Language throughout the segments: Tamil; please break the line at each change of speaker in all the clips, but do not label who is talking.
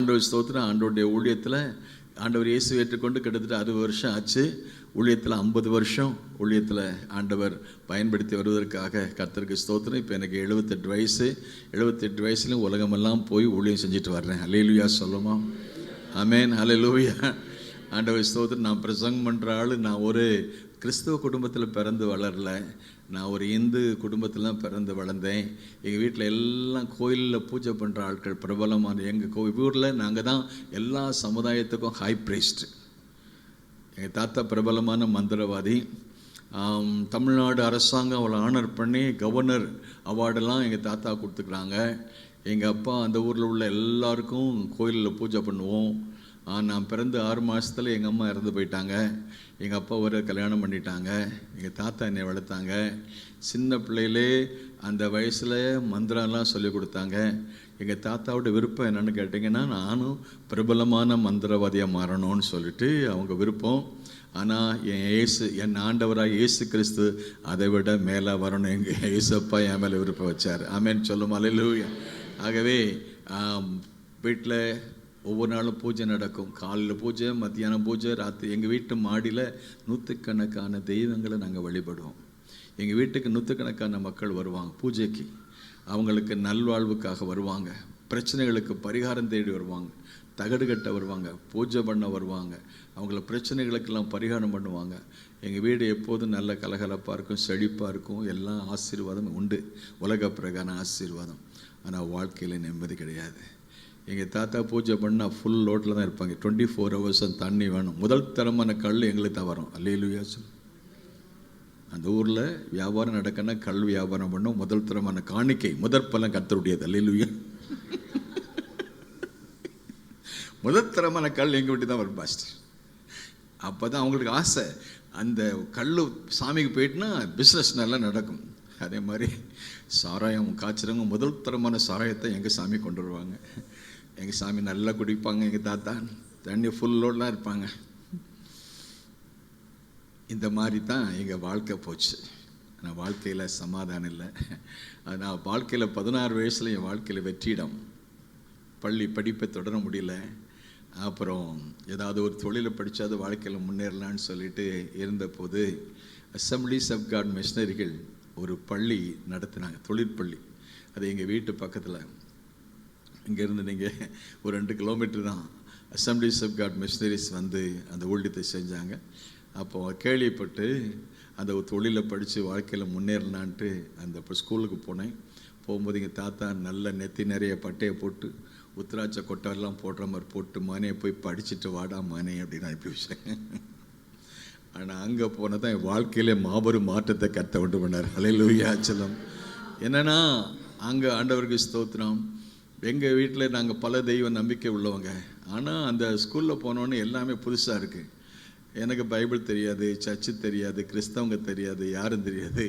ஆண்டவர் ஸ்தோத்திரம். ஆண்டவருடைய ஊழியத்தில் ஆண்டவர் இயேசு ஏற்றுக்கொண்டு கிட்டத்தட்ட 60 வருஷம் ஆச்சு. ஊழியத்தில் 50 வருஷம் ஊழியத்தில் ஆண்டவர் பயன்படுத்தி வருவதற்காக கர்த்தருக்கு ஸ்தோத்திரம். இப்போ எனக்கு 78 வயசு. 78 வயசுலையும் உலகமெல்லாம் போய் ஊழியம் செஞ்சுட்டு வர்றேன். அல்லேலூயா சொல்லுமா? ஆமென், அல்லேலூயா. ஆண்டவர் ஸ்தோத்திரம். நான் பிரசங்கம் பண்ணுற ஆள். நான் ஒரு கிறிஸ்தவ குடும்பத்தில் பிறந்து வளரல. நான் ஒரு இந்து குடும்பத்தில் தான் பிறந்து வளர்ந்தேன். எங்கள் வீட்டில் எல்லாம் கோயிலில் பூஜை பண்ணுற ஆட்கள் பிரபலமான. எங்கள் ஊரில் நாங்கள் தான் எல்லா சமுதாயத்துக்கும் ஹை பிரைஸ்ட். எங்கள் தாத்தா பிரபலமான மந்திரவாதி. தமிழ்நாடு அரசாங்கம் அவளை ஆனர் பண்ணி கவர்னர் அவார்டெல்லாம் எங்கள் தாத்தா கொடுத்துக்கிறாங்க. எங்கள் அப்பா அந்த ஊரில் உள்ள எல்லாருக்கும் கோயிலில் பூஜை பண்ணுவோம். நான் பிறந்து 6 மாதத்தில் எங்கள் அம்மா இறந்து போயிட்டாங்க. எங்கள் அப்பா ஒரு கல்யாணம் பண்ணிட்டாங்க. எங்கள் தாத்தா என்னை வளர்த்தாங்க. சின்ன பிள்ளையிலே அந்த வயசில் மந்திரம்லாம் சொல்லி கொடுத்தாங்க. எங்கள் தாத்தாவோட விருப்பம் என்னென்னு கேட்டிங்கன்னா, நானும் பிரபலமான மந்திரவாதியாக மாறணும்னு சொல்லிட்டு அவங்க விருப்பம். ஆனால் என் ஆண்டவராக இயேசு கிறிஸ்து அதை விட மேலே வரணும். எங்கள் இயேசப்பா என் மேலே விருப்பம் வச்சார். ஆமென் சொல்லும். அல்லேலூயா. ஆகவே வீட்டில் ஒவ்வொரு நாளும் பூஜை நடக்கும். காலையில் பூஜை, மத்தியானம் பூஜை, ராத்திரி. எங்கள் வீட்டு மாடியில் 100கணக்கான தெய்வங்களை நாங்கள் வழிபடுவோம். எங்கள் வீட்டுக்கு 100கணக்கான மக்கள் வருவாங்க பூஜைக்கு. அவங்களுக்கு நல்வாழ்வுக்காக வருவாங்க, பிரச்சனைகளுக்கு பரிகாரம் தேடி வருவாங்க, தகடு கட்ட வருவாங்க, பூஜை பண்ண வருவாங்க, அவங்கள பிரச்சனைகளுக்கெல்லாம் பரிகாரம் பண்ணுவாங்க. எங்கள் வீடு எப்போதும் நல்ல கலகலப்பாக இருக்கும், செழிப்பாக இருக்கும். எல்லாம் ஆசீர்வாதம் உண்டு, உலக பிரகான ஆசீர்வாதம். ஆனால் வாழ்க்கையில் நிம்மதி கிடையாது. எங்கள் தாத்தா பூஜை பண்ணால் ஃபுல் லோட்டில் தான் இருப்பாங்க. 24 hours தண்ணி வேணும். முதல் தரமான கல் எங்களுக்கு தான் வரும். அல்லேலூயா சொல். அந்த ஊரில் வியாபாரம் நடக்கன்னா கல் வியாபாரம் பண்ணோம். முதல் தரமான காணிக்கை, முதற் பலன் கர்த்தருடையது. அல்லேலூயா. முதல் தரமான கல் எங்கள் வீட்டு தான் வரும் பாஸ்டர். அப்போ தான் அவங்களுக்கு ஆசை. அந்த கல் சாமிக்கு போயிட்டுனா பிஸ்னஸ் நல்லா நடக்கும். அதே மாதிரி சாராயம் காய்ச்சிறவங்க முதல் தரமான சாராயத்தை எங்கள் சாமி கொண்டு வருவாங்க. எங்கள் சாமி நல்லா குடிப்பாங்க. எங்கள் தாத்தா தண்ணி ஃபுல்லோடலாம் இருப்பாங்க. இந்த மாதிரி தான் எங்கள் வாழ்க்கை போச்சு. ஆனால் வாழ்க்கையில் சமாதானம் இல்லை. நான் வாழ்க்கையில் 16 வயசில் என் வாழ்க்கையில் வெற்றிடம். பள்ளி படிப்பை தொடர முடியல. அப்புறம் ஏதாவது ஒரு தொழிலை படித்தாது வாழ்க்கையில் முன்னேறலான்னு சொல்லிட்டு இருந்தபோது அசம்பிளிஸ் ஆஃப் காட் மிஷனரிகள் ஒரு பள்ளி நடத்தினாங்க, தொழிற்பள்ளி. அது எங்கள் வீட்டு பக்கத்தில். இங்கேருந்து நீங்கள் ஒரு 2 கிலோமீட்டர் தான். அசம்பிளிஸ் ஆஃப் காட் மிஷனரிஸ் வந்து அந்த ஊழியத்தை செஞ்சாங்க. அப்போது கேள்விப்பட்டு அந்த தொழிலை படித்து வாழ்க்கையில் முன்னேறலான்ட்டு அந்த ஸ்கூலுக்கு போனேன். போகும்போது எங்கள் தாத்தா நல்ல நெத்தி நிறைய பட்டையை போட்டு உத்திராட்ச கொட்டெல்லாம் போடுற மாதிரி போட்டு, மனையை போய் படிச்சுட்டு வாடா மனை அப்படின்னு அனுப்பி வச்சேன். ஆனால் அங்கே போனால் தான் என் வாழ்க்கையிலே மாபெரும் மாற்றத்தை கர்த்தர் உண்டு பண்ணார். அல்லேலூயா சொல்லும். என்னென்னா அங்கே ஆண்டவருக்கு ஸ்தோத்திரம். எங்கள் வீட்டில் நாங்கள் பல தெய்வ நம்பிக்கை உள்ளவங்க. ஆனால் அந்த ஸ்கூலில் போனோன்னே எல்லாமே புதுசாக இருக்குது. எனக்கு பைபிள் தெரியாது, சர்ச்சு தெரியாது, கிறிஸ்தவங்க தெரியாது, யாரும் தெரியாது.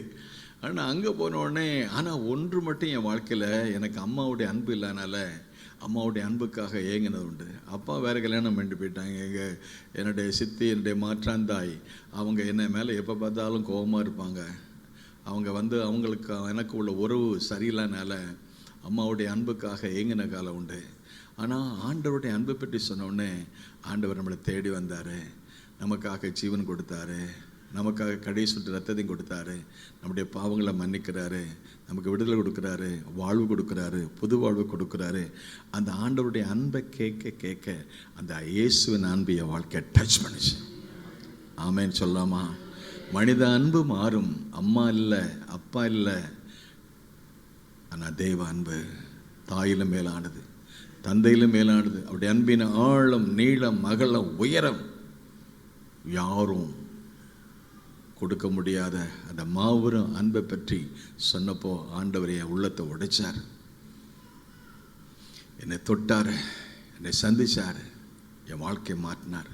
ஆனால் அங்கே போனோடனே ஆனால் ஒன்று மட்டும் என் வாழ்க்கையில் எனக்கு அம்மாவுடைய அன்பு இல்லாதனால அம்மாவுடைய அன்புக்காக ஏங்கினது உண்டு. அப்பா வேறு கல்யாணம் பண்ணிட்டு போயிட்டாங்க. என்னுடைய சித்தி, என்னுடைய மாற்றாந்தாய், அவங்க என்னை மேலே எப்போ பார்த்தாலும் கோபமாக இருப்பாங்க. அவங்க வந்து அவங்களுக்கு எனக்கு உள்ள உறவு சரியில்லைனால அம்மாவுடைய அன்புக்காக ஏங்கின காலம் உண்டு. ஆனால் ஆண்டவருடைய அன்பை பற்றி சொன்னோடனே ஆண்டவர் நம்மளை தேடி வந்தார், நமக்காக ஜீவன் கொடுத்தாரு, நமக்காக கடைசி சுட்டு ரத்தத்தையும் கொடுத்தாரு, நம்முடைய பாவங்களை மன்னிக்கிறாரு, நமக்கு விடுதலை கொடுக்குறாரு, வாழ்வு கொடுக்குறாரு, புது வாழ்வு கொடுக்குறாரு. அந்த ஆண்டவருடைய அன்பை கேட்க கேட்க அந்த இயேசுவின் அன்பு என் வாழ்க்கையை டச் பண்ணிச்சு. ஆமேன்னு சொல்லாமா? மனித அன்பு மாறும். அம்மா இல்லை, அப்பா இல்லை, ஆனால் தெய்வ அன்பு தாயிலும் மேலானது, தந்தையிலும் மேலானது. அவருடைய அன்பின் ஆழம், நீளம், அகலம், உயரம் யாரும் கொடுக்க முடியாத அந்த மாபெரும் அன்பை பற்றி சொன்னப்போ ஆண்டவர் என் உள்ளத்தை உடைச்சார். என்னை தொட்டார், என்னை சந்திச்சார், என் வாழ்க்கையை மாற்றினார்.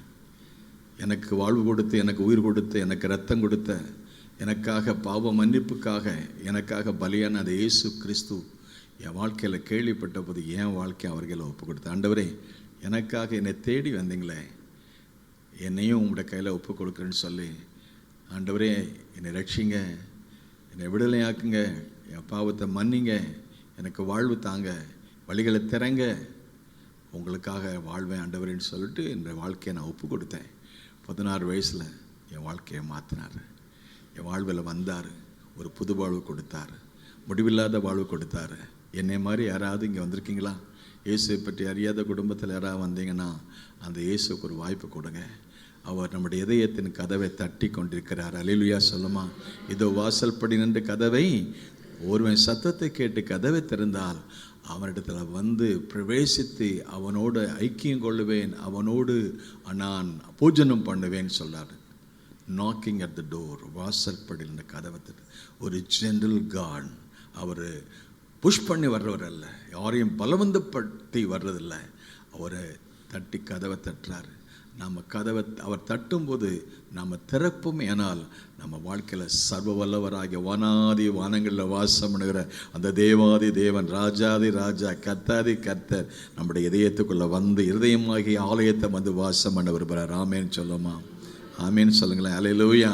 எனக்கு வாழ்வு கொடுத்து, எனக்கு உயிர் கொடுத்து, எனக்கு ரத்தம் கொடுத்த, எனக்காக பாவ மன்னிப்புக்காக எனக்காக பலியான அந்த இயேசு கிறிஸ்து என் வாழ்க்கையில் கேள்விப்பட்ட போது என் வாழ்க்கையை அவர்களை ஒப்பு கொடுத்த. ஆண்டவரே, எனக்காக என்னை தேடி வந்தீங்களே, என்னையும் உங்களுடைய கையில் ஒப்பு கொடுக்குறேன்னு சொல்லி, ஆண்டவரே என்னை ரட்சிங்க, என்னை விடுதலையாக்குங்க, என் பாவத்தை மன்னிங்க, எனக்கு வாழ்வு தாங்க, வழிகளை திறங்க, உங்களுக்காக வாழ்வேன் ஆண்டவரேன்னு சொல்லிட்டு இந்த வாழ்க்கையை நான் ஒப்பு கொடுத்தேன். 16 வயசில் என் வாழ்க்கையை மாற்றினார். என் வாழ்வில் வந்தார், ஒரு புது வாழ்வு கொடுத்தார், முடிவில்லாத வாழ்வு கொடுத்தார். என்னை மாதிரி யாராவது இங்கே வந்திருக்கீங்களா? இயேசுவை பற்றி அறியாத குடும்பத்தில் யாராவது வந்தீங்கன்னா அந்த இயேசுக்கு ஒரு வாய்ப்பு கொடுங்க. அவர் நம்முடைய இதயத்தின் கதவை தட்டி கொண்டிருக்கிறார். அல்லேலூயா சொல்லுமா? இதோ வாசல் படி நின்று கதவை ஒருவன் சத்தத்தை கேட்டு கதவை திறந்தால் அவனிடத்தில் வந்து பிரவேசித்து அவனோடு ஐக்கியம் கொள்ளுவேன், அவனோடு நான் பூஜனம் பண்ணுவேன் சொல்றார். நாக்கிங் அட் த டோர், வாசல் படி நின்று கதவை தட்டு. ஒரு ஜென்ரல் காட். அவர் புஷ் பண்ணி வர்றவர் அல்ல, யாரையும் பலவந்தப்படுத்தி வர்றதில்லை. அவரை தட்டி கதவை தட்டுறாரு. நம்ம கதவை அவர் தட்டும்போது நம்ம திறப்போம். ஏனால் நம்ம வாழ்க்கையில் சர்வ வல்லவராகிய வானாதி வானங்களில் வாசம் பண்ணுகிற அந்த தேவாதி தேவன், ராஜாதி ராஜா, கர்த்தாதி கர்த்தர் நம்முடைய இதயத்துக்குள்ளே வந்து இருதயமாகிய ஆலயத்தை வந்து வாசம் பண்ண விரும்புகிறார். ஆமேன்னு சொல்லுமா? ஆமேன்னு சொல்லுங்களேன். அல்லேலூயா.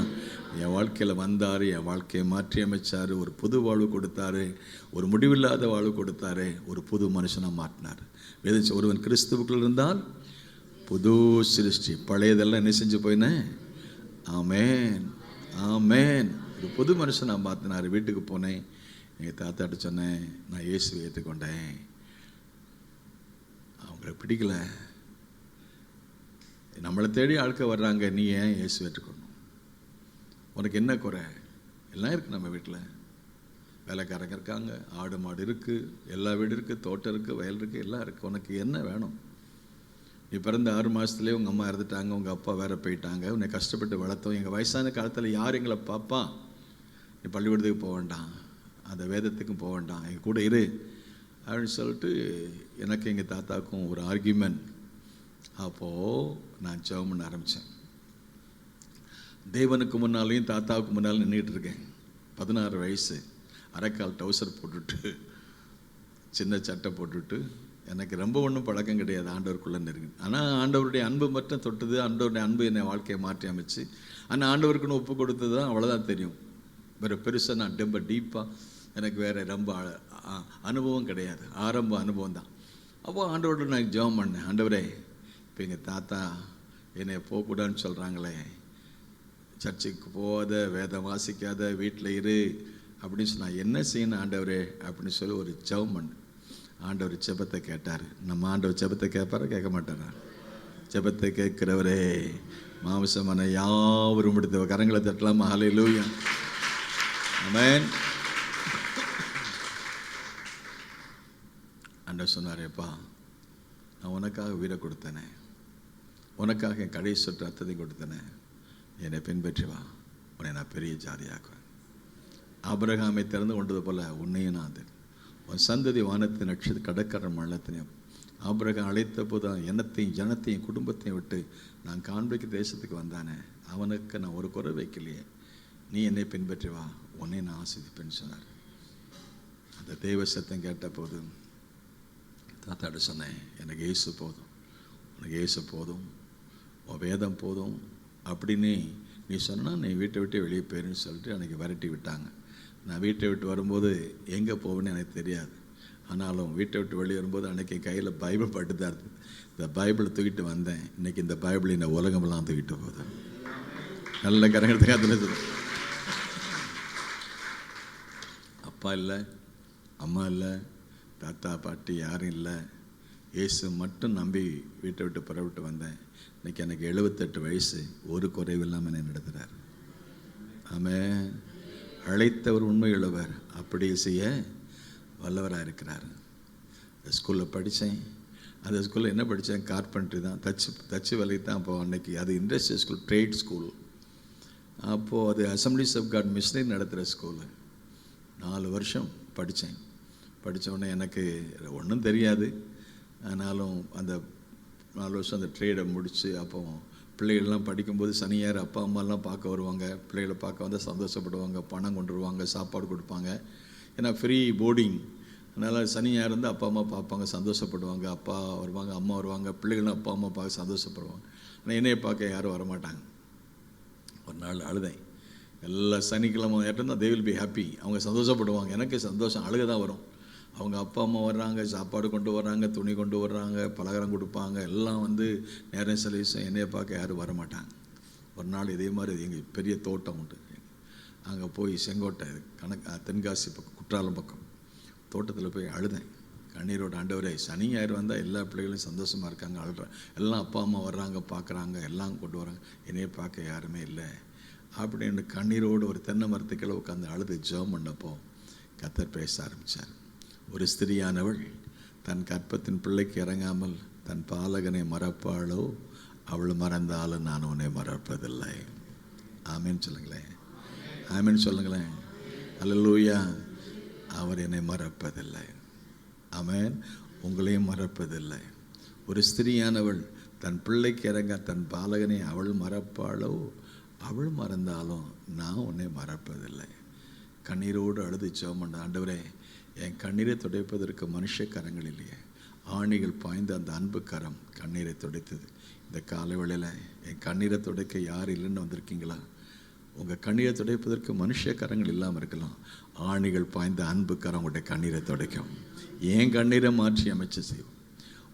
என் வாழ்க்கையில் வந்தார், என் வாழ்க்கையை மாற்றி அமைச்சார், ஒரு புது வாழ்வு கொடுத்தாரு, ஒரு முடிவில்லாத வாழ்வு கொடுத்தாரு, ஒரு புது மனுஷனாக மாற்றினார். வேதம் ஒருவன் கிறிஸ்துவுக்குள் இருந்தால் புது சிருஷ்டி, பழையதெல்லாம் என்ன செஞ்சு போயினேன். ஆமேன் ஆமேன். ஒரு புது மனுஷனாக மாற்றினார். வீட்டுக்கு போனேன், எங்கள் தாத்தாட்ட சொன்னேன், நான் இயேசுவை ஏற்றுக்கொண்டேன். அவங்களுக்கு பிடிக்கல. நம்மளை தேடி ஆட்கள் வர்றாங்க, நீ ஏன் இயேசு ஏற்றுக்கொண்டோம்? உனக்கு என்ன குறை? எல்லாம் இருக்குது நம்ம வீட்டில். வேலைக்காரங்க இருக்காங்க, ஆடு மாடு இருக்குது, எல்லா வீடு இருக்குது, தோட்டம் இருக்குது, வயல் இருக்குது, எல்லாம் இருக்குது. உனக்கு என்ன வேணும்? நீ பிறந்த 6 மாதத்துலேயே உங்கள் அம்மா இறந்துட்டாங்க, உங்கள் அப்பா வேற போயிட்டாங்க, உன்னை கஷ்டப்பட்டு வளர்த்தோம். எங்கள் வயசான காலத்தில் யார் எங்களை பாப்பா? நீ பள்ளிக்கூடத்துக்கு போக வேண்டாம், அந்த வேதத்துக்கும் போக வேண்டாம், எங்கள் கூட இரு அப்படின்னு சொல்லிட்டு எனக்கு எங்கள் தாத்தாவுக்கும் ஒரு ஆர்கியூமெண்ட். அப்போது நான் ஜெபம் பண்ண ஆரம்பித்தேன். தேவனுக்கு முன்னாலேயும் தாத்தாவுக்கு முன்னாலும் நின்றுட்டு இருக்கேன். 16 வயசு, அரைக்கால் டவுசர் போட்டுட்டு, சின்ன சட்டை போட்டுட்டு. எனக்கு ரொம்ப ஒன்றும் பழக்கம் கிடையாது ஆண்டவருக்குள்ளே நெருங்கி. ஆனால் ஆண்டவருடைய அன்பு மட்டும் தொட்டுது. ஆண்டவருடைய அன்பு என்னை வாழ்க்கையை மாற்றி அமைச்சு, ஆனால் ஆண்டவருக்குன்னு ஒப்பு கொடுத்தது தான், அவ்வளோதான் தெரியும். வேறு பெருசாக நான் ரொம்ப டீப்பாக எனக்கு வேறு ரொம்ப அனுபவம் கிடையாது. ஆரம்ப அனுபவம் தான். அப்போது ஆண்டவரோட நான் ஜெபம் பண்ணேன். ஆண்டவரே, இப்போ எங்கள் தாத்தா என்னை போகக்கூடாதுன்னு சொல்கிறாங்களே, சர்ச்சுக்கு போகாத, வேதம் வாசிக்காத, வீட்டில் இரு அப்படின்னு சொன்னால் என்ன செய்யணும் ஆண்டவரே அப்படின்னு சொல்லி ஒரு ஜெபம் பண்ணு. ஆண்டவர் ஜெபத்தை கேட்டார். நம்ம ஆண்டவர் ஜெபத்தை கேட்பாரா கேட்க மாட்டாரா? ஜெபத்தை கேட்கிறவரே, மாம்சமான யாவரும் எடுத்த கரங்களை தட்டலாமா? ஹல்லேலூயா. ஆமென். ஆண்டவர் சொன்னாரேப்பா, நான் உனக்காக உயிரை கொடுத்தேனே, உனக்காக என் கடைசி சொட்டு ரத்தத்தை கொடுத்தேனே, என்னை பின்பற்றி வா, உன்னை நான் பெரிய ஜாதியாக்குவேன். ஆபிரகாமை திறந்து கொண்டது போல உன்னையும் நான், உன் சந்ததி வானத்தின் நட்சத்திர கடற்கரை மள்ளத்தினையும். ஆபிரகாம் அழைத்த போது எண்ணத்தையும் ஜனத்தையும் குடும்பத்தையும் விட்டு நான் காண்பிக்க தேசத்துக்கு வந்தானே, அவனுக்கு நான் ஒரு குறை வைக்கலையே. நீ என்னை பின்பற்றி வா, உன்னை நான் ஆசீர்வதிப்பேன்னு சொன்னார். அந்த தெய்வ சத்தம் கேட்ட போது தாத்தாட்ட சொன்னேன், எனக்கு இயேசு போதும், உனக்கு இயேசு போதும், உன் வேதம் போதும் அப்படின்னு நீ சொன்னால் நீ வீட்டை விட்டு வெளியே போயிருன்னு சொல்லிட்டு அன்றைக்கி விரட்டி விட்டாங்க. நான் வீட்டை விட்டு வரும்போது எங்கே போவேன்னு எனக்கு தெரியாது. ஆனாலும் வீட்டை விட்டு வெளியே வரும்போது அன்றைக்கி கையில் பைபிள் பட்டு தான் இருந்தது. இந்த பைபிளை தூக்கிட்டு வந்தேன். இன்றைக்கி இந்த பைபிள் இந்த உலகமெல்லாம் தூக்கிட்டு போகுது. நல்ல கரங்கத்துக்கு அதில் அப்பா இல்லை, அம்மா இல்லை, தாத்தா பாட்டி யாரும் இல்லை, இயேசு மட்டும் நம்பி வீட்டை விட்டு புறவிட்டு வந்தேன். இன்றைக்கி எனக்கு 78 வயசு, ஒரு குறைவு இல்லாமல் என்னை நடத்துகிறார். ஆமென். அழைத்தவர் உண்மையுள்ளவர், அப்படியே செய்ய வல்லவராக இருக்கிறார். ஸ்கூலில் படித்தேன். அந்த ஸ்கூலில் என்ன படித்தேன்? கார்பெண்ட்ரி தான், தச்சு வேலை தான். அப்போது அன்றைக்கி அது இண்டஸ்ட்ரியல் ஸ்கூல், ட்ரேட் ஸ்கூல். அப்போது அது அசம்பிளிஸ் ஆஃப் காட் மிஷனரி நடத்துகிற ஸ்கூலு. 4 வருஷம் படித்தேன். படித்த உடனே எனக்கு ஒன்றும் தெரியாது. ஆனாலும் அந்த 4 வருஷம் அந்த ட்ரேடை முடித்து, அப்போ பிள்ளைகள்லாம் படிக்கும்போது சனியார் அப்பா அம்மாலாம் பார்க்க வருவாங்க. பிள்ளைகளை பார்க்க வந்தால் சந்தோஷப்படுவாங்க, பணம் கொண்டு வருவாங்க, சாப்பாடு கொடுப்பாங்க. ஏன்னா ஃப்ரீ போர்டிங், அதனால் சனியார் இருந்து அப்பா அம்மா பார்ப்பாங்க, சந்தோஷப்படுவாங்க. அப்பா வருவாங்க, அம்மா வருவாங்க, பிள்ளைகளும் அப்பா அம்மா பார்க்க சந்தோஷப்படுவாங்க. ஆனால் என்னையை பார்க்க யாரும் வரமாட்டாங்க. ஒரு நாள் அழுதேன். எல்லா சனிக்கிழமை ஏற்றா தே வில் பி ஹாப்பி, அவங்க சந்தோஷப்படுவாங்க. எனக்கு சந்தோஷம், அழுக தான் வரும். அவங்க அப்பா அம்மா வர்றாங்க, சாப்பாடு கொண்டு வர்றாங்க, துணி கொண்டு வர்றாங்க, பலகாரம் கொடுப்பாங்க, எல்லாம் வந்து நேரம் செலவிசம். என்னையை பார்க்க யாரும் வரமாட்டாங்க. ஒரு நாள் இதே மாதிரி எங்கள் பெரிய தோட்டம் உண்டு, அங்கே போய் செங்கோட்டை தென்காசி பக்கம் குற்றாலம் பக்கம் தோட்டத்தில் போய் அழுதேன் கண்ணீரோட. ஆண்டவரே, சனி ஞாயிறு வந்தால் எல்லா பிள்ளைகளும் சந்தோஷமாக இருக்காங்க, அழுறேன். எல்லாம் அப்பா அம்மா வர்றாங்க, பார்க்குறாங்க, எல்லாம் கொண்டு வராங்க, என்னையை பார்க்க யாருமே இல்லை அப்படின்னு கண்ணீரோடு ஒரு தென்னை மரத்துக்களை உட்காந்து அழுது ஜெபம் பண்ணப்போ கர்த்தர் பேச ஆரம்பித்தார். ஒரு ஸ்திரியானவள் தன் கற்பத்தின் பிள்ளைக்கு இறங்காமல் தன் பாலகனை மறப்பாளோ, அவள் மறந்தாலும் நான் உன்னை மறப்பதில்லை. ஆமேன்னு சொல்லுங்களேன், ஆமேன்னு சொல்லுங்களேன். அல்லேலூயா. அவர் என்னை மறப்பதில்லை. ஆமேன். உங்களையும் மறப்பதில்லை. ஒரு ஸ்திரியானவள் தன் பிள்ளைக்கு இறங்க தன் பாலகனை அவள் மறப்பாளோ, அவள் மறந்தாலும் நான் உன்னை மறப்பதில்லை. கண்ணீரோடு அழுது ஜெபம் பண்ண, ஆண்டவரே, என் கண்ணீரை துடைப்பதற்கு மனுஷ கரங்கள் இல்லையே, ஆணிகள் பாய்ந்த அந்த அன்பு கரம் கண்ணீரை துடைத்தது. இந்த காலை வேளையில் என் கண்ணீரை துடைக்க யார் இல்லைன்னு வந்திருக்கீங்களா? உங்கள் கண்ணீரை துடைப்பதற்கு மனுஷ கரங்கள் இல்லாமல் இருக்கலாம், ஆணிகள் பாய்ந்த அன்பு கரம் உங்களுடைய கண்ணீரை துடைக்கும். ஏன் கண்ணீரை மாற்றி அமைச்சு செய்வோம்.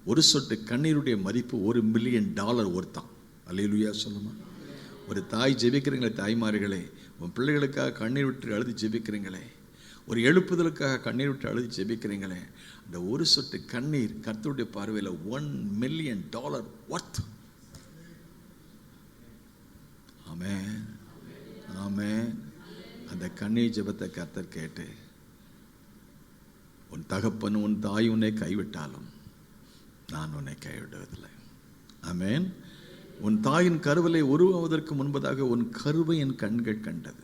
ஒரு சொட்டு கண்ணீருடைய மதிப்பு $1 மில்லியன் ஒருத்தான். அல்லேலூயா சொல்லுமா? ஒரு தாய் ஜெபிக்கிறீங்களே, தாய்மார்களே, உன் பிள்ளைகளுக்காக கண்ணீர் விட்டு அழுது ஜெபிக்கிறீங்களே, ஒரு எழுப்புதலுக்காக கண்ணீர் விட்டு அழுது ஜெபிக்கிறீங்களே, அந்த ஒரு சொட்டு கண்ணீர் கர்த்தருடைய பார்வையில் $1 மில்லியன் ஒர்த். ஆமென், ஆமென். அந்த கண்ணீர் ஜெபத்தை கர்த்தர் கேட்டு, உன் தகப்பன் உன் தாய் உன்னை கைவிட்டாலும் நான் உன்னை கைவிடுவதில்லை. ஆமென். உன் தாயின் கருவிலை உருவாவதற்கு முன்பதாக உன் கருவை என் கண்கள் கண்டது.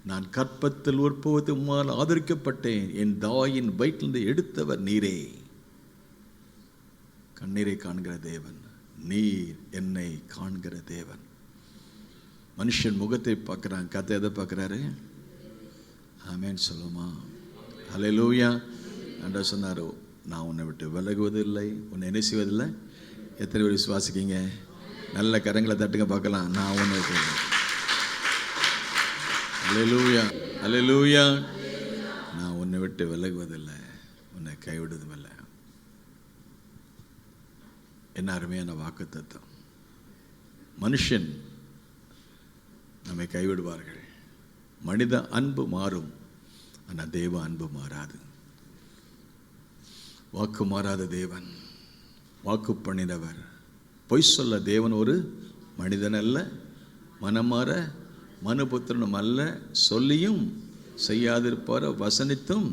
நான் கற்பத்தில் உற்பத்தி உம்மால் ஆதரிக்கப்பட்டேன். என் தாயின் வயிற்றிலிருந்து எடுத்தவர் நீரே. கண்ணீரை காண்கிற தேவன், நீர் என்னை காண்கிற தேவன். மனுஷன் முகத்தை பார்க்குறான், கர்த்தர் எதை பார்க்குறாரு? ஆமென் சொல்லுமா? அல்லேலூயா. ஆண்டவர் சொன்னார், நான் உன்னை விட்டு விலகுவதில்லை, உன்னை என்ன செய்வதில்லை. எத்தனை பேர் விசுவாசிக்கீங்க? நல்ல கரங்களை தட்டுங்க பார்க்கலாம். நான் உன்னை விட்டு, அல்லேலூயா, அல்லேலூயா, நான் உன்னை விட்டு விலகுவதில்லை, உன்னை கைவிடுவதும் இல்லை. என்ன அருமையான வாக்குத்தத்தம். மனுஷன் நம்மை கைவிடுவார்கள், மனித அன்பு மாறும், ஆனால் தேவ அன்பு மாறாது. வாக்கு மாறாத தேவன், வாக்கு பண்ணினவர். பொய் சொல்ல தேவன் ஒரு மனிதன் அல்ல, மனமாற மனுபுத்திரனும் அல்ல. சொல்லியும் செய்யாதிருப்பாரோ, வசனித்தும்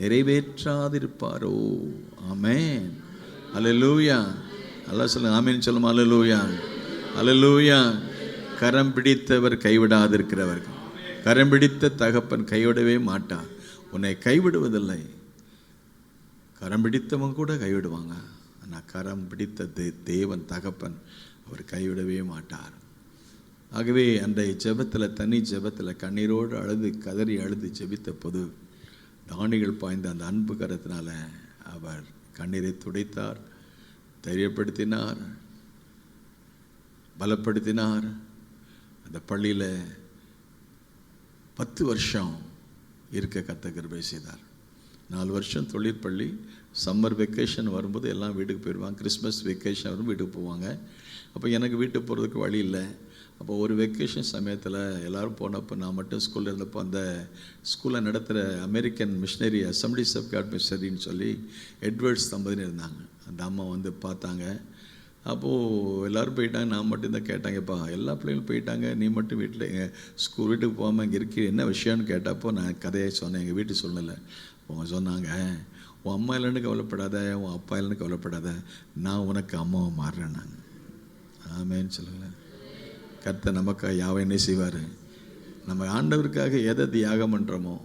நிறைவேற்றாதிருப்பாரோ. ஆமென், அல்லேலூயா. அல்லாஹ் சொல்லுங்க, ஆமென் சொல்லுமா? அல்லேலூயா, அல்லேலூயா. கரம் பிடித்தவர் கைவிடாதிருக்கிறவர், கரம் பிடித்த தகப்பன் கைவிடவே மாட்டார். உன்னை கைவிடுவதில்லை. கரம் பிடித்தவங்க கூட கைவிடுவாங்க, ஆனால் கரம் பிடித்த தேவன் தகப்பன் அவர் கைவிடவே மாட்டார். ஆகவே அன்றைய ஜெபத்தில், தனி ஜெபத்தில் கண்ணீரோடு அழுது கதறி அழுது ஜெபித்த போது தானிகள் பாய்ந்த அந்த அன்பு கரத்தினால அவர் கண்ணீரை துடைத்தார், தைரியப்படுத்தினார், பலப்படுத்தினார். அந்த பள்ளியில் 10 வருஷம் இருக்க கர்த்தர் கிருபை செய்தார். 4 வருஷம் தொழிற்பள்ளி. சம்மர் வெக்கேஷன் வரும்போது எல்லாம் வீட்டுக்கு போயிடுவாங்க, கிறிஸ்மஸ் வெக்கேஷன் வரும் வீட்டுக்கு போவாங்க. அப்போ எனக்கு வீட்டுக்கு போகிறதுக்கு வழி இல்லை. அப்போ ஒரு வெக்கேஷன் சமயத்தில் எல்லோரும் போனப்போ நான் மட்டும் ஸ்கூலில் இருந்தப்போ, அந்த ஸ்கூலை நடத்துகிற American missionary assemblies of God மிஷனரின்னு சொல்லி எட்வர்ட்ஸ் தம்பதினு இருந்தாங்க. அந்த அம்மா வந்து பார்த்தாங்க. அப்போது எல்லோரும் போயிட்டாங்க, நான் மட்டும்தான் கேட்டாங்கப்பா, எல்லா பிள்ளைங்களும் போயிட்டாங்க, நீ மட்டும் வீட்டில் எங்கள் வீட்டுக்கு போகாமல் இங்கே இருக்க என்ன விஷயம்னு கேட்டப்போ நான் கதையை சொன்னேன், எங்கள் வீட்டு சூழ்நிலை. அவங்க சொன்னாங்க, உன் அம்மா இல்லைன்னு கவலைப்படாத, உன் அப்பா இல்லைன்னு கவலைப்படாத, நான் உனக்கு அம்மாவை மாறுறேன். நான் ஆமேன்னு சொல்லுங்களேன். கர்த்தர் நமக்காக யாவை என்ன செய்வார்? நம்ம ஆண்டவருக்காக எதை தியாகம் பண்ணுறோமோ,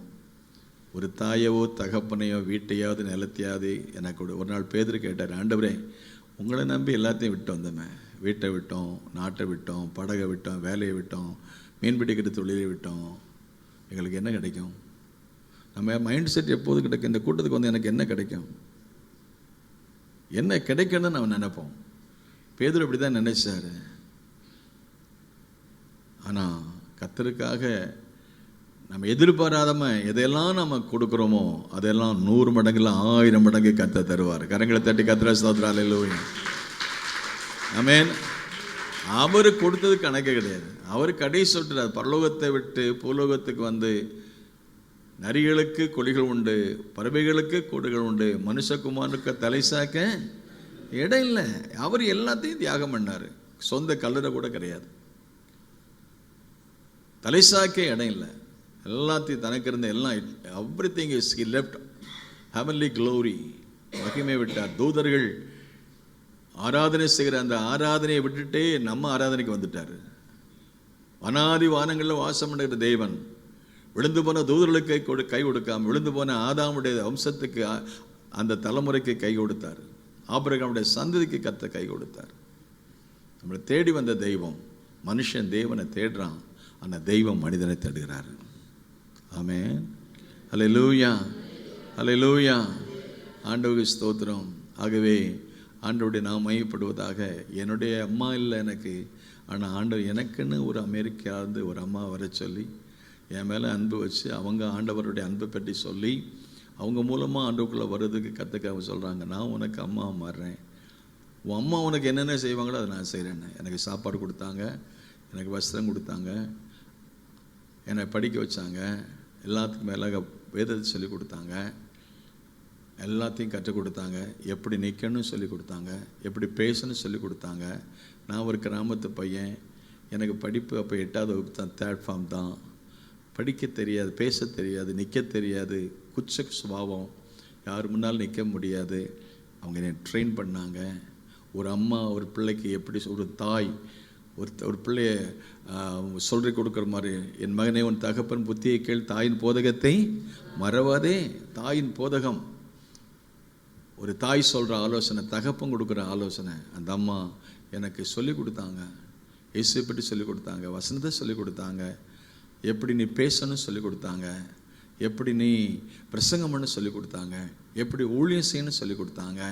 ஒரு தாயவோ தகப்பனையோ வீட்டையாவது நிலத்தையாவது. எனக்கு ஒரு நாள் பேதுரு கேட்டார், ஆண்டவரே, உங்களை நம்பி எல்லாத்தையும் விட்டு வந்தோமே, வீட்டை விட்டோம், நாட்டை விட்டோம், படகை விட்டோம், வேலையை விட்டோம், மீன் பிடிக்கிற தொழிலை விட்டோம், எங்களுக்கு என்ன கிடைக்கும்? நம்ம மைண்ட் செட் எப்போது கிடைக்கும்? இந்த கூட்டத்துக்கு வந்து எனக்கு என்ன கிடைக்கும், என்ன கிடைக்கும்னு நம்ம நினைப்போம். பேதுரு அப்படி தான் நினைச்சாரு. ஆனால் கர்த்தருக்காக நம்ம எதிர்பாராதம எதையெல்லாம் நம்ம கொடுக்குறோமோ அதெல்லாம் 100 மடங்குல 1000 மடங்கு கர்த்தர் தருவார். கரங்களை தட்டி கர்த்தரை ஸ்தோத்திரம். அல்லேலூயா. ஆமென். அவர் கொடுத்தது கணக்கு கிடையாது. அவர் கடைசி சொல்றார், பரலோகத்தை விட்டு பூலோகத்துக்கு வந்து நரிகளுக்கு கொடிகள் உண்டு, பறவைகளுக்கு கூடுகள் உண்டு, மனுஷகுமாரனுக்கு தலை சாக்க இடம் இல்லை. அவர் எல்லாத்தையும் தியாகம் பண்ணார். சொந்த கல்லறை கூட கிடையாது. தலை சாக்க இடம் இல்லை. எல்லாத்தையும் தனக்கு இருந்த எல்லாம் everything is he left heavenly glory. மகிமை விட்டார். தூதர்கள் ஆராதனை செய்கிற அந்த ஆராதனையை விட்டுட்டே நம்ம ஆராதனைக்கு வந்துட்டார். அனாதி வானங்களில் வாசம் பண்ணுகிற தேவன் விழுந்து போன தூதர்களுக்கு கை கொடுக்காம விழுந்து போன ஆதாமுடைய வம்சத்துக்கு அந்த தலைமுறைக்கு கை கொடுத்தார். ஆபிரகாமுடைய சந்ததிக்கு கர்த்தர் கை கொடுத்தார். நம்மளை தேடி வந்த தெய்வம். மனுஷன் தேவனை தேடுறான், அந்த தெய்வம் மனிதனை தேடுகிறார். ஆமென். அல்லேலூயா. அல்லேலூயா. ஆண்டவருக்கு ஸ்தோத்திரம். ஆகவே ஆண்டவருடைய நாம் மையப்படுவதாக. என்னுடைய அம்மா இல்லை எனக்கு, ஆனால் ஆண்டவர் எனக்குன்னு ஒரு அமெரிக்காவிலிருந்து ஒரு அம்மா வர சொல்லி என் மேலே அன்பு வச்சு அவங்க ஆண்டவருடைய அன்பை பற்றி சொல்லி அவங்க மூலமாக ஆண்டவருக்குள்ளே வர்றதுக்கு கற்றுக்க சொல்கிறாங்க. நான் உனக்கு அம்மா மாறுறேன், உன் அம்மா உனக்கு என்னென்ன செய்வாங்களோ அதை நான் செய்கிறேன்னு. எனக்கு சாப்பாடு கொடுத்தாங்க, எனக்கு வஸ்திரம் கொடுத்தாங்க, என்னை படிக்க வச்சாங்க, எல்லாத்துக்கும் மேலே வேதத்தை சொல்லி கொடுத்தாங்க, எல்லாத்தையும் கற்றுக் கொடுத்தாங்க, எப்படி நிற்கணும்னு சொல்லி கொடுத்தாங்க, எப்படி பேசணும்னு சொல்லி கொடுத்தாங்க. நான் ஒரு கிராமத்து பையன், எனக்கு படிப்பு அப்போ 8வது வகுப்பு தான், 3rd ஃபார்ம் தான். படிக்க தெரியாது, பேச தெரியாது, நிற்க தெரியாது, குச்ச சுபாவம், யார் முன்னால் நிற்க முடியாது. அவங்க என்னை ட்ரெயின் பண்ணாங்க. ஒரு அம்மா ஒரு பிள்ளைக்கு எப்படி, ஒரு தாய் ஒரு பிள்ளைய சொல்லி கொடுக்குற மாதிரி, என் மகனே உன் தகப்பன் புத்தியை கேள், தாயின் போதகத்தை மறவாதே. தாயின் போதகம், ஒரு தாய் சொல்கிற ஆலோசனை, தகப்பன் கொடுக்குற ஆலோசனை அந்த அம்மா எனக்கு சொல்லி கொடுத்தாங்க. இயேசுவை பற்றி சொல்லி கொடுத்தாங்க, வசனத்தை சொல்லி கொடுத்தாங்க, எப்படி நீ பேசணும்னு சொல்லி கொடுத்தாங்க, எப்படி நீ பிரசங்கம் பண்ண சொல்லி கொடுத்தாங்க, எப்படி ஊழியம் செய்யணும்னு சொல்லி கொடுத்தாங்க.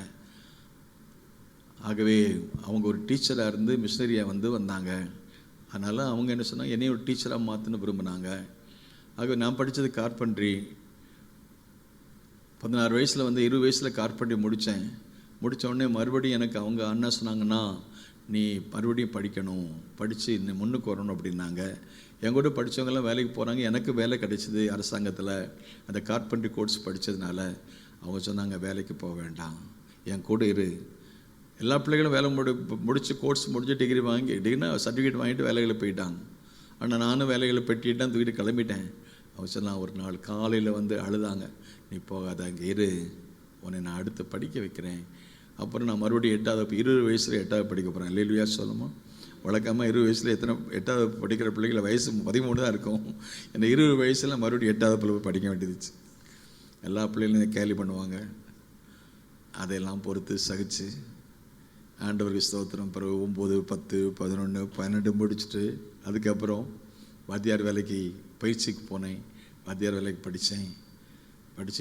ஆகவே அவங்க ஒரு டீச்சராக இருந்து மிஷனரியாக வந்தாங்க. அதனால் அவங்க என்ன சொன்னாங்க, என்னையும் ஒரு டீச்சராக மாற்றணும்னு விரும்பினாங்க. ஆகவே நான் படித்தது கார்பென்ட்ரி. 16 வயசில் 20 வயசில் கார்பென்ட்ரி முடித்தேன். முடித்த உடனே மறுபடியும் எனக்கு அவங்க அண்ணா சொன்னாங்கன்னா, நீ மறுபடியும் படிக்கணும், படித்து இன்னும் முன்னுக்கு வரணும் அப்படின்னாங்க. என் கூட படித்தவங்கெல்லாம் வேலைக்கு போகிறாங்க. எனக்கு வேலை கிடைச்சிது அரசாங்கத்தில், அந்த கார்பென்ட்ரி கோர்ஸ் படித்ததுனால. அவங்க சொன்னாங்க, வேலைக்கு போக வேண்டாம், என் கூட இரு. எல்லா பிள்ளைகளும் வேலை முடித்து கோர்ஸ் முடிச்சு டிகிரி சர்டிஃபிகேட் வாங்கிட்டு வேலைகளை போயிட்டாங்க. ஆனால் நானும் வேலைகளை பெட்டிட்டான், தூக்கிட்டு கிளம்பிட்டேன். அவங்க சொன்னாங்க, ஒரு நாள் காலையில் அழுதாங்க, நீ போகாத, அங்கே இரு, உன்னை நான் அடுத்து படிக்க வைக்கிறேன். அப்புறம் நான் மறுபடியும் 20 வயசில் 8வது படிக்க போகிறேன். அல்லேலூயா சொல்லுமா. வழக்கமாக 20 வயசில் 8வது படிக்கிற பிள்ளைகளை வயசு 13 தான் இருக்கும். இந்த 20 வயசில் மறுபடியும் 8வது போய் படிக்க வேண்டியதுச்சு. எல்லா பிள்ளைகளையும் கேலி பண்ணுவாங்க. அதையெல்லாம் பொறுத்து சகிச்சு ஆண்டவருக்கு ஸ்தோத்திரம். பிறகு 9, 10, 11, 12 முடிச்சுட்டு அதுக்கப்புறம் வாத்தியார் வேலைக்கு பயிற்சிக்கு போனேன். வாத்தியார் வேலைக்கு படித்து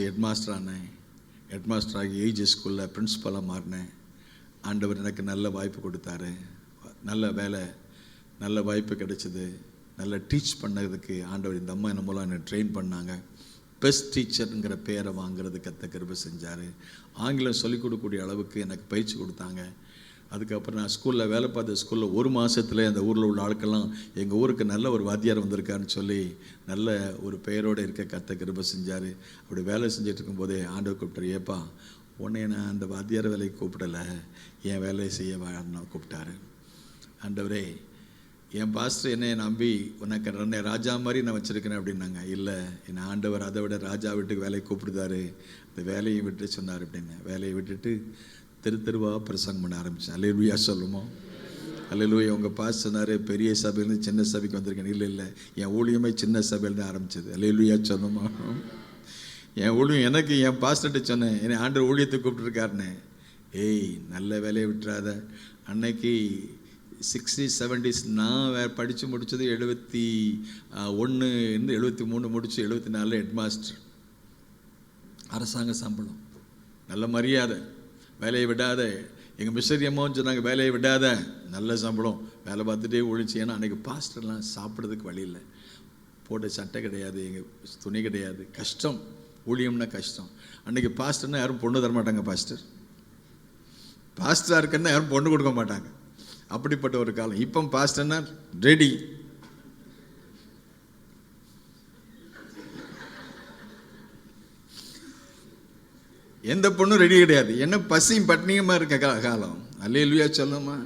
ஹெட்மாஸ்டர் ஆனேன். ஹெட்மாஸ்டர் ஆகி ஏஜ் ஸ்கூலில் பிரின்ஸிபலாக மாறினேன். ஆண்டவர் எனக்கு நல்ல வாய்ப்பு கொடுத்தாரு. நல்ல வேலை, நல்ல வாய்ப்பு கிடைச்சிது. நல்லா டீச் பண்ணதுக்கு ஆண்டவர் இந்த அம்மா என்ன மூலம் என்னை ட்ரெயின் பண்ணாங்க. பெஸ்ட் டீச்சருங்கிற பேரை வாங்குறது கர்த்தர் கிருபை செஞ்சார். ஆங்கிலம் சொல்லிக் கொடுக்கக்கூடிய அளவுக்கு எனக்கு பயிற்சி கொடுத்தாங்க. அதுக்கப்புறம் நான் ஸ்கூலில் வேலை பார்த்த ஸ்கூலில் 1 மாதத்தில் அந்த ஊரில் உள்ள ஆட்கள்லாம் எங்கள் ஊருக்கு நல்ல ஒரு வாத்தியார் வந்திருக்காருன்னு சொல்லி நல்ல ஒரு பெயரோடு இருக்க கர்த்தர் கிருபை செஞ்சார். அப்படி வேலை செஞ்சுட்டு இருக்கும்போதே ஆண்டவர் கூப்பிட்டாரு, ஏப்பா உன்னை நான் அந்த வாத்தியார் வேலைக்கு கூப்பிடலை, என் வேலையை செய்ய நான் கூப்பிட்டாரு. ஆண்டவரே, என் பாஸ்டர் என்னை நம்பி உனக்கு ராஜா மாதிரி நான் வச்சுருக்கிறேன் அப்படின்னாங்க. இல்லை, என்னை ஆண்டவர் அதை விட ராஜா வீட்டுக்கு வேலையை கூப்பிடுதாரு, அந்த வேலையை விட்டு சொன்னார் அப்படின்னு. வேலையை விட்டுட்டு தெருவாக பிரசங்கம் பண்ண ஆரம்பித்தேன். அல்லேலூயா சொல்லுமோ. அல்லேலூயா. உங்கள் பாஸ்டர் சொன்னார், பெரிய சபையிலேருந்து சின்ன சபைக்கு வந்திருக்கேன். இல்லை, என் ஊழியமே சின்ன சபையிலேருந்து ஆரம்பிச்சது. அல்லேலூயா சொல்லுமா. என் ஊழியம் எனக்கு என் பாஸ்டர்கிட்ட சொன்னேன், என்னை ஆண்டவர் ஊழியத்தை கூப்பிட்டுருக்காருன்னு. ஏய், நல்ல வேலையை விட்டுறாத. அன்னைக்கு 60s 70s நான் படித்து முடித்தது 71 இருந்து 73 முடித்து 74 ஹெட்மாஸ்டர். அரசாங்க சம்பளம், நல்ல மரியாதை, வேலையை விடாத. எங்கள் மிஷனரி அம்மாவும் சொன்னாங்க, வேலையை விடாத, நல்ல சம்பளம், வேலை பார்த்துட்டே ஒழிச்சு. ஏன்னா அன்றைக்கி பாஸ்டர்லாம் சாப்பிட்றதுக்கு வழி இல்லை. போட்ட சட்டை கிடையாது, எங்கள் துணி கிடையாது. கஷ்டம், ஊழியம்னா கஷ்டம். அன்றைக்கி பாஸ்டர்னா யாரும் பொண்ணு தர மாட்டாங்க. பாஸ்டராக இருக்குன்னா யாரும் பொண்ணு கொடுக்க மாட்டாங்க. அப்படிப்பட்ட ஒரு காலம். இப்போ பாஸ்டர்னா ரெடி. எந்த பொண்ணும் ரெடி கிடையாது. என்ன பசியும் பட்னியுமா இருக்க காலம். அல்லேலூயா சொல்லுமா.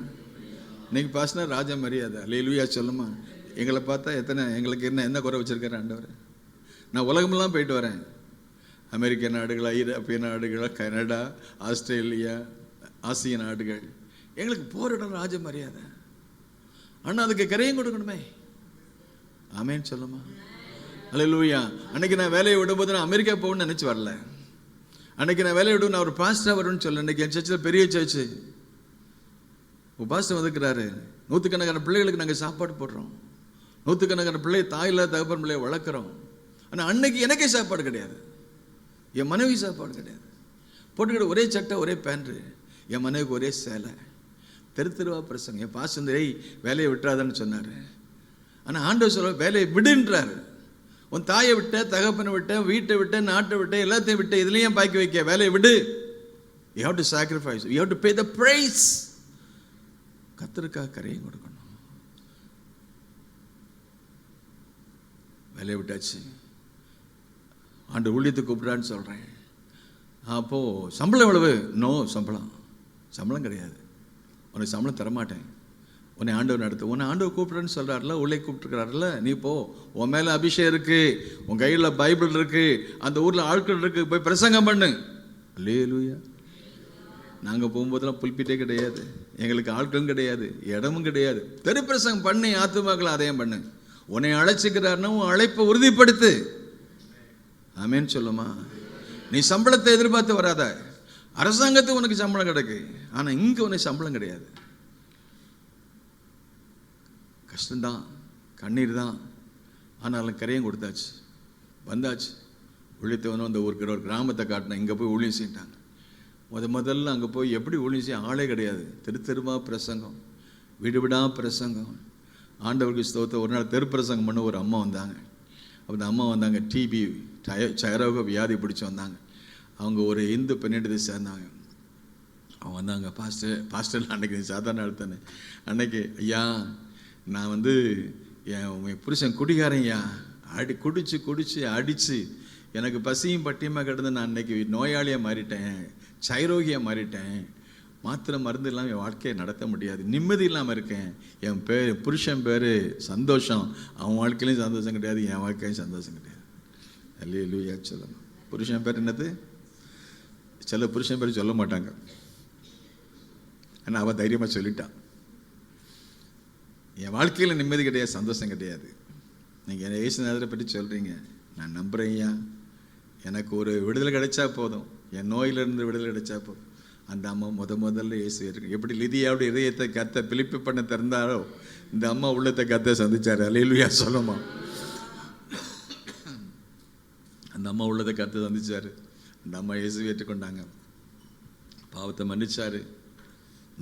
இன்னைக்கு பாஸ்டர்னா ராஜா மரியாதை. அல்லேலூயா சொல்லுமா. எங்களை பார்த்தா எங்களுக்கு என்ன குறை வச்சிருக்காரு ஆண்டவர். நான் உலகமெல்லாம் போயிட்டு வரேன். அமெரிக்க நாடுகள், ஐரோப்பிய நாடுகள், கனடா, ஆஸ்திரேலியா, ஆசிய நாடுகள். எங்களுக்கு போகிற இடம் ராஜ மரியாதை. ஆனால் அதுக்கு கரையும் கொடுக்கணுமே. ஆமேன்னு சொல்லுமா. அல்லேலூயா. அன்னைக்கு நான் வேலையை விடும்போது நான் அமெரிக்கா போகணும்னு நினச்சி வரல. அன்னைக்கு நான் வேலையை விடுவோம், நான் ஒரு பாஸ்டராக வரும்னு சொல்ல. இன்றைக்கி என் சர்ச்சில் பெரிய சர்ச்சு, பாஸ்டர் வந்துக்கிறாரு. நூற்றுக்கணக்கான பிள்ளைகளுக்கு நாங்கள் சாப்பாடு போடுறோம். நூற்றுக்கணக்கான பிள்ளை தாயில்லா தகப்பன் பிள்ளையை வளர்க்குறோம். ஆனால் அன்னைக்கு எனக்கே சாப்பாடு கிடையாது, என் மனைவி சாப்பாடு கிடையாது. போட்டுக்கிட்ட ஒரே சட்டை, ஒரே பேண்ட்டு, என் மனைவிக்கு ஒரே சேலை. தெருவா பிரசங்க. என் பாசந்தரை வேலையை விட்டுறாதான்னு சொன்னார். ஆனால் ஆண்டவர் சொல்ல வேலையை விடுன்றாரு. உன் தாயை விட்ட, தகப்பனை விட்ட, வீட்டை விட்ட, நாட்டை விட்ட, எல்லாத்தையும் விட்ட, இதுலேயும் பாக்கி வைக்க, வேலையை விடு. You have to sacrifice, you have to pay the price. கர்த்தருக்காக கரையும் கொடுக்கணும். வேலையை விட்டாச்சு. ஆண்டு ஊழியத்துக்கு கூப்பிட்றான்னு சொல்கிறேன். அப்போது சம்பளம் எவ்வளவு? நோ, சம்பளம் கிடையாது. உனக்கு சம்பளம் தரமாட்டேன். உன்னை ஆண்டவர் நடத்து. உன்னை ஆண்டவர் கூப்பிட்றேன்னு சொல்கிறாருல, உள்ளே கூப்பிட்டுருக்கிறாருல, நீ போ. உன் மேலே அபிஷேகம் இருக்குது, உன் கையில் பைபிள் இருக்குது, அந்த ஊரில் ஆட்கள் இருக்குது, போய் பிரசங்கம் பண்ணு. அல்லேலூயா. நாங்கள் போகும்போதெல்லாம் புல்பிட்டே கிடையாது, எங்களுக்கு ஆட்களும் கிடையாது, இடமும் கிடையாது. தெரு பிரசங்கம் பண்ணி ஆத்துமாக்களை அதையும் பண்ணு. உன்னை அழைச்சிக்கிறாருன்னா உன் அழைப்பை உறுதிப்படுத்து. ஆமேன்னு சொல்லுமா. நீ சம்பளத்தை எதிர்பார்த்து வராத. அரசாங்கத்துக்கு உனக்கு சம்பளம் கிடைக்கு, ஆனால் இங்கே உனக்கு சம்பளம் கிடையாது. கஷ்டம்தான், கண்ணீர் தான். ஆனாலும் கரையும் கொடுத்தாச்சு, வந்தாச்சு. ஊழியத்தை வந்து அந்த ஒரு கிராமத்தை காட்டினா, இங்கே போய் ஊழியம் செய்யிட்டாங்க. முதல்ல அங்கே போய் எப்படி ஊழியம் செய்ய ஆளே கிடையாது. தெருவா பிரசங்கம், வீடு விடா பிரசங்கம். ஆண்டவருக்கு ஸ்தோத்திரம். ஒரு நாள் தெரு பிரசங்கம் பண்ண ஒரு அம்மா வந்தாங்க. அப்போ அந்த அம்மா வந்தாங்க, டிபி சயரோக வியாதி பிடிச்சி வந்தாங்க. அவங்க ஒரு இந்து பெண்ணிடத்தை சேர்ந்தாங்க. அவங்க வந்தாங்க, பாஸ்டர் அன்னைக்கு சாதாரண எழுத்தானே. அன்னைக்கு ஐயா, நான் வந்து என் புருஷன் குடிகாரன் ஐயா, குடிச்சு அடித்து எனக்கு பசியும் பட்டியமாக கிடந்து நான் அன்னைக்கு நோயாளியாக மாறிட்டேன், சைரோகியாக மாறிட்டேன். மாத்திரை மருந்து இல்லாமல் என் வாழ்க்கையை நடத்த முடியாது, நிம்மதி இல்லாமல் இருக்கேன். என் புருஷன் பேர் சந்தோஷம். அவன் வாழ்க்கையிலையும் சந்தோஷம் கிடையாது, என் வாழ்க்கையும் சந்தோஷம் கிடையாது. அல்லேலூயா சொல்லணும். புருஷன் பேர் என்னது? சில புருஷன் பேர் சொல்ல மாட்டாங்க, ஆனால் அவன் தைரியமாக சொல்லிட்டான். என் வாழ்க்கையில் நிம்மதி கிடையாது, சந்தோஷம் கிடையாது. நீங்கள் என்ன இயேசுநாதரை பற்றி சொல்கிறீங்க, நான் நம்புகிறேன்யா. எனக்கு ஒரு விடுதலை கிடைச்சா போதும், என் நோயிலிருந்து விடுதலை கிடைச்சா போதும். அந்த அம்மா முதல்ல இயேசு இருக்கு. எப்படி லிதியாவுடைய இதயத்தை கத்த பிலிப்பு பண்ண திறந்தாரோ, இந்த அம்மா உள்ளத்தை கத்த சந்திச்சார். அல்லேலூயா சொல்லுமா. அந்த அம்மா உள்ளத்தை கத்த சந்திச்சார். அந்த அம்மா இயேசு ஏற்றுக்கொண்டாங்க, பாவத்தை மன்னிச்சாரு,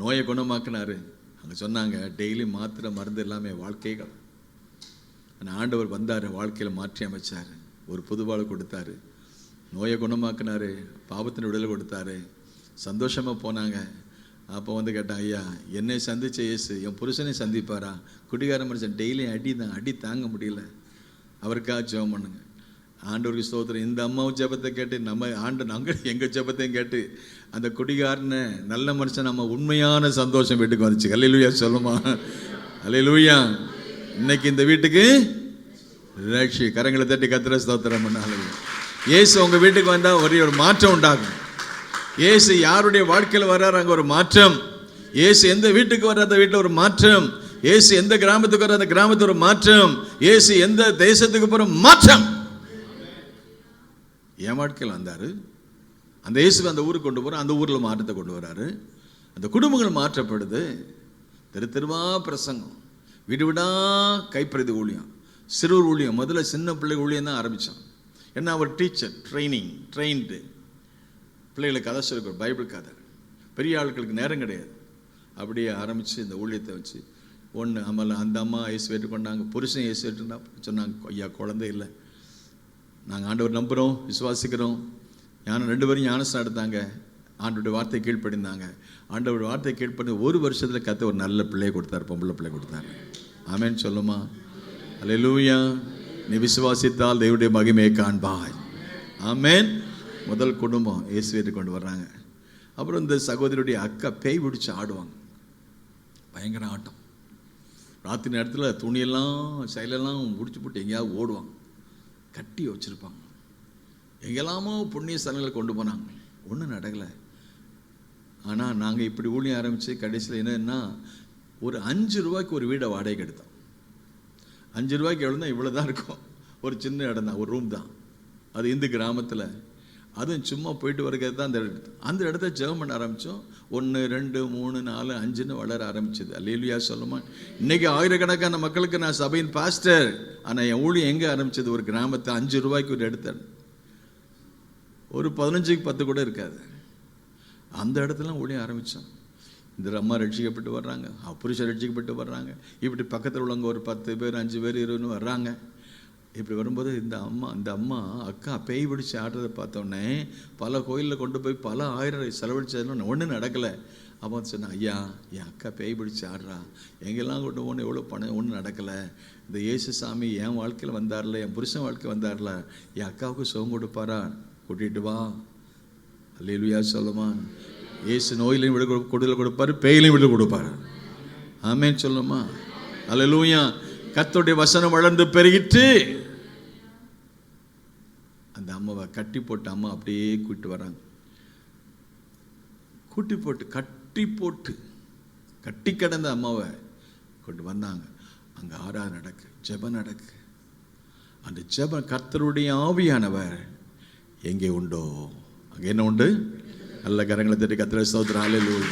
நோயை குணமாக்குனாரு. அங்கே சொன்னாங்க, டெய்லி மாத்திரை மருந்து எல்லாமே வாழ்க்கைகள். ஆனால் ஆண்டவர் வந்தார், வாழ்க்கையில் மாற்றி அமைச்சார், ஒரு புதுவாழ்வு கொடுத்தாரு, நோயை குணமாக்குனாரு, பாவத்தின் விடுதலை கொடுத்தாரு, சந்தோஷமாக போனாங்க. அப்போ வந்து கேட்டான், ஐயா என்னை சந்திச்ச இயேசு என் புருஷனை சந்திப்பாரா? குடிகார மனுஷன் டெய்லி அடி தாங்க முடியல, அவருக்காக ஜெபம் பண்ணுங்க. ஆண்டவருக்கு ஸ்தோத்திரம். இந்த அம்மாவும் ஜெபத்தை கேட்டு நாங்கள் எங்கள் ஜெபத்தையும் கேட்டு அந்த குடிகாரனை நல்ல மனுஷன் நம்ம உண்மையான சந்தோஷம் வீட்டுக்கு வந்துச்சு. அல்லேலூயா சொல்லுமா. அல்லேலூயா. இன்னைக்கு இந்த வீட்டுக்கு ரட்சி. கரங்களை தட்டி கத்திர ஸ்தோத்திரம் பண்ணாலும் இயேசு உங்கள் வீட்டுக்கு வந்தால் ஒரே ஒரு மாற்றம் உண்டாகும். இயேசு யாருடைய வாழ்க்கையில் வர்றாரு அங்கே ஒரு மாற்றம். இயேசு எந்த வீட்டுக்கு வர்ற அந்த வீட்டில் ஒரு மாற்றம். இயேசு எந்த கிராமத்துக்கு வர அந்த கிராமத்துக்கு ஒரு மாற்றம். இயேசு எந்த தேசத்துக்கு போகிற மாற்றம். என் வாழ்க்கையில் வந்தார், அந்த இயேசுவை அந்த ஊருக்கு கொண்டு போகிறோம், அந்த ஊரில் மாற்றத்தை கொண்டு வர்றாரு. அந்த குடும்பங்கள் மாற்றப்படுது. தெருவா பிரசங்கம், வீடு விடா கைப்பிரதி ஊழியம், சிறுவர் ஊழியம். முதல்ல சின்ன பிள்ளை ஊழியம் தான் ஆரம்பித்தான். என்ன, அவர் டீச்சர், ட்ரெயின்டு பிள்ளைகளுக்கு கதை சொல்லிக் பைபிள் கதை. பெரிய ஆட்களுக்கு நேரம் கிடையாது. அப்படியே ஆரம்பித்து இந்த ஊழியத்தை வச்சு ஒன்று ஆமாம், அந்த அம்மா இயேசு ஏற்றுக்கொண்டாங்க, புருஷன் இயேசு ஏற்றுனா சொன்னாங்க, ஐயா குழந்தை இல்லை, நாங்கள் ஆண்டவர் நம்புகிறோம், விசுவாசிக்கிறோம். ஞானம் 2 பேரும் ஞானஸ்நானம் எடுத்தாங்க, ஆண்டவருடைய வார்த்தை கீழ்ப்படிந்தாங்க. ஆண்டவருடைய வார்த்தை கீழ்ப்படி 1 வருஷத்தில் கத்த ஒரு நல்ல பிள்ளையை கொடுத்தார், பொம்பளை பிள்ளை கொடுத்தார். ஆமென் சொல்லுமா? அல்லேலூயா. நீ விசுவாசித்தால் தேவனுடைய மகிமையை காண்பாய். ஆமென். முதல் குடும்பம் இயேசு ஏற்றுக்கொண்டு வர்றாங்க. அப்புறம் இந்த சகோதரியுடைய அக்கா பேய் பிடிச்சி ஆடுவாங்க, பயங்கர ஆட்டம். ராத்திரி நேரத்தில் துணியெல்லாம் செயலெல்லாம் முடிச்சு போட்டு எங்கேயாவது ஓடுவாங்க, கட்டி வச்சுருப்பாங்க. எங்கெல்லாமோ புண்ணிய ஸ்தலங்களை கொண்டு போனாங்க, ஒன்றும் நடக்கலை. ஆனால் நாங்கள் இப்படி ஊழியம் ஆரம்பித்து கடைசியில் என்னன்னா, ஒரு 5 ரூபாய்க்கு ஒரு வீடை வாடகைக்கு எடுத்தோம். 5 ரூபாய்க்கு எவ்வளோ தான், இவ்வளோ தான் இருக்கும். ஒரு சின்ன இடம் தான், ஒரு ரூம் தான். அது இந்த கிராமத்தில். அதுவும் சும்மா போயிட்டு வருகிறது தான் அந்த இடத்த ஜெபம் பண்ண ஆரம்பித்தோம். 1 2 3 4 5ன்னு வளர ஆரம்பிச்சது. அல்லேலூயா சொல்லுமா? இன்றைக்கி ஆயிரக்கணக்கான மக்களுக்கு நான் சபையின் பாஸ்டர். ஆனால் என் ஊழியம் எங்கே ஆரம்பித்தது? ஒரு கிராமத்தை 5 ரூபாய்க்கு ஒரு இடத்த, ஒரு 15க்கு 10 கூட இருக்காது. அந்த இடத்துல ஊழியம் ஆரம்பித்தோம். இந்த அம்மா ரட்சிக்கப்பட்டு வர்றாங்க, புருஷன் ரட்சிக்கப்பட்டு வர்றாங்க. இப்படி பக்கத்தில் உள்ளவங்க ஒரு 10 பேர் 5 பேர் 20 வர்றாங்க. இப்படி வரும்போது இந்த அம்மா அக்கா பேய் பிடிச்சி ஆடுறதை பார்த்தோன்னே பல கோயிலில் கொண்டு போய் பல ஆயிரம் செலவழிச்சதுன்னு ஒன்றும் நடக்கலை. அப்போ சொன்னேன், ஐயா என் அக்கா பேய் பிடிச்சி ஆடுறா, எங்கெல்லாம் கொண்டு போகணும், எவ்வளோ பணம், ஒன்றும் நடக்கலை. இந்த இயேசு சாமி என் வாழ்க்கையில் வந்தார்ல, என் புருஷன் வாழ்க்கை வந்தார்ல, என் அக்காவுக்கு சுகம் கொடுப்பாரா, கூட்டிகிட்டு வா. அல்லேலூயா சொல்லுமா? இயேசு நோயிலையும் விடுதலை கொடுப்பாரு, பேயிலையும் விடுதலை கொடுப்பாரு. ஆமென் சொல்லுமா? அல்லேலூயா. கர்த்தருடைய வசனம் வளர்ந்து பெருகிட்டு அந்த அம்மாவை கட்டி போட்டு, அம்மா அப்படியே கூட்டி வராங்க. கட்டி போட்டு கட்டி கிடந்த அம்மாவை கொண்டு வந்தாங்க. அங்கே ஆராதனை நடக்கு, ஜெபம் நடக்கு. அந்த ஜெபம், கர்த்தருடைய ஆவியானவர் எங்கே உண்டோ அங்கே என்ன உண்டு? நல்ல கரங்களை தட்டி கர்த்தரை ஸ்தோத்திரம். ஹல்லேலூயா.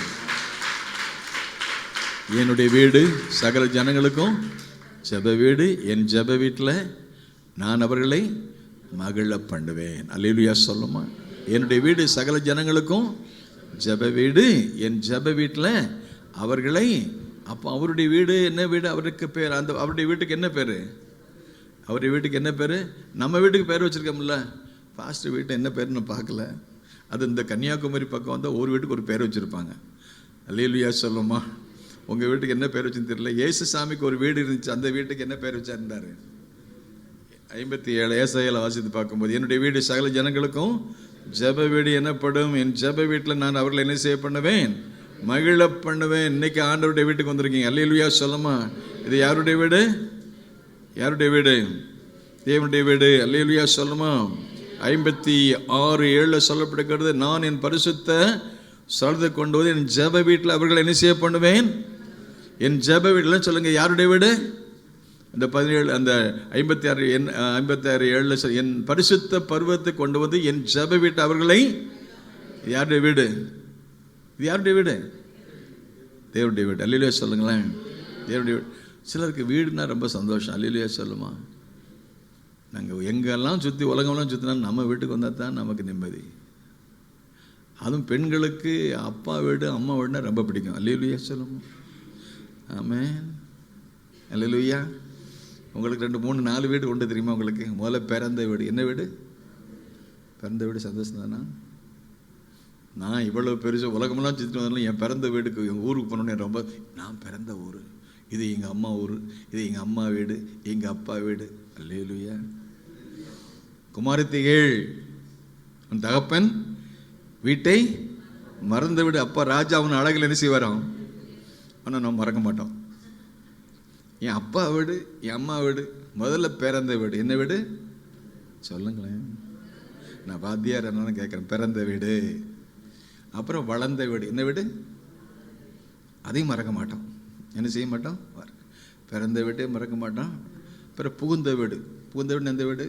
என்னுடைய வீடு சகல ஜனங்களுக்கும் ஜெப வீடு, என் ஜெப வீட்டில் நான் அவர்களை மகிழ பண்ணுவேன். அல்லேலூயா சொல்லுமா? என்னுடைய வீடு சகல ஜனங்களுக்கும் ஜெப வீடு, என் ஜெப வீட்டில் அவர்களை. அப்போ அவருடைய வீடு என்ன வீடு? அவருக்கு பேர், அந்த அவருடைய வீட்டுக்கு என்ன பேர்? அவருடைய வீட்டுக்கு என்ன பேர்? நம்ம வீட்டுக்கு பேர் வச்சுருக்கோம்ல. பாஸ்டர் வீட்டை என்ன பேருன்னு பார்க்கல. அது இந்த கன்னியாகுமரி பக்கம் வந்தால் ஒரு வீட்டுக்கு ஒரு பேர் வச்சுருப்பாங்க. அல்லேலூயா சொல்லுமா? உங்கள் வீட்டுக்கு என்ன பேர் வச்சுன்னு தெரியல. இயேசு சாமிக்கு ஒரு வீடு இருந்துச்சு, அந்த வீட்டுக்கு என்ன பேர் வச்சிருந்தார்? 57 ஏசாயால வாசித்து பார்க்கும்போது, என்னுடைய வீடு சகல ஜனங்களுக்கும் ஜெப வீடு எனப்படும், என் ஜெப வீட்டில் நான் அவர்களை என்ன செய்ய பண்ணுவேன்? மகிழ பண்ணுவேன். இன்னைக்கு ஆண்டவருடைய வீட்டுக்கு வந்திருக்கீங்க. அல்லேலூயா சொல்லுமா? இது யாருடைய வீடு? யாருடைய வீடு? தேவனுடைய வீடு. அல்லேலூயா சொல்லுமா? 56:7 சொல்லப்படுகிறது, நான் என் பரிசுத்த ஸ்தலத்தை கொண்டு வந்து என் ஜெப வீட்டில் அவர்களை என்ன செய்ய பண்ணுவேன்? என் ஜெப வீட்டில் சொல்லுங்க, யாருடைய வீடு? அந்த 17 அந்த 56:7 என் பரிசுத்த பர்வத்தை கொண்டு வந்து என் ஜெப வீட்டு அவர்களை. யாருடைய வீடு? இது யாருடைய வீடு? தேவனுடைய வீடு. அல்லேலூயா சொல்லுங்களேன். தேவனுடைய வீடு. சிலருக்கு வீடுனா ரொம்ப சந்தோஷம். அல்லேலூயா சொல்லுமா? நாங்கள் எங்கெல்லாம் சுற்றி உலகம்லாம் சுற்றினாலும் நம்ம வீட்டுக்கு வந்தால் தான் நமக்கு நிம்மதி. அதுவும் பெண்களுக்கு அப்பா வீடு அம்மா வீடுனா ரொம்ப பிடிக்கும். அல்லேலூயா சொல்லுமா? ஆமென். அல்லேலூயா. உங்களுக்கு 2 3 4 வீடு உண்டு தெரியுமா? உங்களுக்கு முதல்ல பிறந்த வீடு. என்ன வீடு? பிறந்த வீடு சந்தோஷம் தானா? நான் இவ்வளோ பெருசு உலகமெல்லாம் சுற்றிட்டு வந்தாலும் என் பிறந்த வீடுக்கு, எங்கள் ஊருக்கு போனோன்னே ரொம்ப, நான் பிறந்த ஊர் இது, எங்கள் அம்மா ஊர் இது, எங்கள் அம்மா வீடு, எங்கள் அப்பா வீடு. அல்லேலூயா. குமாரத்திகள், உன் தகப்பன் வீட்டை மறந்து விடு. அப்பா ராஜா அவன் அழகில் என்ன செய்வாராம்? ஆனால் நம்ம மறக்க மாட்டோம். என் அப்பா வீடு, என் அம்மா வீடு, முதல்ல பிறந்த வீடு. என்ன வீடு சொல்லுங்களேன்? நான் வாத்தியார் என்னன்னு கேட்குறேன். பிறந்த வீடு. அப்புறம் வளர்ந்த வீடு. என்ன வீடு? அதையும் மறக்க மாட்டோம். என்ன செய்ய மாட்டோம்? பிறந்த வீட்டையும் மறக்க மாட்டோம். அப்புறம் புகுந்த வீடு. புகுந்த வீடு எந்த வீடு?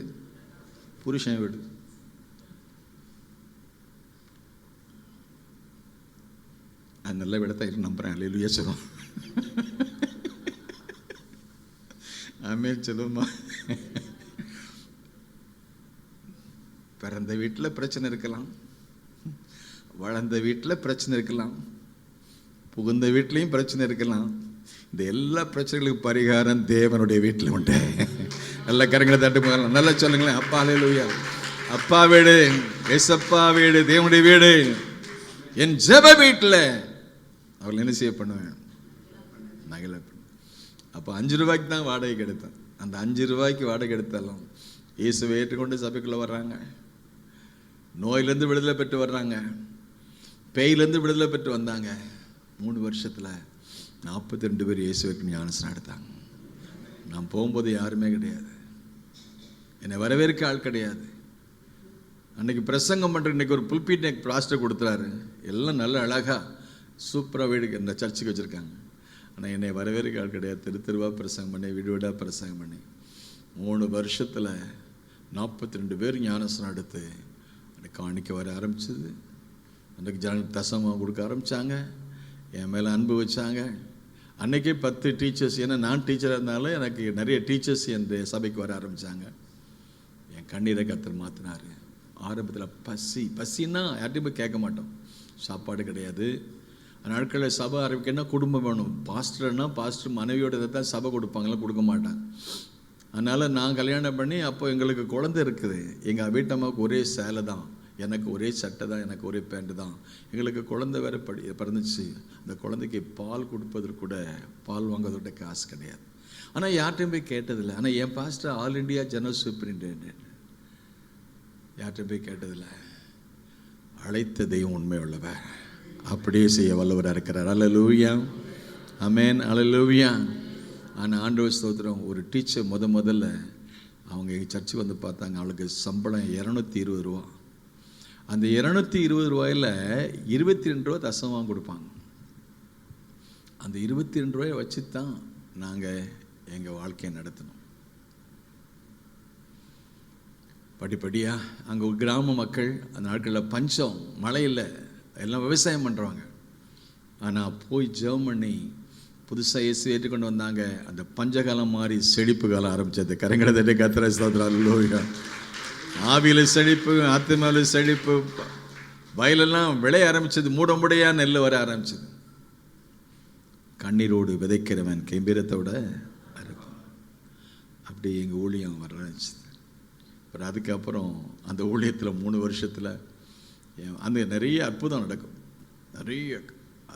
புருஷன் வீடு. அது நல்ல விடத்தான் நம்புறேன். அல்லேலூயா சொல்லுவோம். ஆமென் சொல்லுமா? பிறந்த வீட்டில் பிரச்சனை இருக்கலாம், வளர்ந்த வீட்டில் பிரச்சனை இருக்கலாம், புகுந்த வீட்லேயும் பிரச்சனை இருக்கலாம். இந்த எல்லா பிரச்சனைகளுக்கும் பரிகாரம் தேவனுடைய வீட்டில் உண்டு. நல்ல கரங்களை தட்டு போகலாம், நல்லா சொல்லுங்களேன். அப்பா அல்லேலூயா. அப்பா வீடு, ஏசப்பா வீடு, தேவனுடைய வீடு, என் ஜெப வீட்டில் அவள் என்ன செய்ய பண்ணுவேன், நகலை. அப்போ 5 ரூபாய்க்கு தான் வாடகைக்கு எடுத்தேன். அந்த 5 ரூபாய்க்கு வாடகை எடுத்தாலும் இயேசுவை ஏற்றுக்கொண்டு சபைக்குள்ளே வர்றாங்க. நோயிலேருந்து விடுதலை பெற்று வர்றாங்க, பேயிலேருந்து விடுதலை பெற்று வந்தாங்க. 3 வருஷத்தில் 42 பேர் இயேசுவுக்கு ஞானஸ்நானம் எடுத்தாங்க. நான் போகும்போது யாருமே கிடையாது, என்னை வரவேற்க ஆள் கிடையாது. அன்றைக்கி பிரசங்கம் பண்ணுற இன்றைக்கி ஒரு புல்பீட் எனக்கு பிளாஸ்டர் கொடுத்துறாரு. எல்லாம் நல்ல அழகாக சூப்பராக வீடு இந்த சர்ச்சுக்கு வச்சுருக்காங்க. ஆனால் என்னை வரவேற்க ஆள் கிடையாது. தெருவாக பிரசங்கம் பண்ணி, வீடு வீடாக பிரசங்கம் பண்ணி 3 வருஷத்தில் 42 பேர் ஞானஸ்நானம் எடுத்து அன்றைக்கி காணிக்க வர ஆரம்பிச்சது. அன்றைக்கு ஜனங்களுக்கு தசமாக கொடுக்க ஆரம்பித்தாங்க, என் மேலே அன்பு வச்சாங்க. அன்றைக்கே 10 டீச்சர்ஸ், ஏன்னா நான் டீச்சராக இருந்தாலும் எனக்கு நிறைய டீச்சர்ஸ் என் சபைக்கு வர ஆரம்பித்தாங்க. என் கண்ணீரை கர்த்தர் மாற்றினார். ஆரம்பத்தில் பசின்னா யார்ட்டையும் போய் கேட்க மாட்டோம், சாப்பாடு கிடையாது. நாட்களில் சபை ஆரம்பிக்கன்னா குடும்பம் வேணும். பாஸ்டர்னா பாஸ்டர் மனைவியோட இதை தான் சபை கொடுப்பாங்களா, கொடுக்க மாட்டாங்க. அதனால் நான் கல்யாணம் பண்ணி அப்போ எங்களுக்கு குழந்தை இருக்குது. எங்கள் வீட்டம்மாவுக்கு ஒரே சேலை தான், எனக்கு ஒரே சட்டை தான், எனக்கு ஒரே பேண்ட்டு தான். எங்களுக்கு குழந்தை வேறு பிறந்துச்சு. அந்த குழந்தைக்கு பால் கொடுப்பதற்கு கூட, பால் வாங்குவதோட காசு கிடையாது. ஆனால் யார்கிட்டையும் போய் கேட்டதில்லை. ஆனால் என் pastor all India general superintendent, யார்கிட்டையும் போய் கேட்டதில்லை. அழைத்த தெய்வம் உண்மை உள்ளவர், அப்படியே செய்ய வல்லவராக இருக்கிறார். அல்லேலூயா, ஆமென், அல்லேலூயா. ஆனால் ஆண்டவர் ஸ்தோத்திரம். ஒரு டீச்சர் முதல்ல அவங்க எங்கள் சர்ச்சுக்கு வந்து பார்த்தாங்க. அவளுக்கு சம்பளம் 220 ரூபா. அந்த 220 ரூபாயில் 22 ரூபா தசமாக கொடுப்பாங்க. அந்த 22 ரூபாயை வச்சு தான் நாங்கள் எங்கள் வாழ்க்கையை நடத்தணும். படிப்படியாக அங்கே கிராம மக்கள் அந்த நாட்களில் பஞ்சம், மழை இல்லை, எல்லாம் விவசாயம் பண்ணுறாங்க. ஆனால் போய் ஜெபம் பண்ணி புதுசாக இயேசு ஏற்றுக்கொண்டு வந்தாங்க. அந்த பஞ்சகாலம் மாறி செழிப்பு காலம் ஆரம்பித்தது. கரங்களை தட்டி கர்த்தரை ஸ்தோத்திரம். அல்லேலூயா. ஆவியில் செழிப்பு, ஆத்துமாவில் செழிப்பு, வயலெல்லாம் விளைய ஆரம்பித்தது. மூடமுடையாக நெல் வர ஆரம்பிச்சது. கண்ணீரோடு விதைக்கிறவன் கெம்பீரத்தோட அறுப்பான். அப்படி எங்கள் ஊழியம் வர ஆரம்பிச்சது. அப்புறம் அதுக்கப்புறம் அந்த ஊழியத்தில் 3 வருஷத்தில் அந்த நிறைய அற்புதம் நடக்கும், நிறைய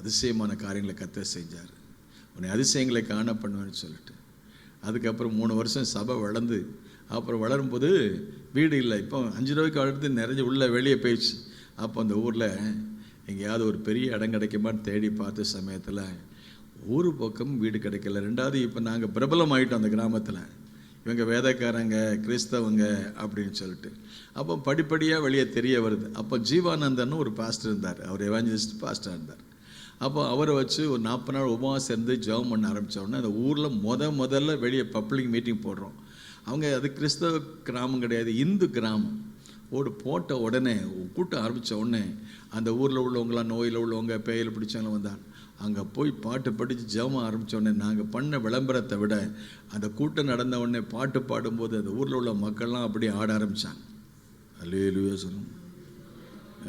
அதிசயமான காரியங்களை கர்த்தர் செஞ்சார். உன்னை அதிசயங்களை காண பண்ணுவேன்னு சொல்லிட்டு. அதுக்கப்புறம் 3 வருஷம் சபை வளர்ந்து, அப்புறம் வளரும்போது வீடு இல்லை. இப்போ 5 ரூபாய்க்கு அடுத்து நிறைஞ்சு உள்ள வெளியே போயிடுச்சு. அப்போ அந்த ஊரில் எங்கேயாவது ஒரு பெரிய இடம் கிடைக்குமான்னு தேடி பார்த்த சமயத்தில் ஊர் பக்கம் வீடு கிடைக்கல. 2வது இப்போ நாங்கள் பிரபலம் ஆகிட்டோம் அந்த கிராமத்தில். இவங்க வேதக்காரங்க, கிறிஸ்தவங்க அப்படின்னு சொல்லிட்டு. அப்போ படிப்படியாக வெளியே தெரிய வருது. அப்போ ஜீவானந்தன்னு ஒரு பாஸ்டர் இருந்தார், அவர் எவாஞ்சலிஸ்ட் பாஸ்டர் இருந்தார். அப்போ அவரை வச்சு ஒரு 40 நாள் உபவாசம் இருந்து ஜெபம் பண்ண ஆரம்பித்தோடனே அந்த ஊரில் முதல்ல வெளியே பப்ளிக் மீட்டிங் போடுறோம். அவங்க அது கிறிஸ்தவ கிராமம் கிடையாது, இந்து கிராமம். போட்ட உடனே கூட்டம் ஆரம்பித்த உடனே அந்த ஊரில் உள்ளவங்களாம், நோயில் உள்ளவங்க, பேயில் பிடிச்சவங்களாம் வந்தாங்க. அங்கே போய் பாட்டு படித்து ஜெபம் ஆரம்பித்தோடனே நாங்கள் பண்ண விளம்பரத்தை விட அந்த கூட்டம் நடந்த உடனே பாட்டு பாடும்போது அந்த ஊரில் உள்ள மக்கள்லாம் அப்படியே ஆட ஆரம்பித்தாங்க. அல்லேலூயா சொல்லுங்க.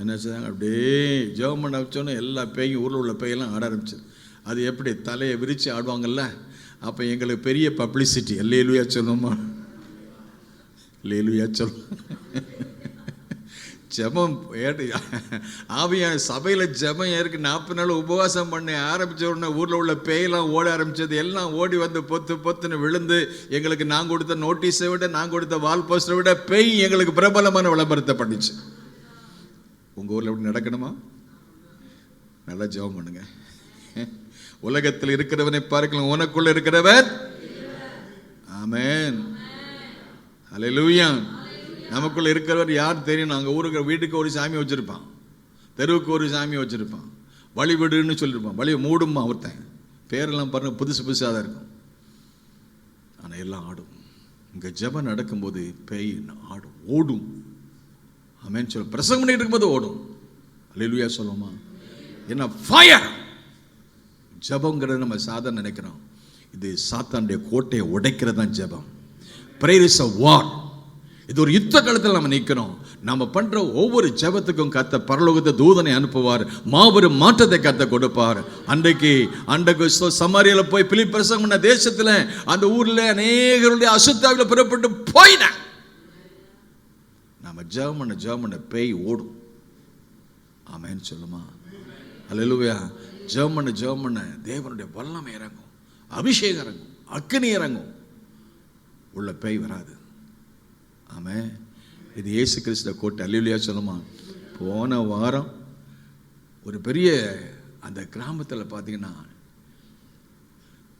என்ன செய்தாங்க, அப்படியே ஜெபம் பண்ண வச்சோன்னே எல்லா பேயும், ஊரில் உள்ள பேயெல்லாம் ஆட ஆரம்பிச்சது. அது எப்படி தலையை விரித்து ஆடுவாங்கல்ல, அப்போ எங்களுக்கு பெரிய பப்ளிசிட்டி. அல்லேலூயா சொல்லுமா, அல்லேலூயா சொல்லும். ஜெபம் ஆவியான சபையில் ஜெபம் ஏற்கு 40 நாள் உபவாசம் பண்ணி ஆரம்பித்த உடனே ஊரில் உள்ள பேயெல்லாம் ஓட ஆரம்பித்தது. எல்லாம் ஓடி வந்து பொத்துன்னு விழுந்து எங்களுக்கு நான் கொடுத்த நோட்டீஸை விட, நான் கொடுத்த வால் போஸ்டரை விட பேய் எங்களுக்கு பிரபலமான விளம்பரத்தை பண்ணிச்சு. உங்கள் ஊரில் எப்படி நடக்கணுமா? நல்லா ஜெபம் பண்ணுங்க. உலகத்தில் இருக்கிறவனை பார்க்கலாம், உனக்குள்ள இருக்கிறவர். ஆமென், அல்லேலூயா. நமக்குள்ள இருக்கிறவர் யார் தெரியும்? நாங்கள் ஊருக்கு வீட்டுக்கு ஒரு சாமி வச்சுருப்பான், தெருவுக்கு ஒரு சாமி வச்சுருப்பான், வழி விடுன்னு சொல்லியிருப்பான். வழியை மூடுமா ஒருத்தன். பேரெல்லாம் பாருங்கள், புதுசாக தான் இருக்கும். ஆனால் எல்லாம் ஆடும். இங்கே ஜெபம் நடக்கும்போது பேய் ஆடும், ஓடும். ஆமென் சொல்ல. பிரசங்கம் பண்ணிட்டு இருக்கும்போது ஓடும். அல்லேலூயா சொல்லுமா. என்ன ஃபயர்! ஜெபங்கிறது நம்ம சாதாரண நினைக்கிறோம். இது சாத்தானுடைய கோட்டையை உடைக்கிறது தான் ஜெபம். Prayer is a war. இது ஒரு யுத்த காலத்தில் நம்ம நிற்கிறோம். நம்ம பண்ற ஒவ்வொரு ஜெபத்துக்கும் கர்த்தர் பரலோகத்தை தூதனை அனுப்புவார், மாபெரும் மாற்றத்தை கர்த்தர் கொடுப்பார். அன்றைக்கு சமாரியால போய் பிலிப் பிரசங்கம் பண்ண தேசத்துல அந்த ஊர்ல அநேகருடைய அசுத்தாவில புறப்பட்டு போயினான். நம்ம ஜெபம் பண்ண பேய் ஓடும். ஆமென் சொல்லுமா? அல்லேலூயா. ஜெபம் பண்ண தேவனுடைய வல்லமை இறங்கும், அபிஷேகம் இறங்கும், அக்கினி இறங்கும், உள்ள பேய் வராது. ஆமென். இது இயேசு கிறிஸ்துவ கோட்டை. அல்லேலூயா சொல்லுமா? போன வாரம் ஒரு பெரிய அந்த கிராமத்தில் பார்த்தீங்கன்னா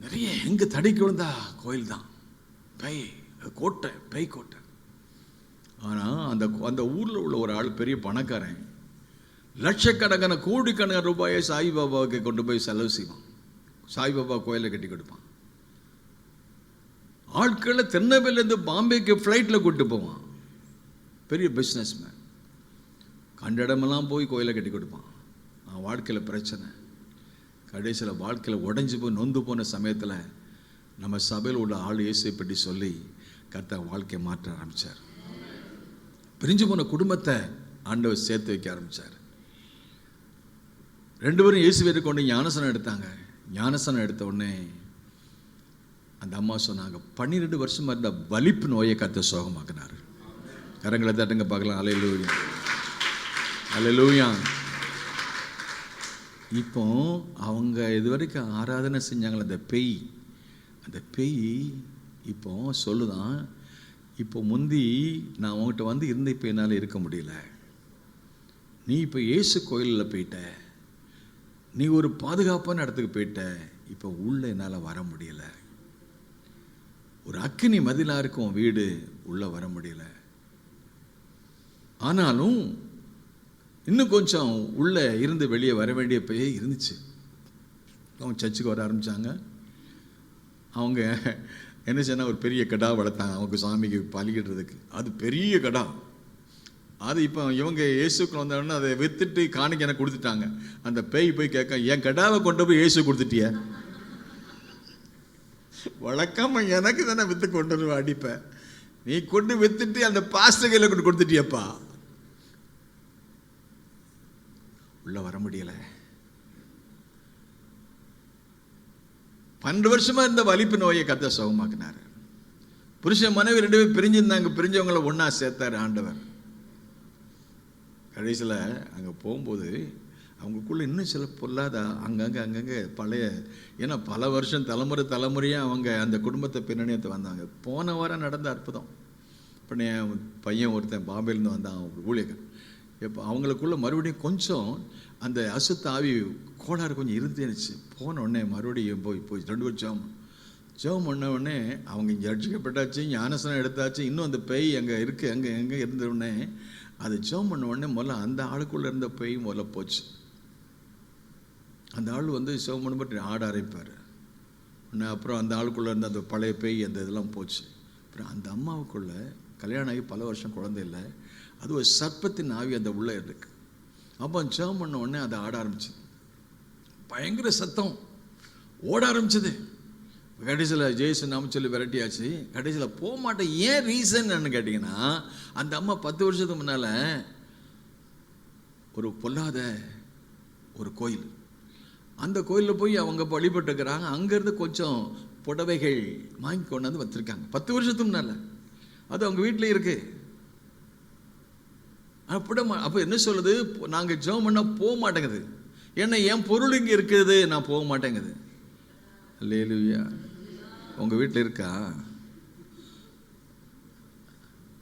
நிறைய எங்கே தடிக்கு விழுந்தா கோயில் தான், பேய் கோட்டை, பேய் கோட்டை. ஆனால் அந்த ஊரில் உள்ள ஒரு ஆள் பெரிய பணக்காரன், லட்சக்கணக்கான கோடிக்கணக்கான ரூபாயை சாய்பாபாவுக்கு கொண்டு போய் செலவு செய்வான். சாய்பாபா கோயிலை கட்டி கொடுப்பான். ஆட்களை திருநெல்வேலியிலேருந்து பாம்பேக்கு ஃப்ளைட்டில் கூப்பிட்டு போவான். பெரிய பிஸ்னஸ் மேன். கண்ட இடமெல்லாம் போய் கோயிலை கட்டி கொடுப்பான். அவன் வாழ்க்கையில் பிரச்சனை. கடைசியில் வாழ்க்கையில் உடஞ்சி போய் நொந்து போன சமயத்தில் நம்ம சபையில் உள்ள ஆள் இயேசுவை பற்றி சொல்லி கர்த்தர் வாழ்க்கையை மாற்ற ஆரம்பித்தார். பிரிஞ்சு போன குடும்பத்தை ஆண்டவர் சேர்த்து வைக்க ஆரம்பித்தார். 2 பேரும் இயேசுவை கொண்டு ஞானசனம் எடுத்தாங்க. ஞானசனம் எடுத்த உடனே அந்த அம்மா சொன்னாங்க, 12 வருஷமா இருந்த வலிப்பு நோயை கர்த்தர் சுகமாக்கினார். கரங்களை தட்டுங்க பார்க்கலாம். அல்லேலூயா, அல்லேலூயா. இப்போ அவங்க இதுவரைக்கும் ஆராதனை செஞ்சாங்களே அந்த பேய் இப்போ சொல்லுதான், இப்போ முந்தி நான் உங்கள்கிட்ட வந்து இருந்த இப்போ என்னால் இருக்க முடியல, நீ இப்போ இயேசு கோயிலில் போயிட்ட, நீ ஒரு பாதுகாப்பான இடத்துக்கு போயிட்ட, இப்போ உள்ள என்னால் வர முடியல, ஒரு அக்கினி மதிலாக இருக்கும் வீடு, உள்ளே வர முடியல. ஆனாலும் இன்னும் கொஞ்சம் உள்ளே இருந்து வெளியே வர வேண்டிய பேய் இருந்துச்சு. அவங்க சர்ச்சுக்கு வர ஆரம்பித்தாங்க. அவங்க என்ன செய்யணும், ஒரு பெரிய கடா வளர்த்தாங்க அவங்க சாமிக்கு பலிக்கிடுறதுக்கு. அது பெரிய கடா. அது இப்போ இவங்க இயேசுக்கு வந்தோடனே அதை விற்றுட்டு காணிக்க எனக்கு கொடுத்துட்டாங்க. அந்த பேய் போய் கேட்க, என் கடாவை கொண்டு போய் இயேசு கொடுத்துட்டிய? வழக்கமாக எனக்கு தானே விற்று கொண்டு வந்து அடிப்பேன், நீ கொண்டு விற்றுட்டு அந்த பாஸ்டர் கையில் கொண்டு கொடுத்துட்டியப்பா. உள்ள வர முடியல. 12 வருஷமா இருந்த வலிப்பு நோயை கர்த்தர் சுகமாக்கினார். புருஷன் மனைவி 2 பேரும் பிரிஞ்சிருந்தாங்க. பிரிஞ்சவங்களை ஒன்னா சேர்த்தாரு ஆண்டவர். கடைசியில் அங்கே போகும்போது அவங்களுக்குள்ள இன்னும் சில பொல்லாத அங்கங்கே பழைய, ஏன்னா பல வருஷம் தலைமுறையாக அவங்க அந்த குடும்பத்தை பின்னணியத்தை வந்தாங்க. போன வாரம் நடந்த அற்புதம். இப்போ என் பையன் ஒருத்தன் பாம்பேலேருந்து வந்தான், ஊழியர்கள். இப்போ அவங்களுக்குள்ள மறுபடியும் கொஞ்சம் அந்த அசுத்த ஆவி கோளாறு கொஞ்சம் இருந்துச்சு. போன உடனே மறுபடியும் போய் 2 வருஷம் ஜெபம் பண்ண உடனே அவங்க இங்கே ரட்சிக்கப்பட்டாச்சு, ஞானசனம் எடுத்தாச்சு. இன்னும் அந்த பேய் அங்கே இருக்குது, எங்கே இருந்த உடனே அது ஜெபம் பண்ண உடனே முதல்ல அந்த ஆளுக்குள்ளே இருந்த பேய் முதல்ல போச்சு. அந்த ஆள் வந்து ஜெபம் பண்ணும்போது ஆட ஆரம்பிப்பார். அப்புறம் அந்த ஆளுக்குள்ளே இருந்த அந்த பழைய பேய் அந்த இதெல்லாம் போச்சு. அப்புறம் அந்த அம்மாவுக்குள்ளே கல்யாணம் ஆகி பல வருஷம் குழந்தை இல்லை, அது ஒரு சர்ப்பத்தின் ஆவி அந்த உள்ளே இருக்கு. அப்போ ஜெபம் பண்ண உடனே அதை ஆட ஆரம்பிச்சது. பயங்கர சத்தம் ஓட ஆரம்பிச்சது. கடைசியில் ஜெயசு நாம சொல்லி விரட்டியாச்சு. கடைசியில் போக மாட்டேன். ஏன் ரீசன் கேட்டிங்கன்னா, அந்த அம்மா 10 வருஷத்துக்கு முன்னால் ஒரு பொல்லாத ஒரு கோயில், அந்த கோயிலில் போய் அவங்க வழிபட்டுக்கிறாங்க. அங்கேருந்து கொஞ்சம் புடவைகள் வாங்கி கொண்டாந்து வச்சுருக்காங்க 10 வருஷத்துக்கு முன்னால். அது அவங்க வீட்டில் இருக்கு. அப்போ என்ன சொல்லுது, நாங்கள் ஜெபம் பண்ணால் போக மாட்டேங்குது. ஏன்னா என் பொருள் இங்கே இருக்குது, நான் போக மாட்டேங்குது. அல்லேலூயா. உங்கள் வீட்டில் இருக்கா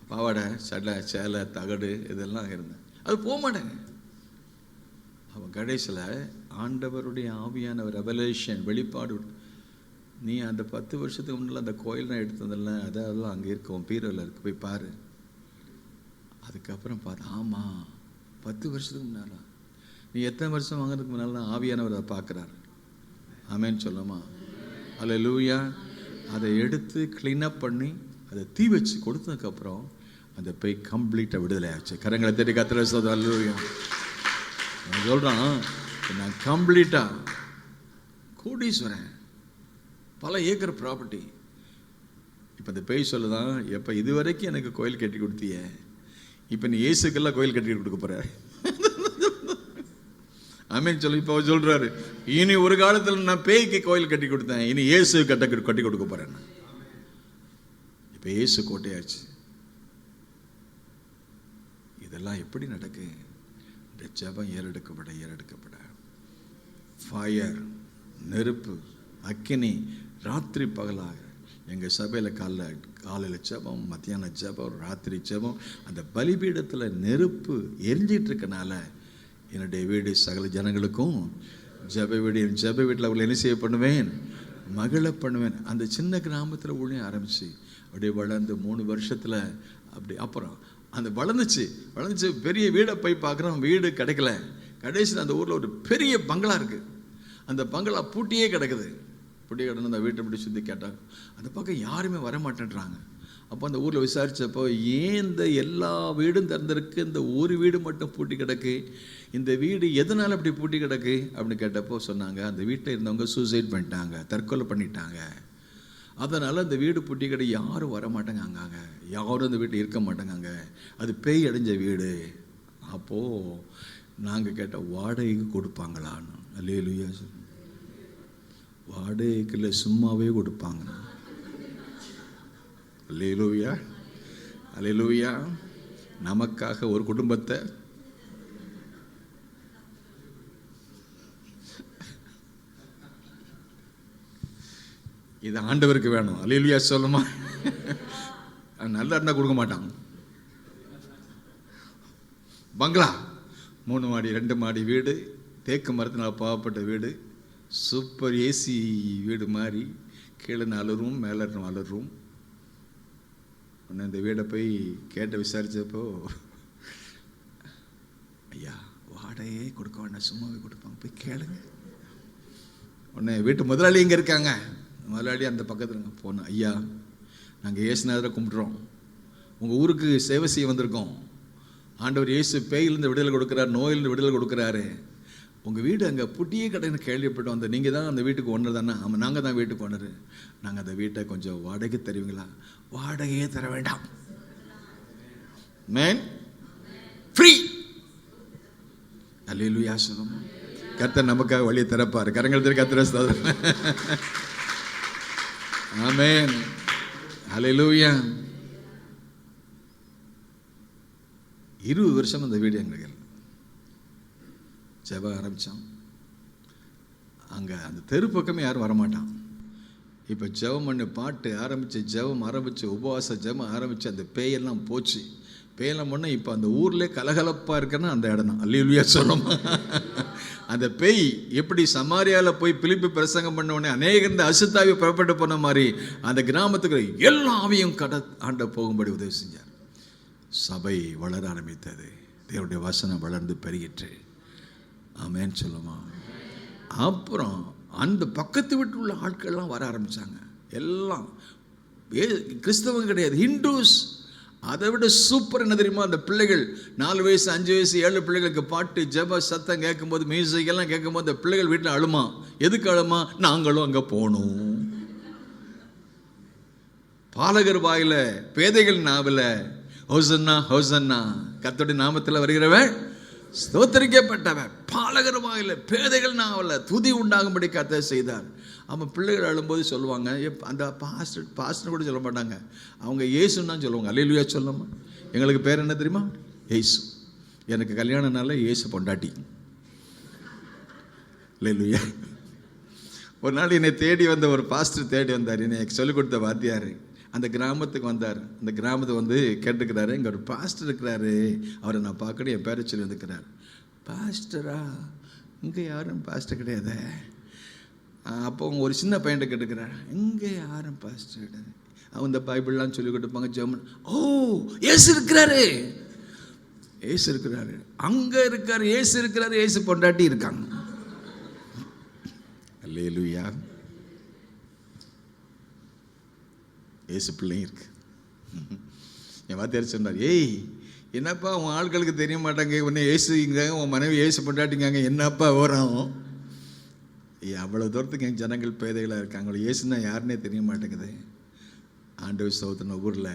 பாவாடை, சடை, சேலை, தகடு இதெல்லாம் இருந்தேன், அது போக மாட்டேங்க. அவன் கடைசியில் ஆண்டவருடைய ஆவியான ரெவலேஷன் வெளிப்பாடு, நீ அந்த 10 வருஷத்துக்கு முன்னால் அந்த கோயில் நான் எடுத்ததில்ல, அதெல்லாம் அங்கே இருக்கும், பீரோவில் இருக்கு, போய் பாரு. அதுக்கப்புறம் பார்த்து, ஆமாம் 10 வருஷத்துக்கு முன்னால, நீ எத்தனை வருஷம் வாங்கிறதுக்கு முன்னால் ஆவியானவர் அதை பார்க்குறாரு. ஆமேன்னு சொல்லமா? அல்லேலூயா. அதை எடுத்து க்ளீனப் பண்ணி அதை தீ வச்சு கொடுத்ததுக்கப்புறம் அந்த பேய் கம்ப்ளீட்டாக விடுதலை ஆச்சு. கரங்களை தேடி கத்திர சொல்றேன். அல்லேலூயா. நான் சொல்கிறான், நான் கம்ப்ளீட்டாக கோடீஸ்வரன், பல ஏக்கர் ப்ராப்பர்ட்டி. இப்போ இந்த பேய் சொல்லுதான், எப்போ இதுவரைக்கும் எனக்கு கோயில் கட்டி கொடுத்திய, இப்போ நீ இயேசுக்கெல்லாம் கோயில் கட்டி கொடுக்க போற. ஆமென் சொல்லு. இப்போ அவர் சொல்றாரு, இனி ஒரு காலத்தில் நான் பேய்க்கு கோயில் கட்டி கொடுத்தேன், இனி இயேசு கட்டி கொடுக்க போறேன். இப்போ இயேசு கோட்டையாச்சு. இதெல்லாம் எப்படி நடக்கு? இந்த ஜெபம் ஏறெடுக்கப்பட ஃபயர், நெருப்பு, அக்கினி, ராத்திரி பகலாக. எங்கள் சபையில் காலையில் ஜெபம், மத்தியான ஜெபம், ராத்திரி ஜெபம். அந்த பலிபீடத்தில் நெருப்பு எரிஞ்சிட்டு இருக்கனால என்னுடைய வீடு சகல ஜனங்களுக்கும் ஜெப வீடு. என் ஜெப வீட்டில் அவங்களை என்ன செய்ய பண்ணுவேன்? மகிழ பண்ணுவேன். அந்த சின்ன கிராமத்தில் ஊழியம் ஆரம்பிச்சு அப்படியே வளர்ந்து 3 வருஷத்தில் அப்படி அப்புறம் அந்த வளர்ந்துச்சு. பெரிய வீடை போய் பார்க்குறோம், வீடு கிடைக்கல. கடைசியில் அந்த ஊரில் ஒரு பெரிய பங்களா இருக்குது. அந்த பங்களா பூட்டியே கிடக்குது. பூட்டியே கிடந்து அந்த வீட்டை இப்படி சுற்றி கேட்டாங்க. அந்த பக்கம் யாருமே வர மாட்டேன்றாங்க. அப்போ அந்த ஊரில் விசாரித்தப்போ, ஏன் இந்த எல்லா வீடும் திறந்திருக்கு, இந்த ஒரு வீடு மட்டும் பூட்டி கிடக்கு, இந்த வீடு எதனால் அப்படி பூட்டி கிடக்கு அப்படின்னு கேட்டப்போ சொன்னாங்க, அந்த வீட்டில் இருந்தவங்க சூசைட் பண்ணிட்டாங்க, தற்கொலை பண்ணிட்டாங்க. அதனால் அந்த வீடு பூட்டி கிடக்கு, யாரும் வர மாட்டேங்க, யாரும் அந்த வீட்டில் இருக்க மாட்டேங்க, அது பேய் அடைஞ்ச வீடு. அப்போது நாங்கள் கேட்ட, வாடகைக்கு கொடுப்பாங்களான்னு. அல்லேலூயா. வாடகைக்கு இல்லை, சும்மாவே கொடுப்பாங்க. அல்லேலூயா, அல்லேலூயா. நமக்காக ஒரு குடும்பத்தை இது ஆண்டவருக்கு வேணும். அல்லேலூயா சொல்லுமா. நல்லா இருந்தால் கொடுக்க மாட்டாங்க. பங்களா 3 மாடி 2 மாடி வீடு, தேக்கு மரத்தினால் பாவப்பட்ட வீடு, சூப்பர் ஏசி வீடு மாதிரி. கீழே 4 ரூம், மேலே 4 ரூம். உடனே இந்த வீடை போய் கேட்ட விசாரித்தப்போ, ஐயா வாடகையே கொடுக்க வேண்டாம், சும்மாவே கொடுப்பாங்க, போய் கேளுங்க. உடனே வீட்டு முதலாளி இங்கே இருக்காங்க. முதலாளி அந்த பக்கத்தில் போனோம். ஐயா, நாங்கள் இயேசுநாதரை கும்பிட்றோம், உங்கள் ஊருக்கு சேவை செய்ய வந்திருக்கோம். ஆண்டவர் இயேசு பேயிலிருந்து விடுதலை கொடுக்குறாரு, நோயிலிருந்து விடுதலை கொடுக்குறாரு. உங்கள் வீடு அங்கே புட்டியே கடைன்னு கேள்விப்பட்டோம். அந்த நீங்கள் தான் அந்த வீட்டுக்கு ஒன்று தானே? ஆமாம், நாங்கள் தான் வீட்டுக்கு ஒன்று. நாங்கள் அந்த வீட்டை கொஞ்சம் வாடகை தருவீங்களா? வாடகையே தர வேண்டாம், மேன் ஃப்ரீ. அல்லேலூயா சொல்லுமா. கர்த்தர் நமக்காக வழியை திறப்பார். கரங்கள் கர்த்தர் ஸ்தோத்திரம். ஆமென், அல்லேலூயா. 20 வருஷம் அந்த வீடு எங்களுக்கு ஜெபம் ஆரம்பித்தோம். அங்கே அந்த தெரு பக்கமே யாரும் வரமாட்டான். இப்போ ஜெபம் பண்ணி பாட்டு ஆரம்பித்து, ஜெபம் ஆரம்பித்து, உபவாச ஜெபம் ஆரம்பித்து, அந்த பேயெல்லாம் போச்சு. பேயெல்லாம் பண்ணால் இப்போ அந்த ஊர்லேயே கலகலப்பாக இருக்குன்னா அந்த இடம் தான். அல்லேலூயா சொல்லுமா. அந்த பேய் எப்படி சமாரியாவில் போய் பிலிப்பி பிரசங்கம் பண்ண உடனே அநேக இந்த அசுத்தாவி புறப்பட்டு போன மாதிரி அந்த கிராமத்துக்கு எல்லா ஆவியும் ஆண்ட போகும்படி உதவி செஞ்சார். சபை வளர ஆரம்பித்தது. தேவனுடைய வசனம் வளர்ந்து பெருகிற்று. ஆமென் சொல்லுமா. அப்புறம் அந்த பக்கத்து வீட்டில் உள்ள ஆட்கள்லாம் வர ஆரம்பித்தாங்க. எல்லாம் கிறிஸ்தவங்க கிடையாது, ஹிந்துஸ். அதை விட சூப்பர் என்ன தெரியுமா? அந்த பிள்ளைகள் 4 வயசு 5 வயசு 7 பிள்ளைகளுக்கு பாட்டு ஜெப சத்தம் கேட்கும்போது, மியூசிக் எல்லாம் கேட்கும்போது அந்த பிள்ளைகள் வீட்டில் அழுமா. எதுக்கு அழுமா? நாங்களும் அங்கே போகணும். பாலகர் வாயில, பேதைகள் நாவில், ஹோசன்னா ஹோசன்னா, கர்த்தருடைய நாமத்தில் வருகிறவன் ஸ்தோத்தரிக்கப்பட்டவன். பாலகர் வாயில, பேதைகள் நாவில் துதி உண்டாகும்படி கர்த்தர் செய்தார். அவன் பிள்ளைகள் அழும்போது சொல்லுவாங்க, அந்த பாஸ்டர் கூட சொல்ல மாட்டாங்க, அவங்க இயேசுன்னு தான் சொல்லுவாங்க. அல்லேலூயா சொல்லுமா. எங்களுக்கு பேர் என்ன தெரியுமா? இயேசு. எனக்கு கல்யாண நாளில் இயேசு பொண்டாட்டி. அல்லேலூயா. ஒரு நாள் என்னை தேடி வந்த ஒரு பாஸ்டர் தேடி வந்தார். என்னை சொல்லிக் கொடுத்த வாத்தியார் அந்த கிராமத்துக்கு வந்தார். அந்த கிராமத்தை வந்து கேட்டுக்கிறாரு, இங்கே ஒரு பாஸ்டர் இருக்கிறாரு, அவரை நான் பார்க்கணும், என் பேரை சொல்லி வந்துக்கிறார். பாஸ்டரா? இங்கே யாரும் பாஸ்டர் கிடையாது. அப்போ ஒரு சின்ன பையன்ட்ட கேட்டுக்கிறார், இங்கே யாரும் பாஸ்டர் கிடையாது. அவன் இந்த பைபிள்லாம் சொல்லி கொடுப்பாங்க, ஜெர்மன். ஓ, ஏசு இருக்கிறாரு, ஏசு இருக்கிறாரு, அங்கே இருக்காரு, ஏசு இருக்கிறாரு, ஏசு பொண்டாட்டி இருக்காங்க. அல்லேலூயா. ஏசு பிள்ளையும் இருக்கு. என் வாத்தியார் சொன்னார், ஏய் என்னப்பா உன் ஆட்களுக்கு தெரிய மாட்டாங்க, உன்னை ஏசுங்க, உன் மனைவி ஏசு பொண்டாட்டிங்காங்க, என்னப்பா ஓரம்? அவ்வளோ தூரத்துக்கு என் ஜனங்கள் பேதைகளாக இருக்காங்க, ஏசுனா யாருன்னே தெரிய மாட்டேங்குது. ஆண்டவர் சௌத்தின ஊரில்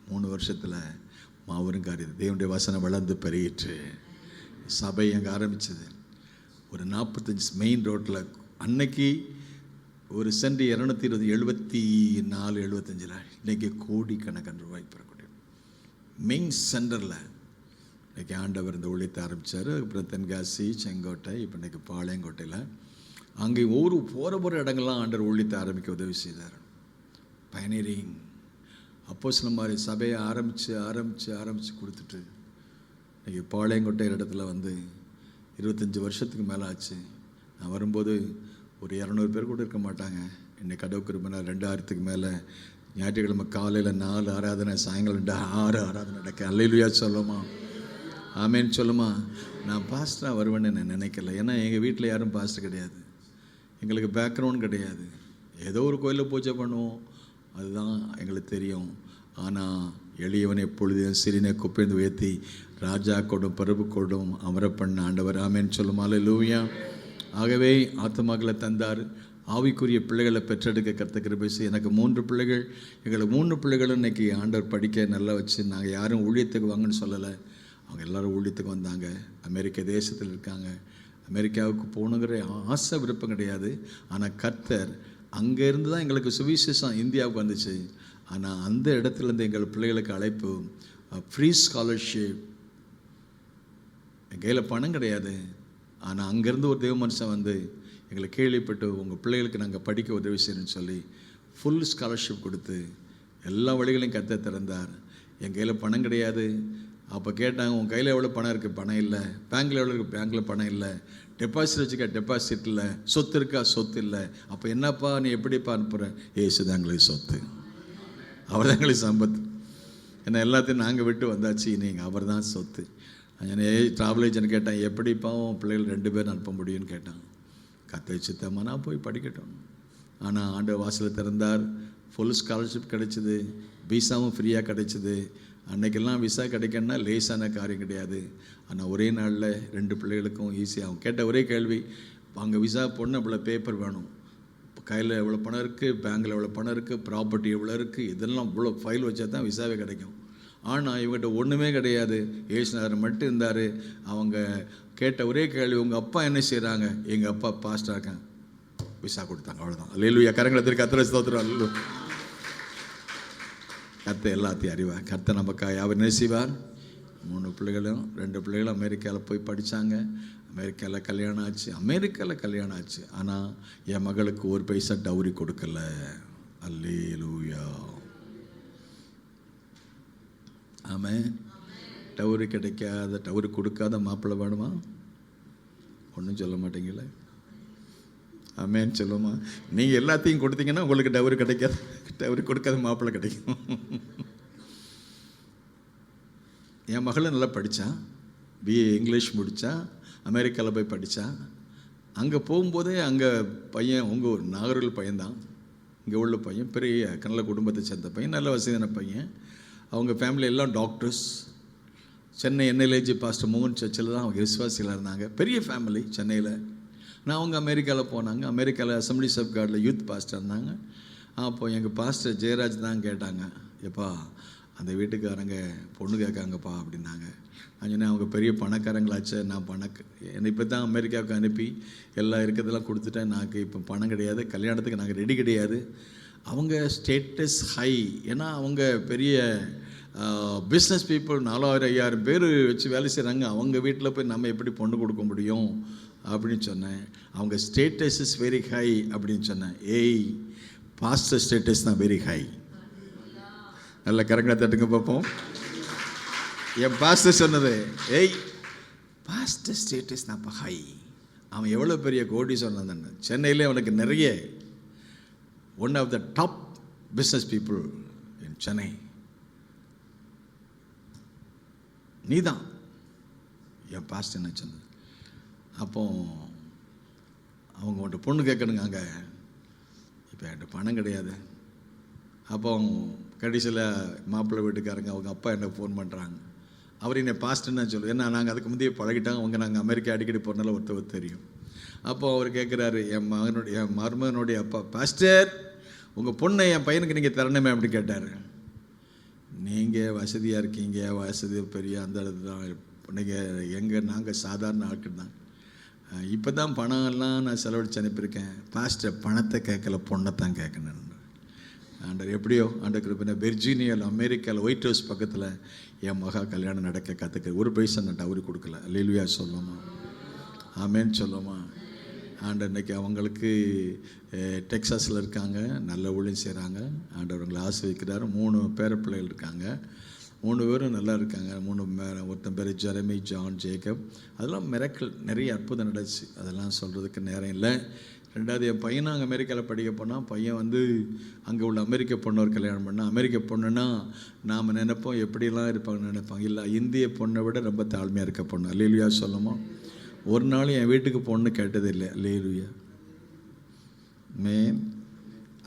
3 வருஷத்தில் மாபெரும் காரியம். தேவனுடைய வசனம் வளர்ந்து பெருகிற்று. சபை அங்கே ஆரம்பித்தது. ஒரு 45 மெயின் ரோட்டில் அன்னைக்கு ஒரு சென்ட் 220 74 75 இன்றைக்கி கோடிக்கணக்கான ரூபாய்க்கு பெறக்கூடிய மெயின் சென்டரில் இன்றைக்கி ஆண்டவர் இந்த ஊழியத்தை ஆரம்பித்தார். அப்புறம் தென்காசி, செங்கோட்டை, இப்போ இன்றைக்கி பாளையங்கோட்டையில் அங்கே போகிற இடங்கள்லாம் ஆண்டவர் ஊழியத்தை ஆரம்பிக்க உதவி செய்தார். பயனரிங் அப்போஸ்தலர் மாதிரி சபையை ஆரம்பித்து கொடுத்துட்டு இன்றைக்கி பாளையங்கோட்டை இடத்துல வந்து 25 வருஷத்துக்கு மேலே ஆச்சு. நான் வரும்போது ஒரு 200 பேர் கூட இருக்க மாட்டாங்க. இன்னைக்கு கடவுள் கிருபையினால 2000க்கு மேலே ஞாயிற்றுக்கிழமை காலையில் 4 ஆராதனை, சாயங்காலம் 6 ஆராதனை நடக்க. அல்லேலூயா சொல்லுமா, ஆமேன்னு சொல்லுமா. நான் பாஸ்டராக வருவேன்னு நான் நினைக்கல. ஏன்னா எங்கள் வீட்டில் யாரும் பாஸ்டர் கிடையாது, எங்களுக்கு பேக்ரவுண்ட் கிடையாது. ஏதோ ஒரு கோயிலில் பூஜை பண்ணுவோம், அதுதான் எங்களுக்கு தெரியும். ஆனால் எளியவனை எப்பொழுதும் சிறினை குப்பைந்து உயர்த்தி ராஜா கொடும் பருப்பு கொடும் அமர பண்ண ஆண்டவர். ஆமேன்னு சொல்லுமா, அல்லேலூயா. ஆகவே ஆத்துமாக்களை தந்தார். ஆவிக்குரிய பிள்ளைகளை பெற்றெடுக்க கர்த்தர் கிருபை செய்ய. எனக்கு 3 பிள்ளைகள். எங்களுக்கு 3 பிள்ளைகளும் இன்றைக்கி ஆண்டவர் படிக்க நல்லா வச்சு, நாங்கள் யாரும் ஊழியத்துக்கு வாங்கன்னு சொல்லலை. அவங்க எல்லோரும் ஊழியத்துக்கு வந்தாங்க. அமெரிக்க தேசத்தில் இருக்காங்க. அமெரிக்காவுக்கு போகணுங்கிற ஆசை விருப்பம் கிடையாது. ஆனால் கர்த்தர் அங்கேருந்து தான் எங்களுக்கு சுவிசேஷம் இந்தியாவுக்கு வந்துச்சு. ஆனால் அந்த இடத்துலேருந்து எங்கள் பிள்ளைகளுக்கு அழைப்பு, ஃப்ரீ ஸ்காலர்ஷிப். என் கையில் பணம் கிடையாது, ஆனால் அங்கேருந்து ஒரு தேவ மனுஷன் வந்து எங்களை கேள்விப்பட்டு உங்கள் பிள்ளைகளுக்கு நாங்கள் படிக்க உதவி செய்யணும்னு சொல்லி ஃபுல் ஸ்காலர்ஷிப் கொடுத்து எல்லா வழிகளையும் கர்த்தர் திறந்தார். என் கையில் பணம் கிடையாது. அப்போ கேட்டாங்க, உன் கையில் எவ்வளோ பணம் இருக்குது? பணம் இல்லை. பேங்க்கில் எவ்வளோ இருக்குது? பேங்க்கில் பணம் இல்லை. டெபாசிட் வச்சுக்க? டெபாசிட் இல்லை. சொத்து இருக்கா? சொத்து இல்லை. அப்போ என்னப்பா நீ எப்படிப்பா அனுப்புகிற? ஏசு தான் எங்களுக்கு சொத்து, அவர் தான் எங்களுக்கு சம்பத்து. ஏன்னா எல்லாத்தையும் நாங்கள் விட்டு வந்தாச்சு, நீங்கள் அவர் தான் சொத்து. ட்ராவல் ஏஜென்ட் கேட்டேன், எப்படிப்பா உன் பிள்ளைகள் 2 பேர் அனுப்ப முடியும்னு கேட்டான். கர்த்தர் சித்தமா நான் போய் படிக்கட்டும். ஆனால் ஆண்டவர் வாசலை திறந்தார். ஃபுல் ஸ்காலர்ஷிப் கிடைச்சிது. விசாவும் ஃப்ரீயாக கிடைச்சிது. அன்றைக்கெல்லாம் விசா கிடைக்கணும்னா லேசான காரியம் கிடையாது. ஆனால் ஒரே நாளில் 2 பிள்ளைகளுக்கும் ஈஸியாக. அவங்க கேட்ட ஒரே கேள்வி, அங்கே விசா போடணும் இவ்வளோ பேப்பர் வேணும், கையில் எவ்வளோ பணம் இருக்குது, பேங்கில் எவ்வளோ பணம் இருக்குது, ப்ராப்பர்ட்டி எவ்வளோ இருக்குது, இதெல்லாம் இவ்வளோ ஃபைல் வச்சா தான் விசாவே கிடைக்கும். ஆனால் இவங்ககிட்ட ஒன்றுமே கிடையாது. ஏசுநாதர் மட்டும் இருந்தார். அவங்க கேட்ட ஒரே கேள்வி, உங்கள் அப்பா என்ன செய்கிறாங்க? எங்கள் அப்பா பாஸ்டராக இருக்காங்க. விசா கொடுத்தாங்க, அவ்வளோதான். அல்லேலூயா. கரங்களத்திற்கு கர்த்தரை ஸ்தோத்திரம். அல்லேலூயா. கர்த்தர் எல்லாத்தையும் அறிவார். கர்த்தர் நமக்காக அவர் என்ன செய்வார்? 3 பிள்ளைகளும் 2 பிள்ளைகளும் அமெரிக்காவில் போய் படித்தாங்க. அமெரிக்காவில் கல்யாணம் ஆச்சு. ஆனால் என் மகளுக்கு 1 பைசா டவுரி கொடுக்கல. அல்லேலூயா. ஆமாம். டவுரி கொடுக்காத மாப்பிள்ளை வேணுமா? ஒன்றும் சொல்ல மாட்டீங்களே. ஆமேன்னு சொல்லுமா. நீங்கள் எல்லாத்தையும் கொடுத்தீங்கன்னா உங்களுக்கு டவுரி கிடைக்காது. டவுரி கொடுக்காத மாப்பிள்ளை கிடைக்கும். என் மகளும் நல்லா படித்தான். BA இங்கிலீஷ் முடித்தா. அமெரிக்காவில் போய் படித்தா. அங்கே போகும்போதே அங்கே பையன் உங்கள் நாகர்கோவில் பையன்தான். இங்கே உள்ள பையன் பெரிய நல்ல குடும்பத்தை சேர்ந்த பையன், நல்ல வசதியான பையன். அவங்க ஃபேமிலி எல்லாம் டாக்டர்ஸ். சென்னை NLG பாஸ்டர் மோகன் சர்ச்சில் தான் அவங்க விசுவாசிகளாக இருந்தாங்க. பெரிய ஃபேமிலி சென்னையில். நான் அவங்க அமெரிக்காவில் போனாங்க. அமெரிக்காவில் அசம்பிளிஸ் ஆஃப் காடில் யூத் பாஸ்டர் இருந்தாங்க. அப்போ எங்கள் பாஸ்டர் ஜெயராஜ் தான் கேட்டாங்க, எப்பா அந்த வீட்டுக்காரங்க பொண்ணு கேட்காங்கப்பா அப்படின்னாங்க. நான் சொன்னேன், அவங்க பெரிய பணக்காரங்களாச்சு. நான் என்னை இப்போ தான் அமெரிக்காவுக்கு அனுப்பி எல்லாம் இருக்கிறதெல்லாம் கொடுத்துட்டேன். நாங்கள் இப்போ பணம் கிடையாது, கல்யாணத்துக்கு நாங்கள் ரெடி கிடையாது. அவங்க ஸ்டேட்டஸ் ஹை. ஏன்னா அவங்க பெரிய பிஸ்னஸ் பீப்புள். 4000-5000 பேர் வச்சு வேலை செய்கிறாங்க. அவங்க வீட்டில் போய் நம்ம எப்படி பொண்ணு கொடுக்க முடியும் அப்படின்னு சொன்னேன். அவங்க ஸ்டேட்டஸ் இஸ் வெரி ஹை அப்படின்னு சொன்னேன். பாஸ்டர் ஸ்டேட்டஸ் தான் வெரி ஹை. நல்ல கரங்களை தட்டுங்க பார்ப்போம். என் பாஸ்டர் சொன்னது, பாஸ்டர் ஸ்டேட்டஸ் தான் இப்போ ஹை. அவன் எவ்வளோ பெரிய கோடி சொன்னான். சென்னையிலே அவனுக்கு நிறைய one of the top business people in Chennai. நீ தான் என் பாஸ்டர் என்ன சொன்னது. அப்போ அவங்க உன்ட்ட பொண்ணு கேட்கணுங்க. அங்கே இப்போ என்கிட்ட பணம் கிடையாது. அப்போ கடைசியில் மாப்பிள்ளை வீட்டுக்காரங்க அவங்க அப்பா என்ன ஃபோன் பண்ணுறாங்க. அவர் என்னை பாஸ்டர்னு தான் சொல்லுவோம். ஏன்னா நாங்கள் அதுக்கு முந்தைய பழகிட்டாங்க. அவங்க நாங்கள் அமெரிக்கா அடிக்கடி போனால ஒருத்தவர் தெரியும். அப்போது அவர் கேட்குறாரு, என் மருமகனுடைய அப்பா, பாஸ்டர் உங்கள் பொண்ணை என் பையனுக்கு நீங்கள் தரணுமே அப்படி கேட்டார். நீங்கள் வசதியாக இருக்கீங்க, வசதி பெரிய அந்த தான். நீங்கள் நாங்கள் சாதாரண ஆட்கள் தான். இப்போ தான் பணம் எல்லாம் நான் செலவழித்து அனுப்பியிருக்கேன். பாஸ்டர் பணத்தை கேட்கல, பொண்ணை தான் கேட்கணும். ஆண்டர் எப்படியோ ஆண்டர் கிருபை. வெர்ஜீனியாவில் அமெரிக்காவில் ஒயிட் ஹவுஸ் பக்கத்தில் என் மகா கல்யாணம் நடக்க கற்றுக்க. ஒரு பைசா நான் டவுரி கொடுக்கல. அல்லேலூயா சொல்லுமா, ஆமேன்னு சொல்லுமா. ஆண்டர் இன்னைக்கு அவங்களுக்கு டெக்ஸாஸில் இருக்காங்க, நல்ல ஊழியம் செய்கிறாங்க. ஆண்டவர் அவங்களை ஆசிர்வதிக்கிறார். 3 பேர பிள்ளைகள் இருக்காங்க. 3 பேரும் நல்லா இருக்காங்க. 3 ஒருத்தன் பேர் ஜெரமி, ஜான், ஜேக்கப். அதெல்லாம் மிராக்கிள், நிறைய அற்புதம் நடந்துச்சு. அதெல்லாம் சொல்கிறதுக்கு நேரம் இல்லை. 2வது என் பையனும் அங்கே அமெரிக்காவில் படிக்க போனால், பையன் வந்து அங்கே உள்ள அமெரிக்க பொண்ணு ஒரு கல்யாணம் பண்ணால். அமெரிக்க பொண்ணுன்னா நாம் நினைப்போம் எப்படிலாம் இருப்பாங்கன்னு நினைப்பாங்க. இல்லை, இந்திய பொண்ணை விட ரொம்ப தாழ்மையாக இருக்க பொண்ணு. அல்லேலூயா சொல்லுமா. ஒரு நாள் என் வீட்டுக்கு பொண்ணு கேட்டதில்லை. அல்லேலூயா மேன்.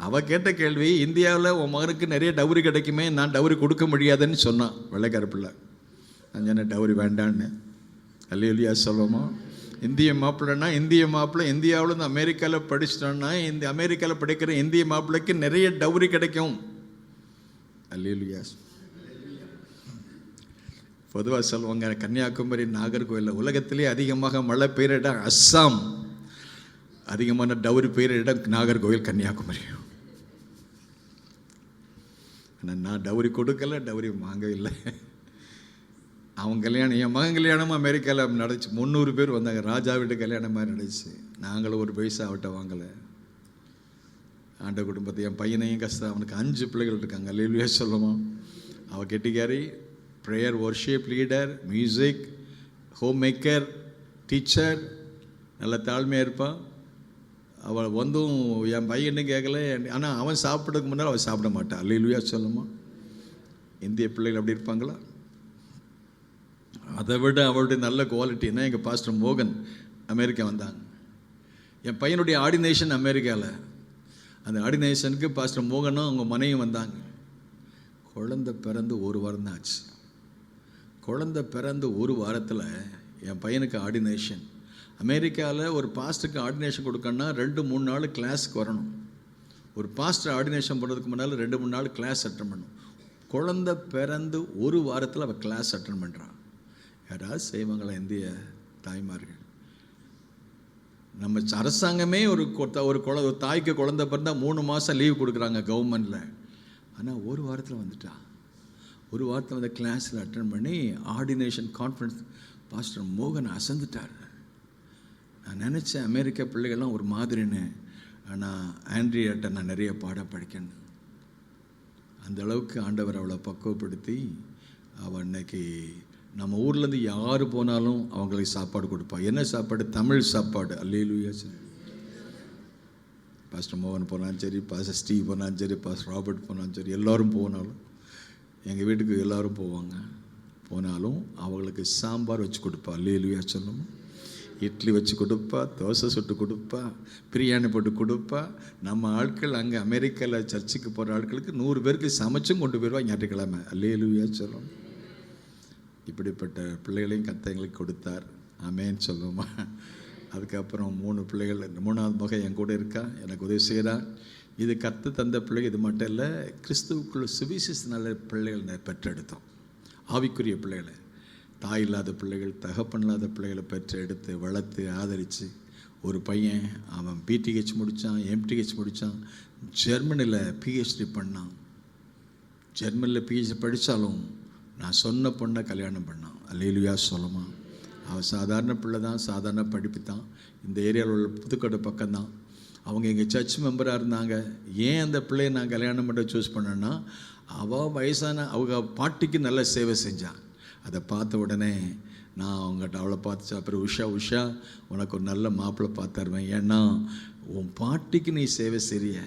அவள் கேட்ட கேள்வி, இந்தியாவில் உன் மகனுக்கு நிறைய டவுரி கிடைக்குமே, நான் டவுரி கொடுக்க முடியாதுன்னு சொன்னான் வெள்ளைக்கார பிள்ளை. நான் சொன்ன டவுரி வேண்டான்னு. அல்லேலூயா சொல்லுமா. இந்திய மாப்பிள்ளைன்னா இந்திய மாப்பிள்ளை இந்தியாவிலேருந்து அமெரிக்காவில் படிச்சிட்டோன்னா இந்த அமெரிக்காவில் படிக்கிற இந்திய மாப்பிள்ளைக்கு நிறைய டவுரி கிடைக்கும். அல்லேலூயா. பொதுவாக சொல்லுவாங்க, கன்னியாகுமரி, நாகர்கோவில் உலகத்திலே அதிகமாக மழை பெய்கிற இடம் அஸ்ஸாம், அதிகமான டவுரி பெய்கிற இடம் நாகர்கோவில், கன்னியாகுமரி. ஆனால் நான் டவுரி கொடுக்கல, டவுரி வாங்கவில்லை. அவன் கல்யாணம், என் மகன் கல்யாணமும் அமெரிக்காவில் நடந்துச்சு. 300 பேர் வந்தாங்க. ராஜா வீட்டு கல்யாணம் மாதிரி நடந்துச்சு. நாங்களும் ஒரு பைசா அவட்ட வாங்கலை. ஆண்ட குடும்பத்தை, என் பையனையும் கஷ்டம். அவனுக்கு 5 பிள்ளைகள் இருக்காங்க. அல்லேலூயா சொல்லுமா. அவள் கெட்டிக்காரி, prayer, worship leader, music, home maker, teacher, நல்ல தாழ்மையாக இருப்பான். அவள் வந்தும் என் பையன்னு கேட்கல. ஆனால் அவன் சாப்பிட்றதுக்கு முன்னால் அவள் சாப்பிட மாட்டான். அல்லேலூயா சொல்லுமா. இந்திய பிள்ளைகள் அப்படி இருப்பாங்களா? அதை விட அவளுடைய நல்ல குவாலிட்டின்னா, எங்கள் பாஸ்டர் மோகன் அமெரிக்கா வந்தாங்க. என் பையனுடைய ஆர்டினேஷன் அமெரிக்காவில். அந்த ஆர்டினேஷனுக்கு பாஸ்டர் மோகனும் அவங்க மனைவியும் வந்தாங்க. குழந்தை பிறந்து 1 வாரம் தான் ஆச்சு. குழந்தை பிறந்து 1 வாரத்தில் என் பையனுக்கு ஆர்டினேஷன். அமெரிக்காவில் ஒரு பாஸ்டருக்கு ஆர்டினேஷன் கொடுக்கணுன்னா 2-3 நாள் கிளாஸுக்கு வரணும். ஒரு பாஸ்டர் ஆர்டினேஷன் பண்ணுறதுக்கு முன்னால் 2-3 நாள் கிளாஸ் அட்டன் பண்ணணும். குழந்தை பிறந்து 1 வாரத்தில் அவள் கிளாஸ் அட்டன் பண்ணுறான். யாராவது செய்வாங்களா இந்திய தாய்மார்கள்? நம்ம அரசாங்கமே ஒரு தாய்க்கு குழந்தை பிறந்தால் 3 மாதம் லீவ் கொடுக்குறாங்க கவர்மெண்டில். ஆனால் 1 வாரத்தில் வந்துட்டா. 1 வாரத்தில் வந்து கிளாஸில் அட்டன் பண்ணி ஆர்டினேஷன் கான்ஃபரன்ஸ் பாஸ்டர் மோகன் அசந்துட்டார். நான் நினச்சேன் அமெரிக்கா பிள்ளைகள்லாம் ஒரு மாதிரின்னு. ஆனால் ஆண்ட்ரியாட்ட நான் நிறைய பாடம் படிக்கணும். அந்த அளவுக்கு ஆண்டவர் அவளை பக்குவப்படுத்தி அவள் இன்னைக்கு நம்ம ஊர்லேருந்து யார் போனாலும் அவங்களுக்கு சாப்பாடு கொடுப்பா. என்ன சாப்பாடு? தமிழ் சாப்பாடு. அல்லேலூயா. பாஸ்டர் மோகன் போனாலும் சரி, பாஸ்டர் ஸ்டீவ் போனாலும் சரி, பாஸ்டர் ராபர்ட் போனாலும் சரி, எல்லோரும் போனாலும், எங்கள் வீட்டுக்கு எல்லோரும் போவாங்க. போனாலும் அவங்களுக்கு சாம்பார் வச்சு கொடுப்பா. அல்லேலூயா சொல்லணும். இட்லி வச்சு கொடுப்பா, தோசை சுட்டு கொடுப்பா, பிரியாணி போட்டு கொடுப்பா. நம்ம ஆட்கள் அங்கே அமெரிக்காவில் சர்ச்சுக்கு போகிற ஆட்களுக்கு 100 பேருக்கு சமைச்சும் கொண்டு போயிடுவா ஞாயிற்றுக்கிழமை. அல்லேலூயா சொல்லணும். இப்படிப்பட்ட பிள்ளைகளையும் கர்த்தர் கொடுத்தார். ஆமேன்னு சொல்லுவோமா. அதுக்கப்புறம் 3 பிள்ளைகள், 3வது மகன் என் கூட இருக்கா, எனக்கு உதவி செய்கிறான். இது கர்த்தர் தந்த பிள்ளைகள். இது மட்டும் இல்லை, கிறிஸ்துவுக்குள்ள சுவிசேஷனால பிள்ளைகள் பெற்றெடுத்தோம். ஆவிக்குரிய பிள்ளைகளை, தாய் இல்லாத பிள்ளைகள், தகப்பன் இல்லாத பிள்ளைகளை பெற்றெடுத்து வளர்த்து ஆதரித்து, ஒரு பையன் அவன் பிடிஹெச் முடித்தான், எம்டிஹெச் முடித்தான், ஜெர்மனியில் பிஹெச்டி பண்ணான். ஜெர்மனியில் பிஹெச்டி படித்தாலும் நான் சொன்ன பொண்ணை கல்யாணம் பண்ணான். அல்லேலூயா சொல்லுமா. அவள் சாதாரண பிள்ளை தான், சாதாரண படிப்பு தான். இந்த ஏரியாவில் உள்ள புதுக்கோட்டை பக்கம்தான். அவங்க எங்கள் சர்ச் மெம்பராக இருந்தாங்க. ஏன் அந்த பிள்ளையை நான் கல்யாணம் பண்ண சூஸ் பண்ணேன்னா, அவள் வயசான அவங்க பாட்டிக்கு நல்ல சேவை செஞ்சான். அதை பார்த்த உடனே நான் அவங்ககிட்ட அவளை பார்த்து, அப்புறம் உஷா உனக்கு ஒரு நல்ல மாப்பிள்ளை பார்த்து தருவேன். ஏன்னா உன் பாட்டிக்கு நீ சேவை செய்ய,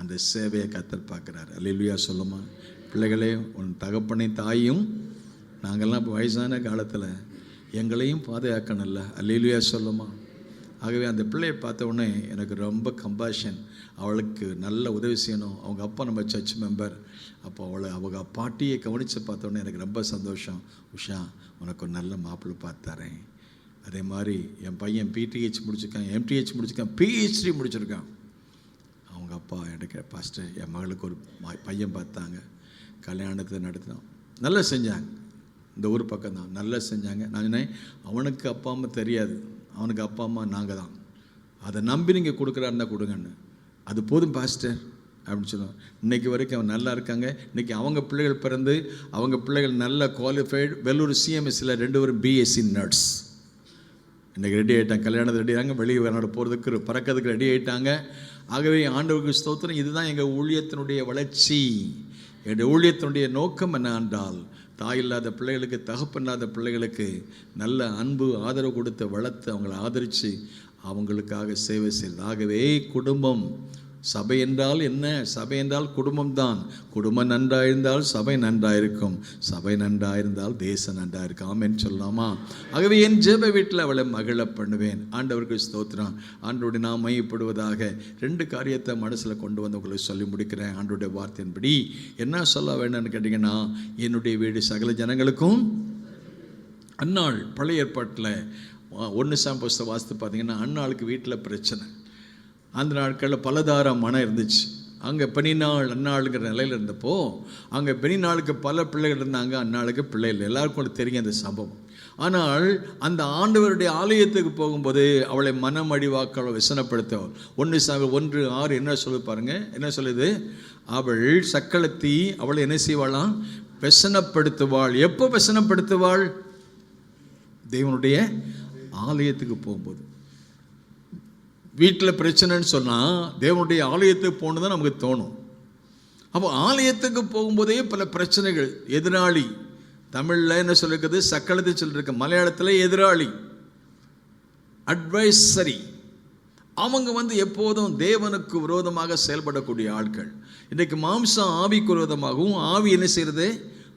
அந்த சேவையை கர்த்தர் பார்க்குறாரு. அல்லேலூயா சொல்லுமா. பிள்ளைகளே, உன் தகப்பனையும் தாயும், நாங்கள்லாம் இப்போ வயசான காலத்தில் எங்களையும் பாதுகாக்கணும்ல. அல்லேலூயா சொல்லுமா. ஆகவே அந்த பிள்ளையை பார்த்த உடனே எனக்கு ரொம்ப கம்பாஷன். அவளுக்கு நல்ல உதவி செய்யணும். அவங்க அப்பா நம்ம சர்ச் மெம்பர். அப்போ அவங்க பாட்டியை கவனித்து பார்த்தோன்னே எனக்கு ரொம்ப சந்தோஷம். உஷா, உனக்கு ஒரு நல்ல மாப்பிள்ளை பார்த்து தரேன். அதே மாதிரி என் பையன் பிடிஹெச் முடிச்சிருக்கான், எம்டிஹெச் முடிச்சிருக்கான், பிஹெச்டி முடிச்சிருக்கான். அவங்க அப்பா எனக்கு, பாஸ்டர் என் மகளுக்கு ஒரு பையன் பார்த்தாங்க, கல்யாணத்தை நடத்தினோம். நல்லா செஞ்சாங்க, இந்த ஊர் பக்கம் தான் நல்லா செஞ்சாங்க. நான் சொன்னேன், அவனுக்கு அப்பா அம்மா தெரியாது, அவனுக்கு அப்பா அம்மா நாங்கள் தான், அதை நம்பி நீங்கள் கொடுக்குறாருந்தா கொடுங்கன்னு. அது போதும் பாஸ்டர் அப்படின்னு சொல்லுவாங்க. இன்றைக்கி வரைக்கும் அவன் நல்லா இருக்காங்க. இன்றைக்கி அவங்க பிள்ளைகள் பிறந்து அவங்க பிள்ளைகள் நல்ல குவாலிஃபைடு. வெள்ளூர் சிஎம்எஸ்சியில் 2 பேரும் பிஎஸ்சி நர்ஸ். இன்றைக்கி ரெடி ஆகிட்டாங்க, கல்யாணத்தை ரெடி ஆகிறாங்க, வெளியே விளையாட போகிறதுக்கு பறக்கிறதுக்கு ரெடி ஆகிட்டாங்க. ஆகவே ஆண்டவருக்கு ஸ்தோத்திரம். இதுதான் எங்கள் ஊழியத்தினுடைய வளர்ச்சி. என்னுடைய ஊழியத்தினுடைய நோக்கம் என்ன என்றால், தாயில்லாத பிள்ளைகளுக்கு, தகப்பனில்லாத பிள்ளைகளுக்கு நல்ல அன்பு ஆதரவு கொடுத்து வளர்த்து அவங்களை ஆதரித்து அவங்களுக்காக சேவை செய்வது. ஆகவே குடும்பம், சபை என்றால் என்ன? சபை என்றால் குடும்பம்தான். குடும்பம் நன்றாயிருந்தால் சபை நன்றாயிருக்கும், சபை நன்றாயிருந்தால் தேசம் நன்றாயிருக்கும். ஆமென் சொல்லலாமா? ஆகவே என் ஜெப வீட்டில் அவளை மகிழ பண்ணுவேன். ஆண்டவருக்கு ஸ்தோத்திரம். ஆண்டவருடைய நாம் மையப்படுவதாக 2 காரியத்தை மனசில் கொண்டு வந்து உங்களுக்கு சொல்லி முடிக்கிறேன். ஆண்டவருடைய வார்த்தையின்படி என்ன சொல்ல வேண்டும்னு கேட்டிங்கன்னா, என்னுடைய வீடு சகல ஜனங்களுக்கும். அன்னாள் பழைய ஏற்பாட்டில் 1 சாமுவேல் புஸ்தகம் வாசித்து பார்த்தீங்கன்னா, அன்னாளுக்கு வீட்டில் பிரச்சனை. அந்த நாட்களில் பலதார மனம் இருந்துச்சு. அங்கே பெனிநாள் அன்னாளுங்கிற நிலையில் இருந்தப்போ, அங்கே பெனிநாளுக்கு பல பிள்ளைகள் இருந்தாங்க, அன்னாளுக்கு பிள்ளை இல்லை. எல்லாருக்கும் தெரியும் அந்த சம்பவம். ஆனால் அந்த ஆண்டவருடைய ஆலயத்துக்கு போகும்போது அவளை மனம் அடிவாக்க அவளை விசனப்படுத்தவள். 1 சாமுவேல் 1:6 என்ன சொல்லு பாருங்க, என்ன சொல்லுது? அவள் சக்களத்தி அவளை என்ன செய்வாளாம்? விசனப்படுத்துவாள். எப்போ விசனப்படுத்துவாள்? தேவனுடைய ஆலயத்துக்கு போகும்போது. வீட்டில் பிரச்சனைன்னு சொன்னால் தேவனுடைய ஆலயத்துக்கு போகணும் தான் நமக்கு தோணும். அப்போ ஆலயத்துக்கு போகும்போதே பல பிரச்சனைகள். எதிராளி, தமிழில் என்ன சொல்லிருக்குது? சக்களத்தை சொல்லியிருக்க, மலையாளத்தில் எதிராளி, அட்வைசரி. அவங்க எப்போதும் தேவனுக்கு விரோதமாக செயல்படக்கூடிய ஆட்கள். இன்றைக்கு மாம்சம் ஆவிக்கு விரோதமாகவும், ஆவி என்ன செய்கிறது?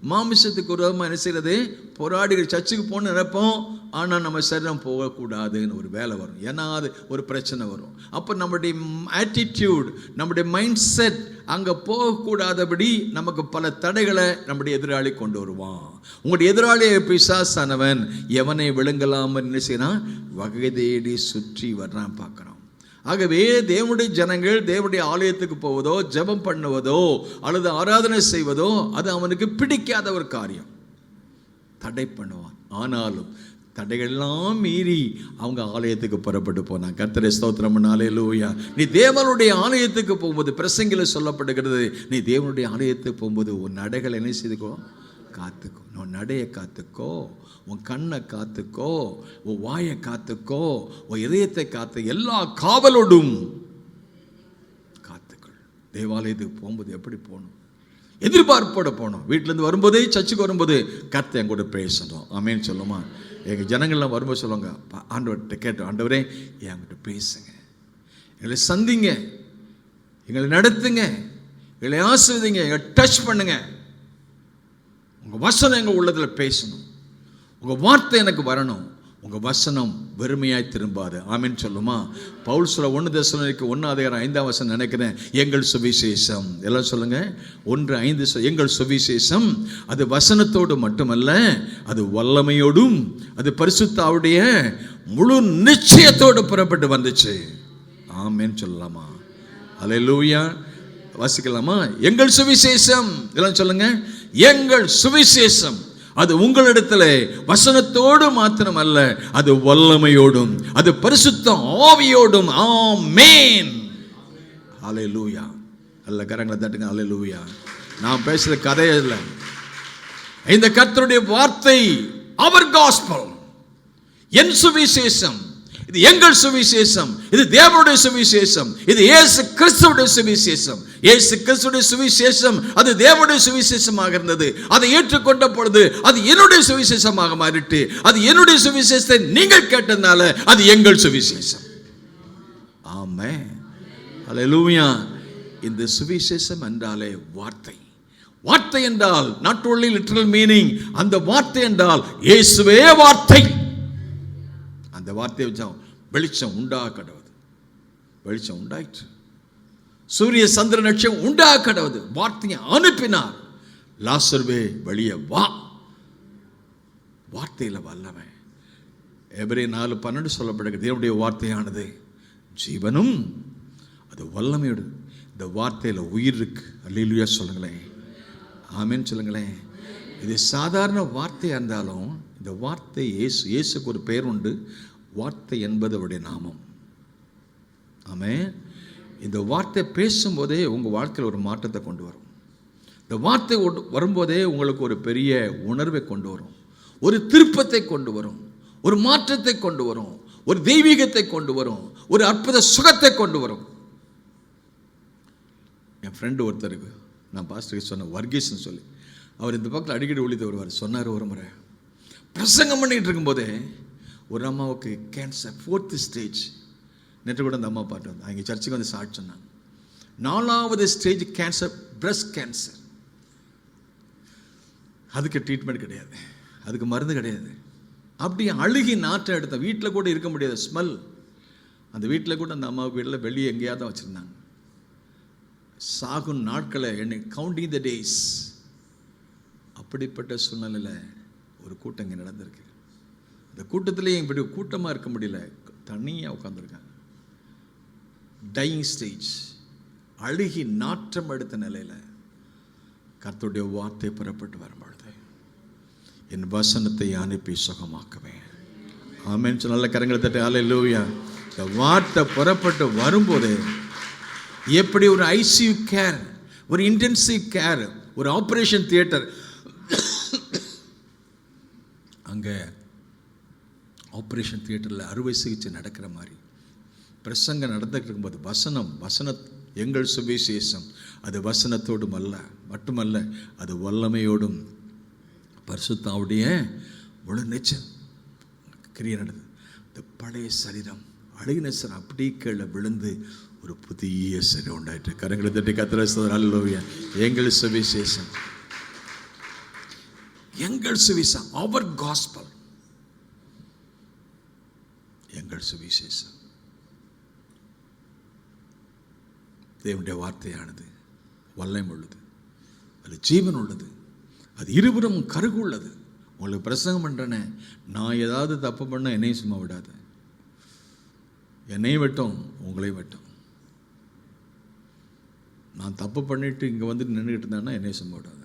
மாமிசத்துக்கு விரோதமாக என்ன செய்கிறது? போராடிகள். சர்ச்சுக்கு போகணும்னு நினைப்போம், ஆனால் நம்ம சரீரம் போகக்கூடாதுன்னு ஒரு வேலை வரும். ஏன்னா அது ஒரு பிரச்சனை வரும். அப்போ நம்முடைய ஆட்டிடியூட், நம்முடைய மைண்ட் செட் அங்கே போகக்கூடாதபடி நமக்கு பல தடைகளை நம்முடைய எதிராளி கொண்டு வருவான். உங்களுடைய எதிராளியை பிசாசானவன் எவனை விழுங்கலாமல் என்ன செய்யறான்? வகை தேடி சுற்றி வர்றான், பார்க்குறான். ஆகவே தேவனுடைய ஜனங்கள் தேவனுடைய ஆலயத்துக்கு போவதோ, ஜெபம் பண்ணுவதோ அல்லது ஆராதனை செய்வதோ அது அவனுக்கு பிடிக்காத ஒரு காரியம். தடை பண்ணுவான். ஆனாலும் தடைகள்லாம் மீறி அவங்க ஆலயத்துக்கு புறப்பட்டு போனாங்க. கர்த்தரை ஸ்தோத்திரம். ஹல்லேலூயா. நீ தேவனுடைய ஆலயத்துக்கு போகும்போது, பிரசங்கில சொல்லப்படுகிறது, நீ தேவனுடைய ஆலயத்துக்கு போகும்போது உன் நடைகளை என்ன செய்துக்கோ? காத்துக்கோ. உன் நடையை காத்துக்கோ, உன் கண்ணை காத்துக்கோ, உன் வாயை காத்துக்கோ, உன் இதயத்தை காத்து, எல்லா காவலோடும் காத்துக்கள். தேவாலயத்துக்கு போகும்போது எப்படி போகணும்? எதிர்பார்ப்போட போகணும். வீட்டிலேருந்து வரும்போதே, சர்ச்சுக்கு வரும்போது கர்த்தர் என் கூட பேசணும். ஆமென் சொல்லுமா? எங்கள் ஜனங்கள்லாம் வரும்போது சொல்லுவாங்க, ஆண்டவர்கிட்ட கேட்டோம், ஆண்டவரே என்கிட்ட பேசுங்க, எங்களை சந்திங்க, எங்களை நடத்துங்க, எங்களை ஆசீர்வதிங்க, எங்களை டச் பண்ணுங்க. உங்கள் வசனம் எங்கள் உள்ளத்தில் பேசணும், உங்கள் வார்த்தை எனக்கு வரணும், உங்கள் வசனம் வெறுமையாய் திரும்பாது. ஆமென் சொல்லுமா? பவுல் சொல்ல 1 தெசலோனிக்கேயர் 1:5 நினைக்கிறேன், எங்கள் சுவிசேஷம், எல்லாம் சொல்லுங்க, 1:5 எங்கள் சுவிசேஷம் அது வசனத்தோடு மட்டுமல்ல, அது வல்லமையோடும், அது பரிசுத்த ஆவியுடைய முழு நிச்சயத்தோடு புறப்பட்டு வந்துச்சு. ஆமென் சொல்லலாமா? ஹல்லேலூயா. வாசிக்கலாமா? எங்கள் சுவிசேஷம், எல்லாம் சொல்லுங்க, எங்கள் சுவிசேஷம் அது உங்களிடத்தில் வசனத்தோடு மாத்திரம் அல்ல, அது வல்லமையோடும், அது பரிசுத்த ஆவியோடும். ஆமென். ஹல்லேலூயா. அல்ல கரங்களை தட்டுங்க. ஹல்லேலூயா. நான் பேசுற கதை இல்லை, இந்த கர்த்தருடைய வார்த்தை, அவர் காஸ்பல், என் சுவிசேஷம், இது எங்கள் சுவிசேஷம், இது தேவனுடைய சுவிசேஷம், இது இயேசு கிறிஸ்துவுடைய சுவிசேஷம். இயேசு கிறிஸ்துவுடைய சுவிசேஷம் அது தேவனுடைய சுவிசேஷமாக இருந்தது. அதை ஏற்றுக்கொண்ட பொழுது அது என்னுடைய சுவிசேஷமாக மாறிட்டு, அது என்னுடைய சுவிசேஷத்தை நீங்கள் கேட்டதுனால அது எங்கள் சுவிசேஷம். ஆமென். ஹல்லேலூயா. இந்த சுவிசேஷம் என்றாலே வார்த்தை. வார்த்தை என்றால் not only literal meaning, அந்த வார்த்தை என்றால் இயேசுவே வார்த்தை. அந்த வார்த்தையை வச்சா வெளிச்சம் உண்டாக கடவுது. வெளிச்சம் உண்டாயிற்று. சூரிய சந்திர நட்சத்திரம் உண்டாக கடவுது. வார்த்தையை அனுப்பினார். லாசருவே வெளியே வா. வார்த்தையில் வல்லவன். எபிரேயர் 4:12 சொல்லப்படுகிறது, தேவனுடைய வார்த்தையானது ஜீவனும் அது வல்லமையோடு. இந்த வார்த்தையில் உயிர் இருக்கு. அல்லேலூயா சொல்லுங்களேன். ஆமென் சொல்லுங்களேன். இது சாதாரண வார்த்தையாக இருந்தாலும் இந்த வார்த்தை இயேசுக்கு ஒரு பெயர் உண்டு. வார்த்தை என்பது அவருடைய நாமம். ஆமென். இந்த வார்த்தை பேசும்போதே உங்கள் வாழ்க்கையில் ஒரு மாற்றத்தை கொண்டு வரும். இந்த வார்த்தை வரும்போதே உங்களுக்கு ஒரு பெரிய உணர்வை கொண்டு வரும், ஒரு திருப்பத்தை கொண்டு வரும், ஒரு மாற்றத்தை கொண்டு வரும், ஒரு தெய்வீகத்தை கொண்டு வரும், ஒரு அற்புத சுகத்தை கொண்டு வரும். என் ஃப்ரெண்டு ஒருத்தருக்கு நான் பாஸ்டருக்கு சொன்ன, வர்கீஸ்ன்னு சொல்லி, அவர் இந்த பக்கத்தில் அடிக்கடி ஒழித்து வருவார். சொன்னார், ஒரு முறை பிரசங்கம் பண்ணிகிட்டு இருக்கும்போதே ஒரு அம்மாவுக்கு கேன்சர் 4th ஸ்டேஜ். நேற்று கூட அந்த அம்மா பாட்டு வந்து அவங்க சர்ச்சுக்கு வந்து சாட்சி சொன்னாங்க. 4வது ஸ்டேஜ் கேன்சர், பிரஸ்ட் கேன்சர். அதுக்கு ட்ரீட்மெண்ட் கிடையாது, அதுக்கு மருந்து கிடையாது. அப்படி அழுகி நாற்றம் எடுத்த வீட்டில் கூட இருக்க முடியாது, ஸ்மெல். அந்த வீட்டில் கூட அந்த அம்மாவுக்கு வீட்டில் வெளியே எங்கேயாவது தான் வச்சுருந்தாங்க. சாகும் நாட்களை என்னை கவுண்டிங் த டேஸ். அப்படிப்பட்ட சூழ்நிலையில் ஒரு கூட்டம் இங்கே நடந்திருக்கு. இந்த கூட்டத்திலேயே இப்படி கூட்டமாக இருக்க முடியல, தனியாக உட்காந்துருக்காங்க. டையிங் ஸ்டேஜ், அழுகி நாற்றம் எடுத்த நிலையில் கர்த்தருடைய வார்த்தை புறப்பட்டு வரும்பொழுது என் வசனத்தை அனுப்பி சுகமாக்குவேன். ஆமென். நல்ல கரங்களை தட்டி ஹல்லேலூயா. இந்த வார்த்தை புறப்பட்டு வரும்போது எப்படி ஒரு ஐசியூ கேர், ஒரு இன்டென்சிவ் கேர், ஒரு ஆப்ரேஷன் தியேட்டர், அங்கே ஆப்ரேஷன் தியேட்டரில் அறுவை சிகிச்சை நடக்கிற மாதிரி பிரசங்கம் நடந்துகிட்டு இருக்கும்போது வசன எங்கள் சுவிசேஷம் அது வசனத்தோடும் மட்டுமல்ல, அது வல்லமையோடும் பரிசுத்தாவுடைய முழு நிச்சயம் கிரியை நடந்தது. இந்த பழைய சரீரம், அழுகின சரீரம் அப்படி கீழே விழுந்து ஒரு புதிய சரீரம் உண்டாயிட்டு. கரங்களை தட்டி கர்த்தரை ஸ்தோத்திரம். ஹல்லேலூயா. எங்கள் சுவிசேஷம், எங்கள் சுவிசேஷம், அவர் காஸ்பல், எங்கள் சுவிசேஷம். தேவனுடைய வார்த்தையானது வல்லமை உள்ளது, அது ஜீவன் உள்ளது, அது இருபுறம் கருகு உள்ளது. உங்களுக்கு பிரசங்கம் பண்ணுறேனே, நான் ஏதாவது தப்பு பண்ண என்னையும் சும்மா விடாது, என்னையும் வெட்டும் உங்களையும் வெட்டும். நான் தப்பு பண்ணிட்டு இங்கே வந்து நின்றுக்கிட்டு இருந்தேன்னா என்னையும் சும்மா விடாது.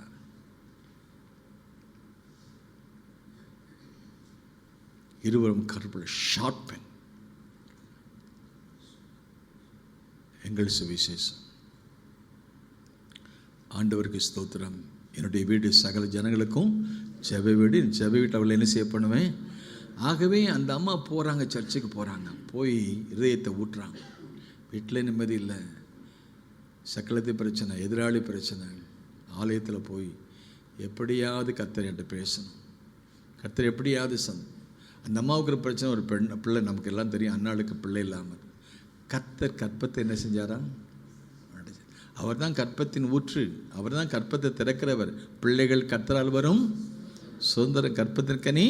இருவரும் கருப்புள்ள ஷார்ட் பென், எங்கள் சுவிசேஷம். ஆண்டவருக்கு ஸ்தோத்திரம். என்னுடைய வீடு சகல ஜனங்களுக்கும் ஜெப வீடு. ஜெப வீட்டை அவளை என்ன செய்ய பண்ணுவேன். ஆகவே அந்த அம்மா போகிறாங்க, சர்ச்சுக்கு போகிறாங்க, போய் இதயத்தை ஊட்டுறாங்க. வீட்டில் நிம்மதி இல்லை, சக்கலத்து பிரச்சனை, எதிராளி பிரச்சனை. ஆலயத்தில் போய் எப்படியாவது கர்த்தர் என்கிட்ட பேசணும், கர்த்தர் எப்படியாவது அந்த அம்மாவுக்கு ஒரு பிரச்சனை, ஒரு பிள்ளை, நமக்கு எல்லாம் தெரியும், அண்ணாளுக்கு பிள்ளை இல்லாமல். கர்த்தர் கற்பத்தை என்ன செஞ்சாரா? அவர் தான் கற்பத்தின் ஊற்று, அவர் தான் கற்பத்தை திறக்கிறவர். பிள்ளைகள் கர்த்தரால் வரும் சுதந்திர கற்பத்திற்கனி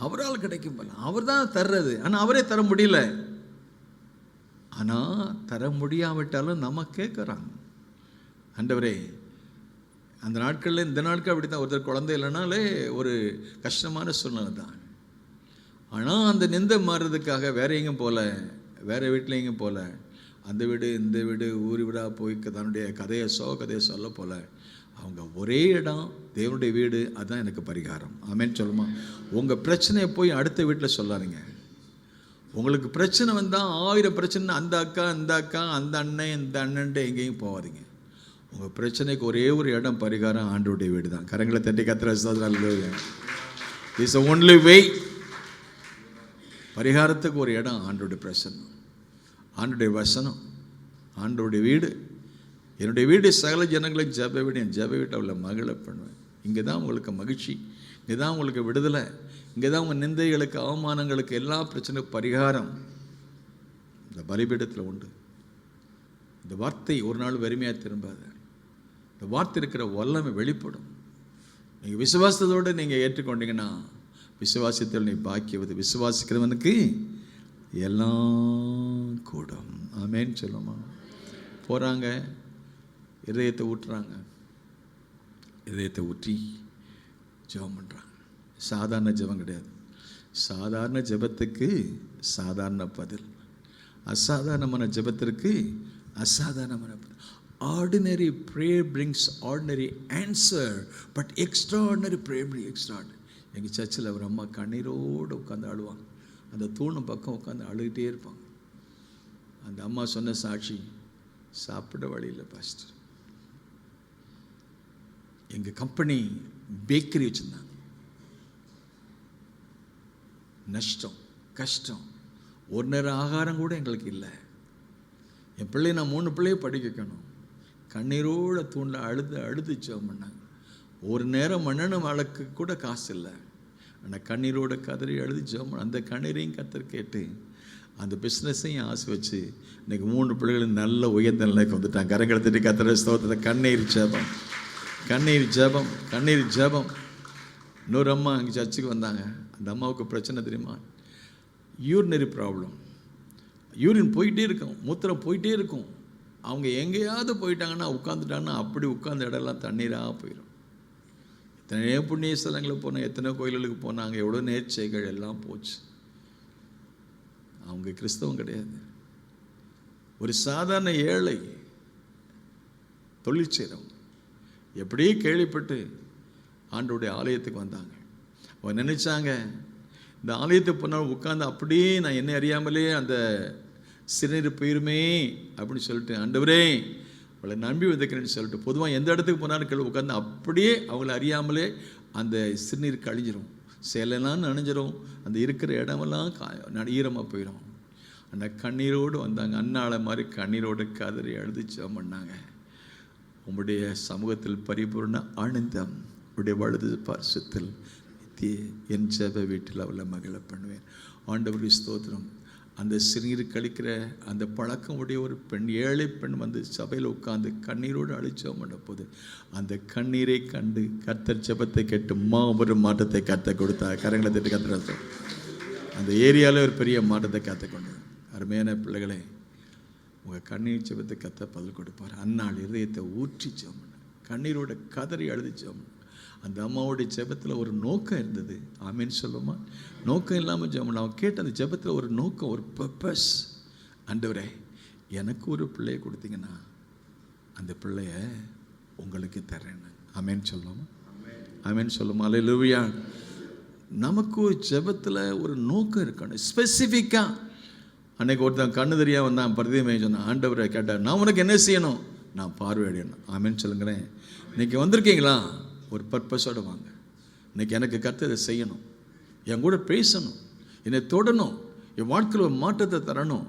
அவரால் கிடைக்கும் போல. அவர் தான் தர்றது, ஆனால் அவரே தர முடியல. ஆனால் தர முடியாவிட்டாலும் நம்ம கேட்குறாங்க, ஆண்டவரே. அந்த நாட்களில் இந்த நாட்கள் அப்படி தான். ஒருத்தர் குழந்தை இல்லைனாலே ஒரு கஷ்டமான சூழ்நிலை தான். ஆனால் அந்த நிந்தை மாறுறதுக்காக வேற எங்கேயும் போகல, வேறு வீட்டில் எங்கேயும் போகல, அந்த வீடு இந்த வீடு ஊர் வீடாக போய் தன்னுடைய கதையை சொல்ல போல. அவங்க ஒரே இடம், தேவனுடைய வீடு, அதுதான் எனக்கு பரிகாரம். ஆமென் சொல்லுமா. உங்கள் பிரச்சனையை போய் அடுத்த வீட்டில் சொல்லாதீங்க. உங்களுக்கு பிரச்சனை வந்தால் 1000 பிரச்சனை, அந்த அக்கா இந்த அக்கா, அந்த அண்ணன் இந்த அண்ணன்ட்டு எங்கேயும் போகாதீங்க. உங்கள் பிரச்சனைக்கு ஒரே ஒரு இடம் பரிகாரம், ஆண்டவருடைய வீடு தான். கரங்களை தட்டி கர்த்தரை ஸ்தோத்திரம். Is the only way. பரிகாரத்துக்கு ஒரு இடம் ஆண்டவருடைய பிரசன்னம், ஆண்டவருடைய வசனம், ஆண்டவருடைய வீடு. என்னுடைய வீடு சகல ஜனங்களுக்கு ஜெப வீடு. என் ஜெப வீட்டை அவளை மகிழ பண்ணுவேன். இங்கே தான் உங்களுக்கு மகிழ்ச்சி, இங்கே தான் உங்களுக்கு விடுதலை, இங்கே தான் உங்கள் நிந்தைகளுக்கு, அவமானங்களுக்கு, எல்லா பிரச்சனைக்கும் பரிகாரம் இந்த பலிபீடத்தில் உண்டு. இந்த வார்த்தை ஒரு நாள் வெறுமையாக திரும்பாது. இந்த வார்த்தை இருக்கிற வல்லமை வெளிப்படும். நீங்கள் விசுவாசத்தோடு நீங்கள் ஏற்றுக்கொண்டீங்கன்னா, விசுவாசத்தில் நீ பாக்கியவது, விசுவாசிக்கிறவனுக்கு எல்லாம் கூடும். ஆமேன்னு சொல்லுமா. போகிறாங்க, இதயத்தை ஊட்டுறாங்க, இதயத்தை ஊற்றி ஜெபம் பண்ணுறாங்க. சாதாரண ஜெபம் கிடையாது. சாதாரண ஜெபத்துக்கு சாதாரண பதில், அசாதாரணமான ஜெபத்திற்கு அசாதாரணமான பதில். Ordinary prayer brings ordinary answer, but extraordinary prayer brings extraordinary. எங்கள் சர்ச்சில் ஒரு அம்மா கண்ணீரோடு உட்காந்து அழுவாங்க. அந்த தூணு பக்கம் உட்காந்து அழுகிட்டே இருப்பாங்க. அந்த அம்மா சொன்ன சாட்சி, சாப்பிட வழியில் பாஸ்டர், எங்கள் கம்பெனி பேக்கரி வச்சுருந்தாங்க, நஷ்டம் கஷ்டம், ஒரு நேரம் ஆகாரம் கூட எங்களுக்கு இல்லை, என் பிள்ளைய நான் 3 பிள்ளையை படிக்க வைக்கணும், கண்ணீரோட தூண்டில் அழுது ஜெபம் பண்ணாங்க. ஒரு நேரம் மண்ணெண்ணெய் வழக்கு கூட காசு இல்லை, ஆனால் கண்ணீரோட கதறி அழுது ஜெபம். அந்த கண்ணீரையும் கத்தர் கேட்டு அந்த பிஸ்னஸையும் ஆசை வச்சு இன்றைக்கி 3 பிள்ளைகளும் நல்ல உயர்ந்த நிலைக்கு வந்துட்டாங்க. கரங்களை தட்டி கத்தரை ஸ்தோத்திரத்தை. கண்ணீர் ஜெபம், கண்ணீர் ஜெபம், கண்ணீர் ஜெபம். இன்னொரு அம்மா அங்கே சர்ச்சுக்கு வந்தாங்க. அந்த அம்மாவுக்கு பிரச்சனை தெரியுமா? Urinary problem. யூரின் போயிட்டே இருக்கும், மூத்திரம் போயிட்டே இருக்கும். அவங்க எங்கேயாவது போயிட்டாங்கன்னா உட்காந்துட்டாங்கன்னா அப்படி உட்கார்ந்த இடம்லாம் தண்ணீராக போயிடும். எத்தனையோ புண்ணிய ஸ்தலங்களுக்கு போனாங்க, எத்தனையோ கோயில்களுக்கு போனாங்க, எவ்வளோ நேர்ச்சைகள் எல்லாம் போச்சு. அவங்க கிறிஸ்தவம் கிடையாது, ஒரு சாதாரண ஏழை தொழில் செய்கிறவங்க. எப்படியே கேள்விப்பட்டு ஆண்டவருடைய ஆலயத்துக்கு வந்தாங்க. அவங்க நினைச்சாங்க, இந்த ஆலயத்துக்கு போனாலும் உட்காந்து அப்படியே நான் என்ன அறியாமலே அந்த சிறுநீர் போயிருமே அப்படின்னு சொல்லிட்டு, ஆண்டவரே அவளை நம்பி வந்துக்கிறேன்னு சொல்லிட்டு, பொதுவாக எந்த இடத்துக்கு போனாலும் கேள்வி உட்காந்து அப்படியே அவங்கள அறியாமலே அந்த சிறுநீர் கழிஞ்சிரும், சேலைலாம் நனைஞ்சிரும், அந்த இருக்கிற இடமெல்லாம் ஈரமாக போயிடும். அந்த கண்ணீரோடு வந்தாங்க. அன்னாளை மாதிரி கண்ணீரோடு கதறி அழுது ஜெபம் பண்ணாங்க. உங்களுடைய சமூகத்தில் பரிபூர்ண ஆனந்தம், உடைய வலது பார்சத்தில் என் ஜெப வீட்டில் அவளை மகிழ பண்ணுவேன். ஆண்டவருடைய ஸ்தோத்திரம். அந்த சிறுநீர் கழிக்கிற அந்த பழக்கம் உடைய ஒரு பெண், ஏழை பெண் வந்து சபையில் உட்கார்ந்து கண்ணீரோடு அழிச்சோம் பண்ண போது அந்த கண்ணீரை கண்டு கர்த்தர் ஜெபத்தை கேட்டு ஒரு மாற்றத்தை கத்த கொடுத்தார். கரங்களை தட்டி கத்துறது. அந்த ஏரியாவில் ஒரு பெரிய மாற்றத்தை கத்த கொண்டது. அருமையான பிள்ளைகளே, உங்கள் கண்ணீர் ஜெபத்தை கத்த பதில் கொடுப்பார். அந்நாள் இதயத்தை ஊற்றி ஜெபம் பண்ண, கண்ணீரோட கதறி அழுது ஜெபம். அந்த அம்மாவுடைய ஜெபத்தில் ஒரு நோக்கம் இருந்தது. ஆமேன்னு சொல்லுமா? நோக்கம் இல்லாமல் ஜெபம். அவன் கேட்ட அந்த ஜெபத்தில் ஒரு நோக்கம், ஒரு பர்பஸ். ஆண்டவரே, எனக்கு ஒரு பிள்ளையை கொடுத்தீங்கன்னா அந்த பிள்ளைய உங்களுக்கு தர்றேன்னு. ஆமேன்னு சொல்லுமா? ஆமேன்னு சொல்லுமா? அல்லேலூயா. நமக்கு ஒரு ஜெபத்தில் ஒரு நோக்கம் இருக்கணும், ஸ்பெசிஃபிக்காக. அன்னைக்கு ஒருத்தன் கண்ணு தெரியாம வந்தான், பிரதிமை சொன்னான். ஆண்டவரை கேட்டார், நான் உனக்கு என்ன செய்யணும்? நான் பார்வையிடணும். ஆமேன்னு சொல்லுங்களேன். இன்னைக்கு வந்திருக்கீங்களா? ஒரு பர்பஸோடு வாங்க. இன்னைக்கு எனக்கு கர்த்தர் இதை செய்யணும், என் கூட பேசணும், என்னை தொடணும், என் வாழ்க்கையில் ஒரு மாற்றத்தை தரணும்,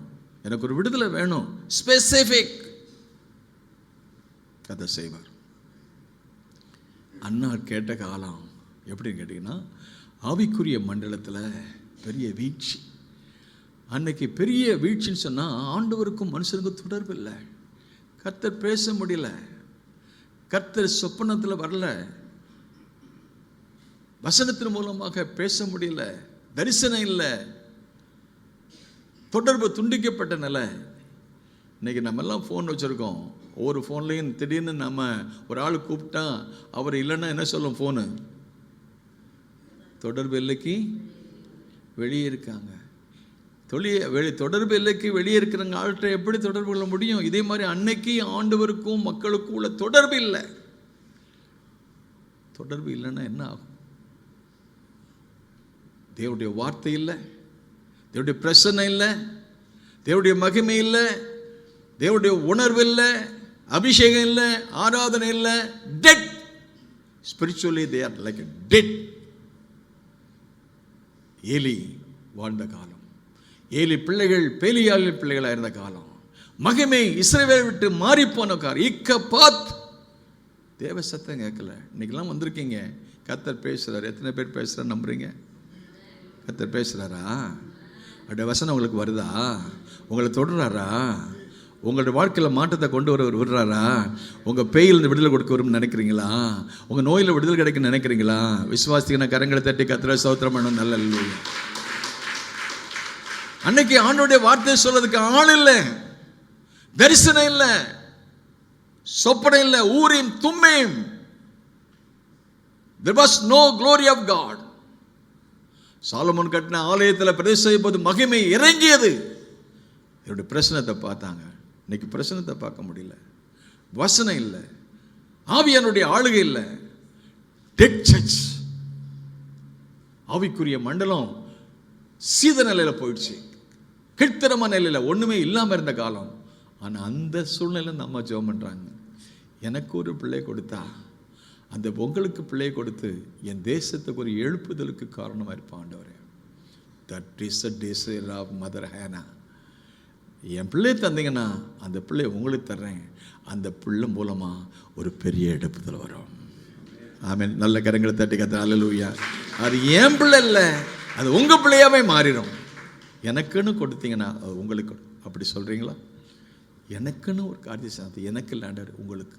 எனக்கு ஒரு விடுதலை வேணும். ஸ்பெசிஃபிக். கதை செய்வார். அண்ணா கேட்ட காலம் எப்படின்னு கேட்டிங்கன்னா, ஆவிக்குரிய மண்டலத்தில் பெரிய வீழ்ச்சி. அன்னைக்கு பெரிய வீழ்ச்சின்னு சொன்னால் ஆண்டவருக்கும் மனுஷனுக்கும் தொடர்பு இல்லை. கர்த்தர் பேச முடியல, கர்த்தர் சொப்பனத்தில் வரல, வசனத்தின் மூலமாக பேச முடியல, தரிசனம் இல்லை, தொடர்பு துண்டிக்கப்பட்ட நிலை. இன்னைக்கு நம்ம எல்லாம் ஃபோன் வச்சுருக்கோம். ஒவ்வொரு ஃபோன்லேயும் திடீர்னு நம்ம ஒரு ஆள் கூப்பிட்டா அவர் இல்லைன்னா என்ன சொல்லும்? ஃபோனு தொடர்பு இல்லைக்கு வெளியே இருக்காங்க. தொடர்பு இல்லைக்கு வெளியே இருக்கிறவங்க ஆள்கிட்ட எப்படி தொடர்பு கொள்ள முடியும்? இதே மாதிரி அன்னைக்கு ஆண்டவருக்கும் மக்களுக்கும் உள்ள தொடர்பு இல்லை. தொடர்பு இல்லைன்னா என்ன ஆகும்? தேவனுடைய வார்த்தை இல்லை, தேவனுடைய பிரசன்னம் இல்லை, தேவனுடைய மகிமை இல்லை, தேவனுடைய உணர்வு இல்லை, அபிஷேகம் இல்லை, ஆராதனை இல்லை. Dead. Spiritually they are like dead. Eli வாழ்ந்த காலம், ஏலி பிள்ளைகள் பேலியாளின் பிள்ளைகளாக இருந்த காலம், மகிமை இஸ்ரவேலை விட்டு மாறி போன காலம். இக்கபாத். தேவ சத்தம் கேட்கல. இன்னைக்கெல்லாம் வந்திருக்கீங்க, கர்த்தர் பேசுறாரு. எத்தனை பேர் பேசுறாரு நம்புறீங்க? கர்த்தர் பேசுறாரா? அப்படியே வசனம் உங்களுக்கு வருதா? உங்களை தொடுறாரா? உங்களுடைய வாழ்க்கையில் மாற்றத்தை கொண்டு வர விடுறாரா? உங்கள் பேயிலிருந்து விடுதலை கொடுக்க வரும்னு நினைக்கிறீங்களா? உங்கள் நோயில் விடுதலை கிடைக்குன்னு நினைக்கிறீங்களா? விசுவாசிக்கிற கரங்களை தட்டி கர்த்தரை ஸ்தோத்திரம் பண்ணணும். நல்ல அல்லேலூயா. அன்னைக்கு ஆண்டவருடைய வார்த்தை சொல்றதுக்கு ஆள் இல்லை, தரிசனம் இல்லை, சொப்பனம் இல்லை, Urim Thummim. There was no glory of God. சாலமோன் கட்டின ஆலயத்தில் பிரவேசிக்கும் போது மகிமை இறங்கியது. என்னுடைய பிரசனத்தை பார்த்தாங்க. இன்னைக்கு பிரசனத்தை பார்க்க முடியல. வசனம் இல்லை, ஆவியானுடைய ஆளுகை இல்லை. Dead church. ஆவிக்குரிய மண்டலம் சீத நிலையில போயிடுச்சு, கீழ்த்தரமான நிலையில ஒண்ணுமே இல்லாம இருந்த காலம். ஆனா அந்த சூழ்நிலை நம்ம ஜெபம் பண்றாங்க, எனக்கு ஒரு பிள்ளை கொடுத்தா அந்த உங்களுக்கு பிள்ளை கொடுத்து என் தேசத்துக்கு ஒரு எழுப்புதலுக்கு காரணமா இருப்பான் ஆண்டவரே. That is the desire of mother Hannah. என் பிள்ளை தந்தீங்கன்னா அந்த பிள்ளை உங்களுக்கு தர்றேன், அந்த பிள்ளை மூலமா ஒரு பெரிய எழுப்புதல் வரும். ஆமென். நல்ல கரங்களை தட்டி கத்த அல்லேலூயா. அது என் பிள்ளை இல்லை, அது உங்க பிள்ளையாவே மாறிடும். எனக்குன்னு கொடுத்தீங்கன்னா அது உங்களுக்கு. அப்படி சொல்றீங்களா? எனக்குன்னு ஒரு காரியம் சாந்தி, எனக்கு இல்லாண்டர் உங்களுக்கு.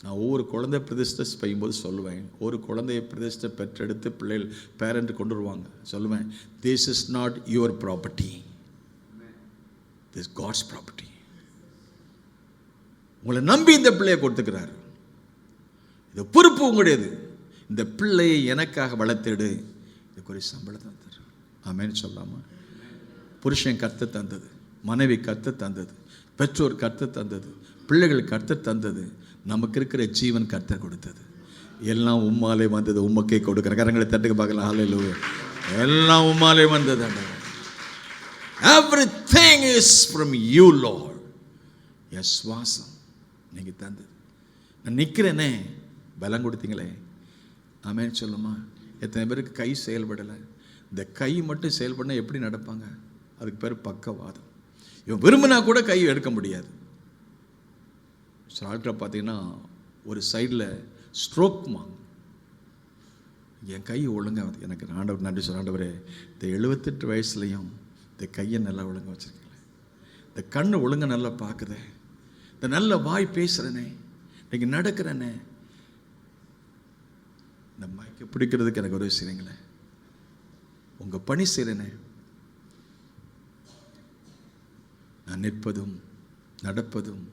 நான் ஒவ்வொரு குழந்தை பிரதிஷ்டை செய்யும்போது சொல்லுவேன், ஒரு குழந்தைய பிரதிஷ்டை பெற்றெடுத்து பிள்ளைகள் பேரண்ட் கொண்டு வருவாங்க, சொல்லுவேன், this is not your property, this God's property. உங்களை நம்பி இந்த பிள்ளையை கொடுத்துக்கிறார், இது பொறுப்பு உங்களுடையது. இந்த பிள்ளையை எனக்காக வளர்த்தெடு, இதுக்கு ஒரு சம்பளத்தை தரு. ஆமென் சொல்லாமா? புருஷன் கர்த்தர் தந்தது, மனைவி கர்த்தர் தந்தது, பெற்றோர் கர்த்தர் தந்தது, பிள்ளைகள் கர்த்தர் தந்தது, நமக்கு இருக்கிற ஜீவன் கர்த்தர் கொடுத்தது. எல்லாம் உம்மாலே வந்தது, உமக்கே கொடுக்கிற. கரங்களை தட்டுக்க பார்க்கலாம். ஹல்லேலூயா. எல்லாம் உம்மாலே வந்தது. Everything is from you, Lord. என் சுவாசம் நீங்க தந்தது. நான் நிற்கிறேனே, பலம் கொடுத்தீங்களே. ஆமென் சொல்லுமா? எத்தனை பேருக்கு கை செயல்படலை? இந்த கை மட்டும் செயல்படனா எப்படி நடப்பாங்க? அதுக்கு பேர் பக்கவாதம். இவன் விரும்பினா கூட கை எடுக்க முடியாது. சில ஆட்களை பார்த்தீங்கன்னா ஒரு சைடில் ஸ்ட்ரோக் வாங்க. என் கை ஒழுங்காக எனக்கு ஆண்டவர் நன்றி சொல்ல. ஆண்டவரே, இந்த 78 வயசுலையும் இந்த கையை நல்லா ஒழுங்காக வச்சுருக்கேன், இந்த கண்ணு ஒழுங்காக நல்லா பார்க்குதே, இந்த நல்ல வாய் பேசுகிறேனே, இன்னைக்கு நடக்கிறேனே, இந்த மைக்கை பிடிக்கிறதுக்கு எனக்கு உதவி செய்கிறீங்களே, உங்கள் பணி செய்கிறேனே, நான் நிற்பதும் நடப்பதும்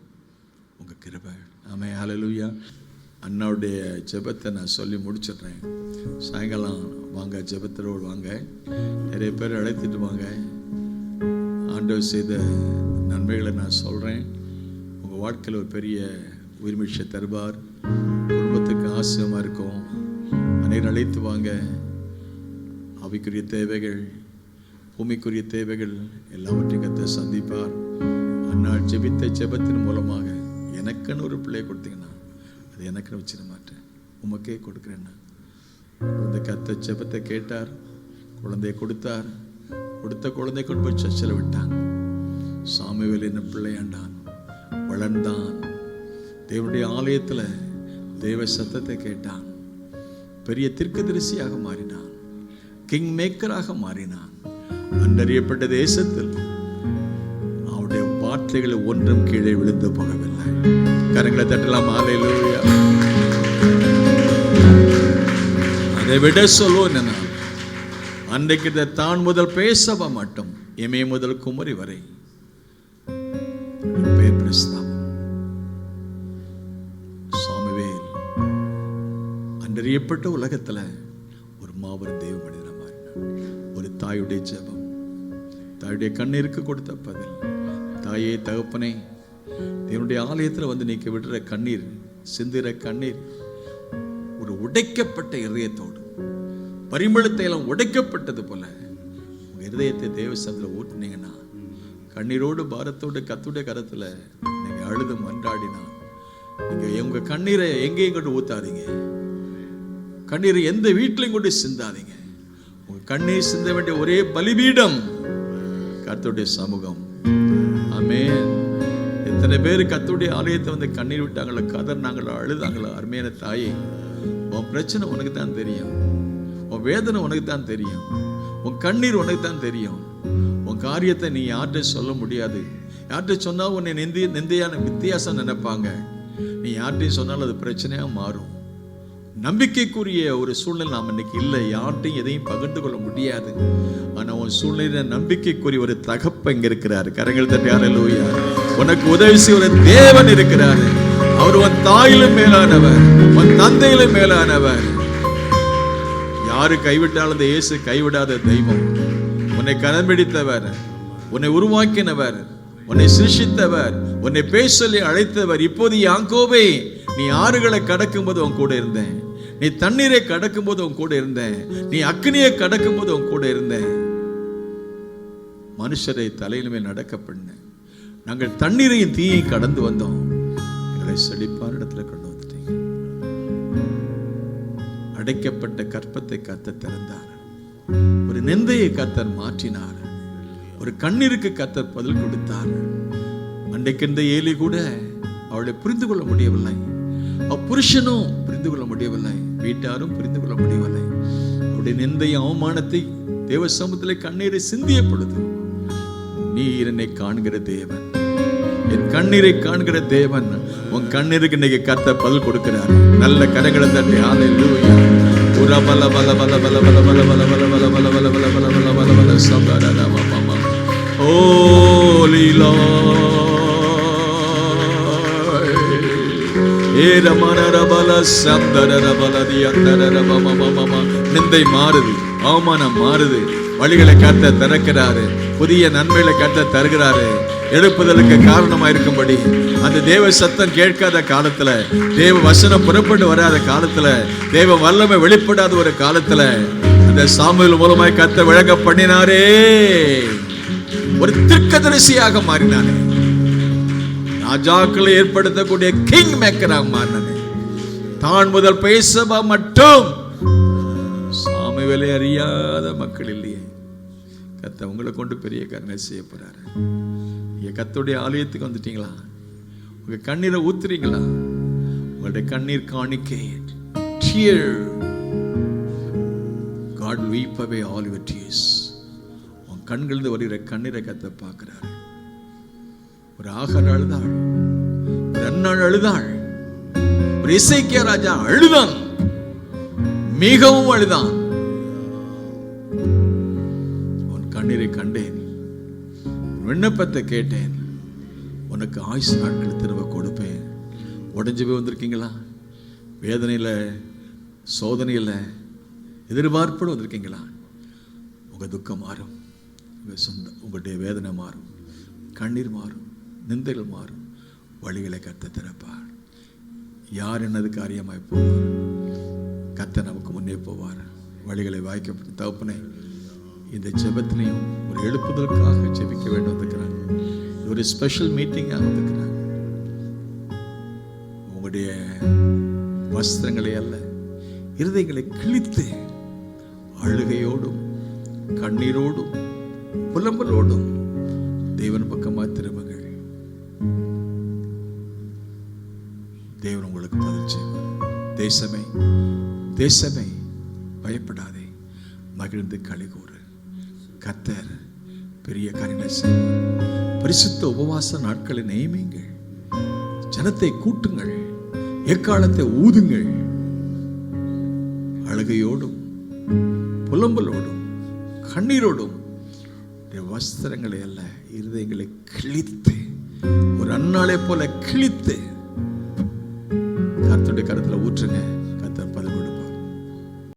உங்கள் கிருபை. ஆமென். ஹல்லேலூயா. அண்ணாவுடைய ஜெபத்தை நான் சொல்லி முடிச்சிடுறேன். சாயங்காலம் வாங்க, ஜெபத்தோடு வாங்க, நிறைய பேர் அழைத்துட்டு வாங்க. ஆண்டவர் செய்த நன்மைகளை நான் சொல்கிறேன். உங்கள் வாழ்க்கையில் ஒரு பெரிய உயிர்மீழ்ச்சியை தருவார், குடும்பத்துக்கு ஆசிரியமாக இருக்கும். அனைவரும் அழைத்து வாங்க. ஆவிக்குரிய தேவைகள், பூமிக்குரிய தேவைகள் எல்லாவற்றையும் கர்த்தர் சந்திப்பார். அந்நாள் ஜெபித்த ஜெபத்தின் மூலமாக எனக்குன்னு ஒரு பிள்ளையை கொடுத்தீங்கன்னா அது எனக்குன்னு வச்சிட மாட்டேன், உமக்கே கொடுக்குறேன்னா. இந்த கர்த்தர் ஜெபத்தை கேட்டார், குழந்தையை கொடுத்தார். கொடுத்த குழந்தை கொண்டு போய் சர்ச்சில் விட்டாங்க. சாமுவேல் என்ன பிள்ளையாண்டான், வளர்ந்தான். தேவனுடைய ஆலயத்தில் தேவ சத்தத்தை கேட்டான். பெரிய தீர்க்கதரிசியாக மாறினான், கிங் மேக்கராக மாறினான். அன்றறியப்பட்ட தேசத்தில் அவருடைய வார்த்தைகளை ஒன்றும் கீழே விழுந்து போகவில்லை. கரங்களை தட்டலாம். ஹல்லேலூயா. அதை விட சொல்லுவோம் என்னன்னா, அன்றைக்கு தான் முதல் பேசவ மட்டும் இமே முதல் குமரி வரை பேர் பிரஸ்தாபம். சாமுவேல் அன்றறியப்பட்ட உலகத்துல ஒரு மாபெரும் தெய்வ மனிதனா மாறினான். ஒரு தாயுடைய ஜெபம், தாயுடைய கண்ணீருக்கு கொடுத்த பதில். தாயே, தகப்பனே, என்னுடைய ஆலயத்தில் வந்து நீக்க விடுற கண்ணீர், சிந்துற கண்ணீர் ஒரு உடைக்கப்பட்ட இதயத்தோடு, பரிமளத்தை எல்லாம் உடைக்கப்பட்டது போல உங்க இதயத்தை தேவசத்தில் ஊட்டினீங்கன்னா, கண்ணீரோடு பாரத்தோடு கத்துடைய கரத்தில் நீங்க அழுது மன்றாடினா, நீங்க உங்க கண்ணீரை எங்கேயும் கொண்டு ஊத்தாதீங்க. கண்ணீரை எந்த வீட்டிலையும் கொண்டு சிந்தாதீங்க. உங்க கண்ணீர் சிந்த வேண்டிய ஒரே பலிபீடம் கர்த்தருடைய சமூகம். ஆமென். எத்தனை பேர் கர்த்தருடைய ஆலயத்தை வந்து கண்ணீர் விட்டாங்களோ, கதறினாங்களோ, அழுதாங்களோ. அருமையான தாயே, உன் பிரச்சனை உனக்கு தான் தெரியும், உன் வேதனை உனக்கு தான் தெரியும், உன் கண்ணீர் உனக்கு தான் தெரியும். உன் காரியத்தை நீ யார்கிட்ட சொல்ல முடியாது. யார்கிட்ட சொன்னா உன்னை நிந்தையான வித்தியாசம் நினைப்பாங்க. நீ யார்கிட்டையும் சொன்னாலும் அது பிரச்சனையா மாறும். நம்பிக்கைக்குரிய ஒரு சூழ்நிலை நாம் இன்னைக்கு இல்லை. யார்கிட்டையும் எதையும் பகிர்ந்து கொள்ள முடியாது. ஆனா உன் சூழ்நிலை நம்பிக்கைக்குரிய ஒரு தகப்பன் இங்க இருக்கிறார். கரங்கள் தட்டி ஹல்லேலூயா. உனக்கு உதவி செய்ய ஒரு தேவன் இருக்கிறார். அவர் உன் தாயிலும் மேலானவர், உன் தந்தையிலும் மேலானவர். யாரு கைவிட்டாலும் இந்த இயேசு கைவிடாத தெய்வம். உன்னை கரம் பிடித்தவர், உன்னை உருவாக்கினவர், உன்னை சிருஷ்டித்தவர், உன்னை பேச சொல்லி அழைத்தவர். இப்போது யாக்கோபே, நீ ஆறுகளை கடக்கும் போது உன் கூட இருந்தேன், நீ தண்ணீரை கடக்கும் போது உன் கூட இருந்தேன், நீ அக்னியை கடக்கும் போது உன் கூட இருந்தேன். மனுஷரை தலையில மேல் நடக்க பண்ண நாங்கள் தண்ணீரையும் தீயை கடந்து வந்தோம், எங்களை செழிப்பான இடத்துல கொண்டு வந்துட்டீங்க. அடைக்கப்பட்ட கற்பத்தை கர்த்தர் திறந்தார், ஒரு நிந்தையை கர்த்தர் மாற்றினார், ஒரு கண்ணீருக்கு கர்த்தர் பதில் கொடுத்தார். அன்றைக்கு இந்த ஏலி கூட அவளை புரிந்து கொள்ள முடியவில்லை, புருஷனும் புரிந்து கொள்ள முடியவில்லை, வீட்டாரும் புரிந்து கொள்ள முடியவில்லை. அவருடைய நிந்தைய அவமானத்தை தேவ சமூகத்திலே கண்ணீரை சிந்திய பொழுது, நீர் என்னை காண்கிற தேவன், என் கண்ணீரை காண்கிற தேவன், உன் கண்ணீருக்கு இன்னைக்கு கர்த்தர் பதில் கொடுக்கிறார். நல்ல கரங்களை தட்டி ஹல்லேலூயா. உர பல பல பல பல பல பல பல பல பல பல பல பல பல பல பல பல சந்தரா மாமா. ஓ லீலா நிந்தை மாறுது, அவமானம் மாறுது, வழிகளை கர்த்தர் திறக்கிறாரு, புதிய நன்மைகளை கர்த்தர் தருகிறாரு. எழுப்புதலுக்கு காரணமா இருக்கும்படி அந்த தேவ சத்தம் கேட்காத காலத்துல, தேவ வசனம் புறப்பட்டு வராத காலத்துல, தேவ வல்லமை வெளிப்படாத ஒரு காலத்துல அந்த சாமுவேல் மூலமாய் கர்த்தர் விளங்க பண்ணினாரே, ஒரு தீர்க்கதரிசியாக மாறினானே, ராஜாக்களை ஏற்படுத்தக்கூடிய கிங் மேக்கராக மாறினானே. தான் முதல் பேசவா மட்டும் சாமுவேலை அறியாத மக்கள் இல்லையே. கர்த்தர் உங்களை கொண்டு பெரிய கருணை செய்ய போறாரு. நீங்க கர்த்தருடைய ஆலயத்துக்கு வந்துட்டீங்களா? உங்க கண்ணீரை ஊத்துறீங்களா? உங்களுடைய கண்ணீர் காணிக்கை, tear, God weep away all your tears. உன் கண்களிலிருந்து வருகிற கண்ணீரை கர்த்தர் பார்க்கிறார். ஒரு ஆகார் அழுதாள், ஒரு அன்னாள் அழுதாள், ஒரு எசேக்கியா ராஜா அழுதான், மிகவும் அழுதான். உன் கண்ணீரை கண்டேன், விண்ணப்பத்தை கேட்டேன், உனக்கு ஆயுசு நாட்கள் திரும்ப கொடுப்பேன். உடைஞ்சு போய் வந்திருக்கீங்களா? வேதனையில, சோதனையில, எதிர்பார்ப்போடு வந்திருக்கீங்களா? உங்க துக்கம் மாறும், உங்களுடைய வேதனை மாறும், கண்ணீர் மாறும், நிந்தைகள் மாறும், வழிகளை கர்த்தர் திறப்பார். யார் என்னது காரியமாய் போவார்? கர்த்தர் நமக்கு முன்னே போவார், வழிகளை வாய்க்கப்பட்டு. தகப்பனே, இந்த ஜெபத்திலையும் ஒரு எழுப்புதலுக்காக ஜெபிக்க வேண்டும் வந்துக்கிறாங்க. ஒரு ஸ்பெஷல் மீட்டிங்காக வந்துக்கிறாங்க. உங்களுடைய வஸ்திரங்களை அல்ல, இருதயங்களை கிழித்து அழுகையோடும் கண்ணீரோடும் புலம்பலோடும் தேவன் பக்கமாக திரும்புங்கள். தேவன் உங்களுக்கு பதில் செய்வார். தேசமே, தேசமே, பயப்படாதே, மகிழ்ந்து களிகூறு. கர்த்தர் பெரிய காரியங்களை செய்வார். பரிசுத்த உபவாச நாட்களை நியமியுங்கள், ஜனத்தை கூட்டுங்கள், எக்காலத்தை ஊதுங்கள். அழுகையோடும் புலம்பலோடும் கண்ணீரோடும் வஸ்திரங்களை அல்ல, இருதயங்களை கிழித்து, ஒரு அன்னாளை போல கிழித்து கர்த்தருடைய கருத்துல ஊற்றுங்க.